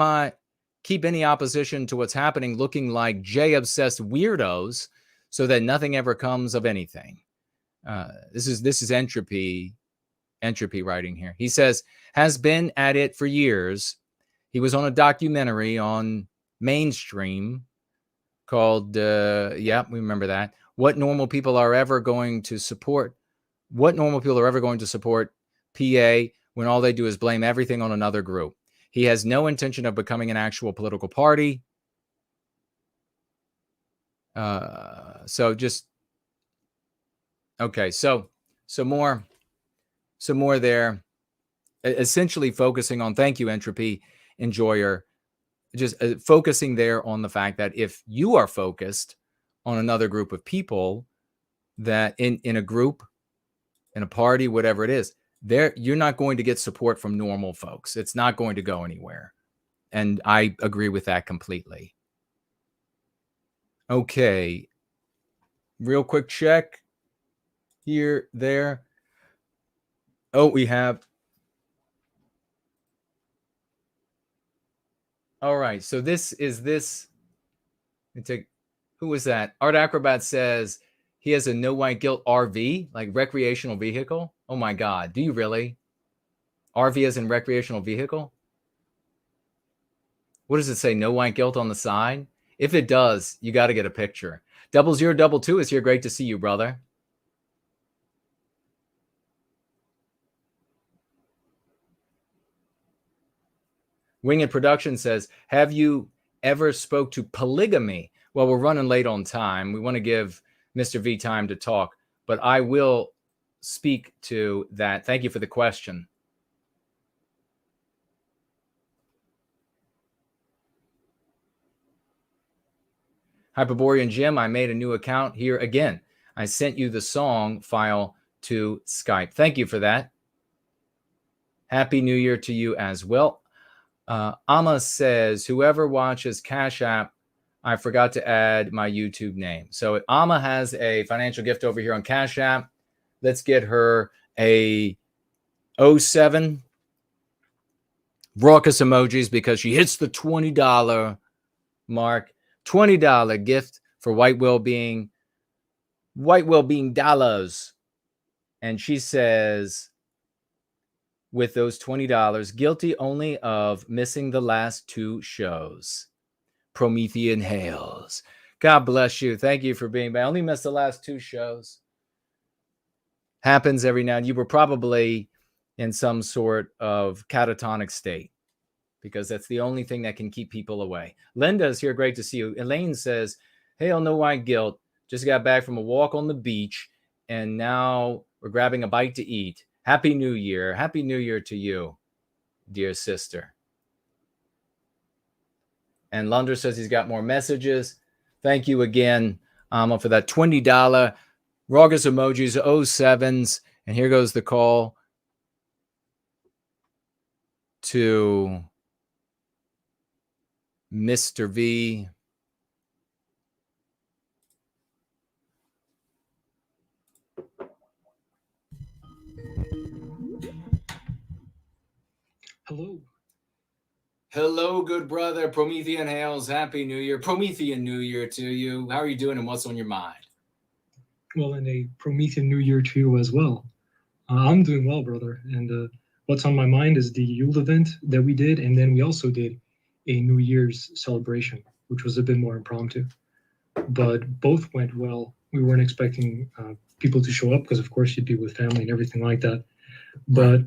any opposition to what's happening looking like J-obsessed weirdos so that nothing ever comes of anything. This is Entropy writing here. He says, has been at it for years. He was on a documentary on Mainstream called, we remember that. What normal people are ever going to support PA when all they do is blame everything on another group. He has no intention of becoming an actual political party. So more there. Essentially focusing on, thank you, Entropy Enjoyer, just focusing there on the fact that if you are focused on another group of people, that in a group, in a party, whatever it is, you're not going to get support from normal folks. It's not going to go anywhere. And I agree with that completely. Okay. Real quick check. Here, there. Oh, we have. All right. So who was that? Art Acrobat says he has a no white guilt RV, like recreational vehicle. Oh my God. Do you really? RV as in recreational vehicle? What does it say? No white guilt on the side? If it does, you got to get a picture. 0022 is here. Great to see you, brother. Winged Production says, have you ever spoke to polygamy? Well, we're running late on time. We want to give Mr. V time to talk, but I will speak to that. Thank you for the question. Hyperborean Jim, I made a new account here again. I sent you the song file to Skype. Thank you for that. Happy New Year to you as well. Amma says, whoever watches Cash App, I forgot to add my YouTube name. So Amma has a financial gift over here on Cash App. Let's get her a 07 raucous emojis because she hits the $20 mark. $20 gift for white well-being dollars. And she says, with those $20, guilty only of missing the last 2 shows. Promethean Hails. God bless you. Thank you for being back. I only missed the last 2 shows. Happens every now and then. You were probably in some sort of catatonic state, because that's the only thing that can keep people away. Linda is here. Great to see you. Elaine says, hail no white guilt. Just got back from a walk on the beach, and now we're grabbing a bite to eat. Happy New Year. Happy New Year to you, dear sister. And Lunder says he's got more messages. Thank you again, Amma, for that $20 raucous emojis, 07s. And here goes the call to Mr. V. Hello. Hello, good brother. Promethean Hails. Happy New Year. Promethean New Year to you. How are you doing and what's on your mind? Well, and a Promethean New Year to you as well. I'm doing well, brother. And what's on my mind is the Yule event that we did. And then we also did a New Year's celebration, which was a bit more impromptu. But both went well. We weren't expecting people to show up because, of course, you'd be with family and everything like that. But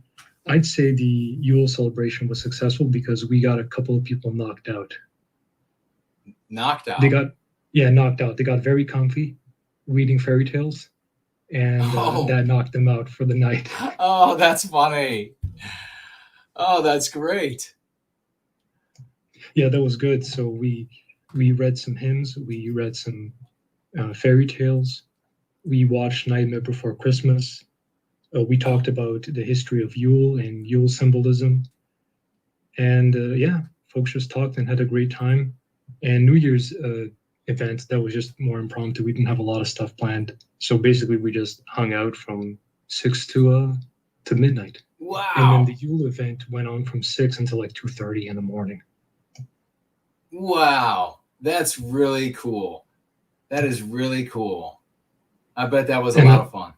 I'd say the Yule celebration was successful because we got a couple of people knocked out. Knocked out? Knocked out. They got very comfy reading fairy tales, and that knocked them out for the night. Oh, that's funny. Oh, that's great. Yeah, that was good. So we read some hymns. We read some fairy tales. We watched Nightmare Before Christmas. We talked about the history of Yule and Yule symbolism. And folks just talked and had a great time. And New Year's event, that was just more impromptu. We didn't have a lot of stuff planned. So basically we just hung out from 6 to midnight. Wow. And then the Yule event went on from 6 until like 2:30 in the morning. Wow. That's really cool. That is really cool. I bet that was a lot of fun.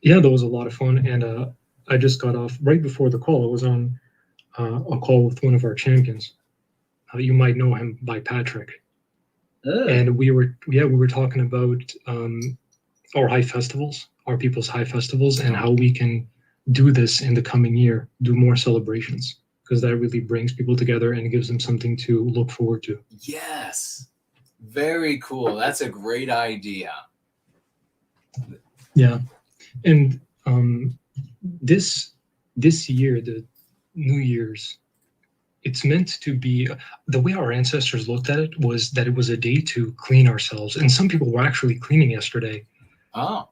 Yeah, that was a lot of fun. And I just got off right before the call. I was on a call with one of our champions. You might know him by Patrick. Oh. And we were talking about our high festivals, our people's high festivals, and how we can do this in the coming year, do more celebrations, because that really brings people together and gives them something to look forward to. Yes. Very cool. That's a great idea. Yeah. And this year, the New Year's, it's meant to be, the way our ancestors looked at it was that it was a day to clean ourselves. And some people were actually cleaning yesterday. Oh.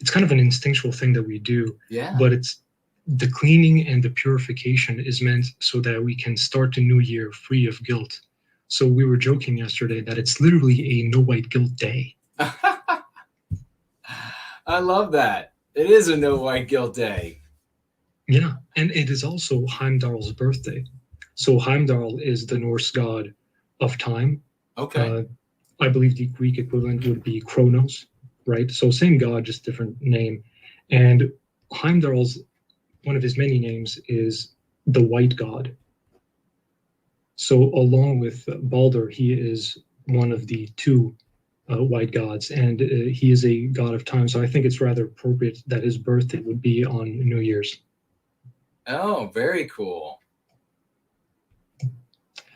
It's kind of an instinctual thing that we do. Yeah. But it's the cleaning and the purification is meant so that we can start the new year free of guilt. So we were joking yesterday that it's literally a no white guilt day. I love that. It is a no white guilt day. Yeah, and it is also Heimdall's birthday. So Heimdall is the Norse god of time. Okay. I believe the Greek equivalent would be Kronos, right? So same god, just different name. And Heimdall's, one of his many names is the white god. So along with Balder, he is one of the two white gods, and he is a god of time. So I think it's rather appropriate that his birthday would be on New Year's. Oh, very cool.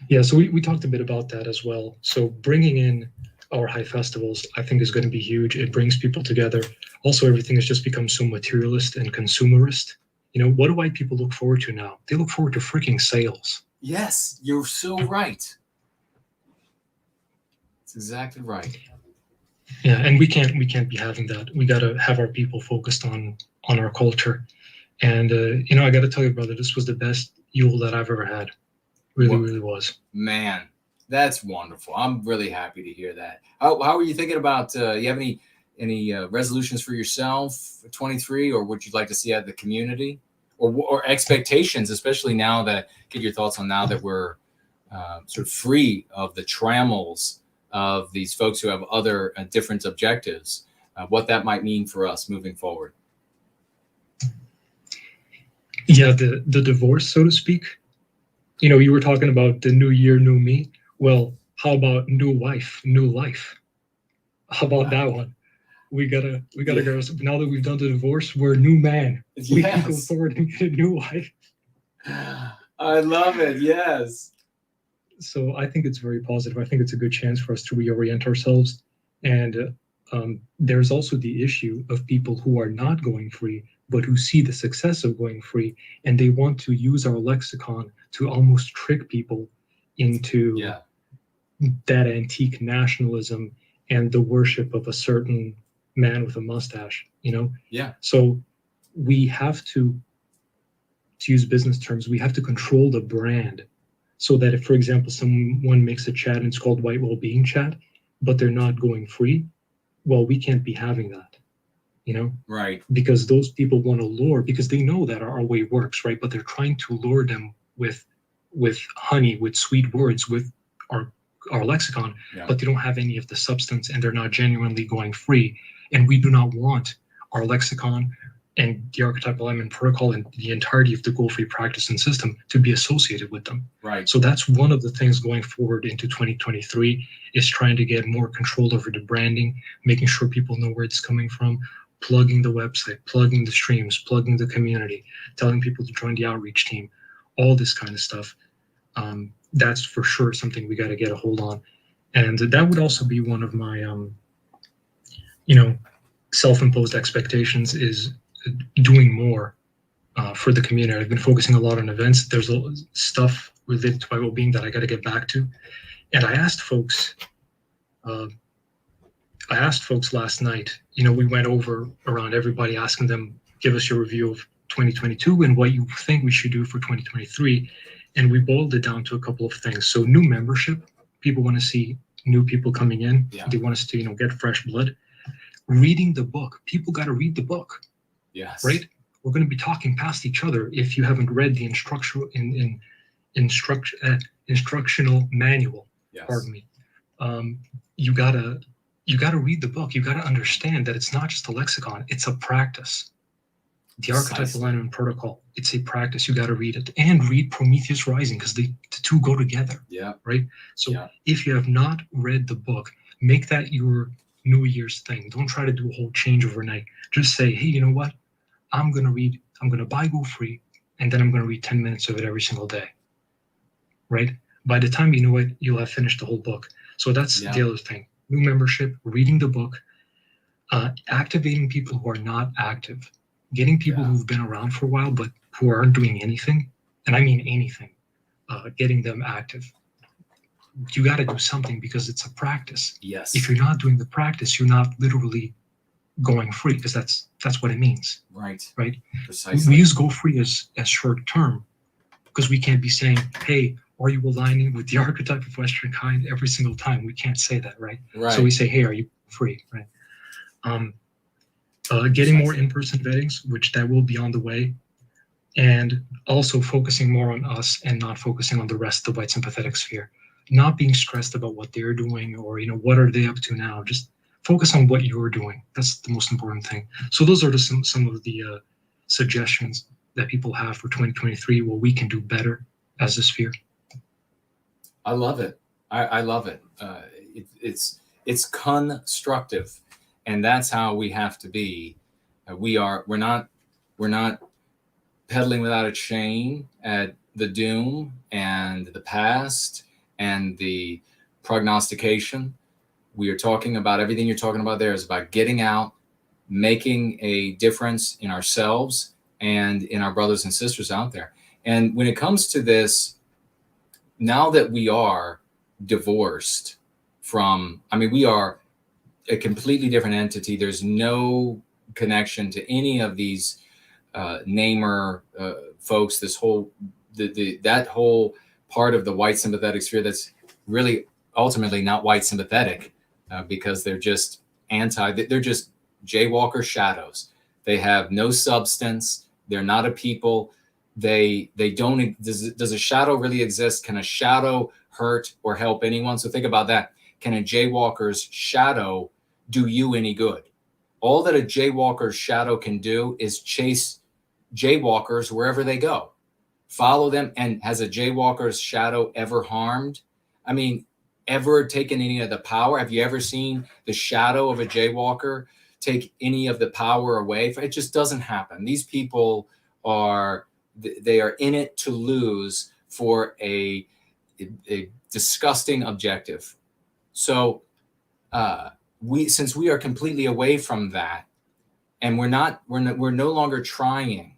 Yeah, so we talked a bit about that as well. So bringing in our high festivals, I think, is going to be huge. It brings people together. Also, everything has just become so materialist and consumerist. You know, what do white people look forward to now? They look forward to freaking sales. Yes, you're so right. That's exactly right. Yeah, and we can't be having that. We got to have our people focused on our culture. And you know, I got to tell you, brother, this was the best Yule that I've ever had. Really was. Man, that's wonderful. I'm really happy to hear that. How are you thinking about? You have any resolutions for yourself for 23, or would you like to see out of the community, or expectations, especially now that, get your thoughts on now that we're sort of free of the trammels of these folks who have other different objectives, what that might mean for us moving forward. Yeah, the divorce, so to speak. You know, you were talking about the new year, new me. Well, how about new wife, new life? How about that one? We gotta go. Now that we've done the divorce, we're a new man. Yes. We can go forward and get a new wife. I love it. Yes. So I think it's very positive. I think it's a good chance for us to reorient ourselves. And there's also the issue of people who are not going free, but who see the success of going free, and they want to use our lexicon to almost trick people into that antique nationalism and the worship of a certain man with a mustache, you know? Yeah. So we have to use business terms, we have to control the brand so that if, for example, someone makes a chat and it's called White Wellbeing Chat, but they're not going free, well, we can't be having that. you know? Right. Because those people want to lure, because they know that our way works, right? But they're trying to lure them with honey, with sweet words, with our lexicon, but they don't have any of the substance, and they're not genuinely going free. And we do not want our lexicon and the archetypal alignment protocol and the entirety of the goal-free practice and system to be associated with them. Right. So that's one of the things going forward into 2023 is trying to get more control over the branding, making sure people know where it's coming from, plugging the website, plugging the streams, plugging the community, telling people to join the outreach team, all this kind of stuff. That's for sure something we got to get a hold on. And that would also be one of my, self-imposed expectations is doing more for the community. I've been focusing a lot on events. There's stuff related to my well-being that I got to get back to. And I asked folks last night, we went over around everybody, asking them, give us your review of 2022 and what you think we should do for 2023. And we boiled it down to a couple of things. So new membership, people want to see new people coming in. Yeah. They want us to, get fresh blood. Reading the book. People got to read the book. Yes. Right? We're going to be talking past each other if you haven't read the instructional manual. Yes. Pardon me. You gotta read the book. You gotta understand that it's not just a lexicon, it's a practice. The archetypal alignment protocol, it's a practice. You gotta read it and read Prometheus Rising, because the two go together. Yeah. Right? So if you have not read the book, make that your New Year's thing. Don't try to do a whole change overnight. Just say, hey, you know what? I'm gonna buy Go Free, and then I'm gonna read 10 minutes of it every single day. Right? By the time you know it, you'll have finished the whole book. So that's the other thing. New membership, reading the book, activating people who are not active, getting people who've been around for a while but who aren't doing anything, and I mean anything, getting them active. You got to do something because it's a practice. Yes. If you're not doing the practice, you're not literally going free, because that's what it means. Right. Right. Precisely. We use go free as short term, because we can't be saying, hey, are you aligning with the archetype of Western kind every single time? We can't say that, right? So we say, hey, are you free, right? Getting more in-person vettings, which that will be on the way, and also focusing more on us and not focusing on the rest of the white sympathetic sphere. Not being stressed about what they're doing or, what are they up to now? Just focus on what you're doing. That's the most important thing. So those are just some of the suggestions that people have for 2023, what we can do better as a sphere. I love it. I love it. It's constructive, and that's how we have to be. We're not pedaling without a chain at the doom and the past and the prognostication. We are talking about everything you're talking about there is about getting out, making a difference in ourselves and in our brothers and sisters out there. And when it comes to this, now that we are divorced from, we are a completely different entity. There's no connection to any of these namer folks, this whole, that whole part of the white sympathetic sphere that's really ultimately not white sympathetic, because they're just they're just jaywalker shadows. They have no substance. They're not a people. They don't. Does a shadow really exist? Can a shadow hurt or help anyone? So think about that. Can a jaywalker's shadow do you any good? All that a jaywalker's shadow can do is chase jaywalkers wherever they go, follow them. And has a jaywalker's shadow ever harmed? Ever taken any of the power? Have you ever seen the shadow of a jaywalker take any of the power away? It just doesn't happen. These people are in it to lose for a disgusting objective. So since we are completely away from that, and we're no longer trying.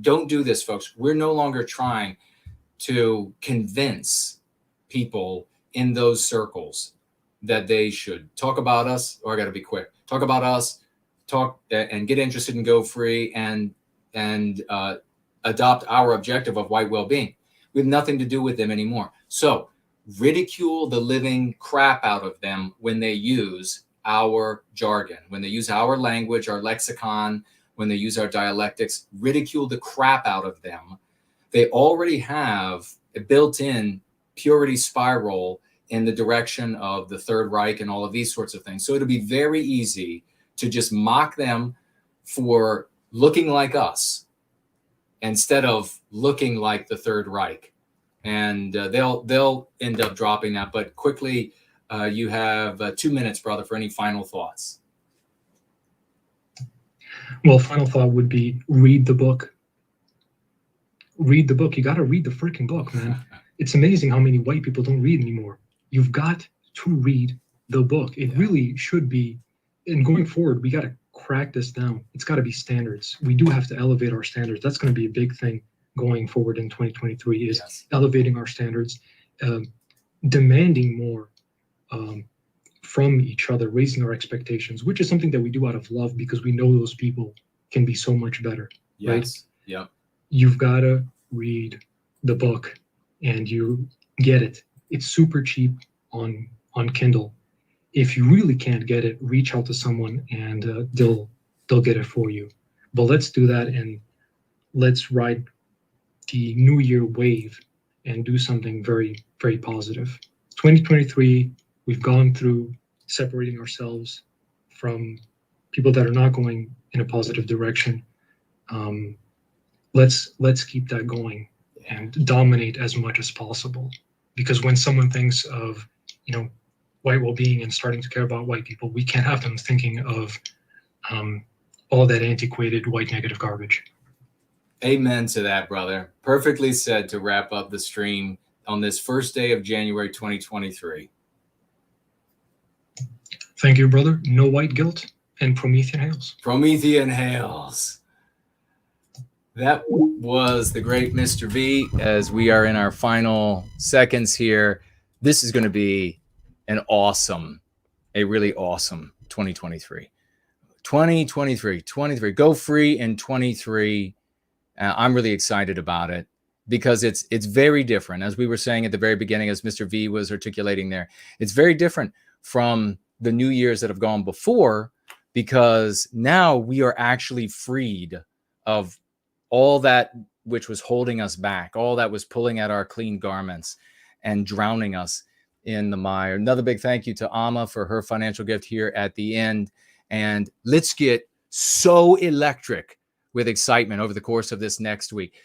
Don't do this, folks. We're no longer trying to convince people in those circles that they should talk about us, or I got to be quick, talk about us, talk and get interested in Go Free and adopt our objective of white well-being. We have nothing to do with them anymore. So ridicule the living crap out of them when they use our jargon, when they use our language, our lexicon, when they use our dialectics, ridicule the crap out of them, they already have a built-in purity spiral in the direction of the Third Reich and all of these sorts of things. So it'll be very easy to just mock them for looking like us instead of looking like the Third Reich. And they'll end up dropping that. But quickly, you have 2 minutes, brother, for any final thoughts. Well, final thought would be read the book. Read the book. You got to read the freaking book, man. It's amazing how many white people don't read anymore. You've got to read the book. It really should be. And going forward, we got to crack this down. It's got to be standards. We do have to elevate our standards. That's going to be a big thing going forward in 2023 is elevating our standards, demanding more from each other, raising our expectations, which is something that we do out of love because we know those people can be so much better. Right? Yeah. You've got to read the book and you get it. It's super cheap on Kindle. If you really can't get it, reach out to someone and they'll get it for you. But let's do that and let's ride the New Year wave and do something very, very positive. 2023, we've gone through separating ourselves from people that are not going in a positive direction. Let's keep that going and dominate as much as possible. Because when someone thinks of, white well-being and starting to care about white people, we can't have them thinking of all that antiquated white negative garbage. Amen to that, brother. Perfectly said to wrap up the stream on this first day of January 2023. Thank you, brother. No white guilt and Promethean hails. Promethean hails. That was the great Mr. V. As we are in our final seconds here, this is going to be a really awesome 2023. 2023. Go free in 23. I'm really excited about it because it's very different. As we were saying at the very beginning, as Mr. V was articulating there, it's very different from the New Year's that have gone before, because now we are actually freed of all that which was holding us back, all that was pulling at our clean garments and drowning us in the mire. Another big thank you to Amma for her financial gift here at the end. And let's get so electric with excitement over the course of this next week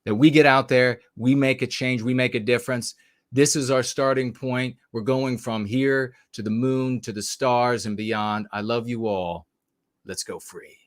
that we get out there, we make a change, we make a difference. This is our starting point. We're going from here to the moon, to the stars and beyond. I love you all. Let's go free.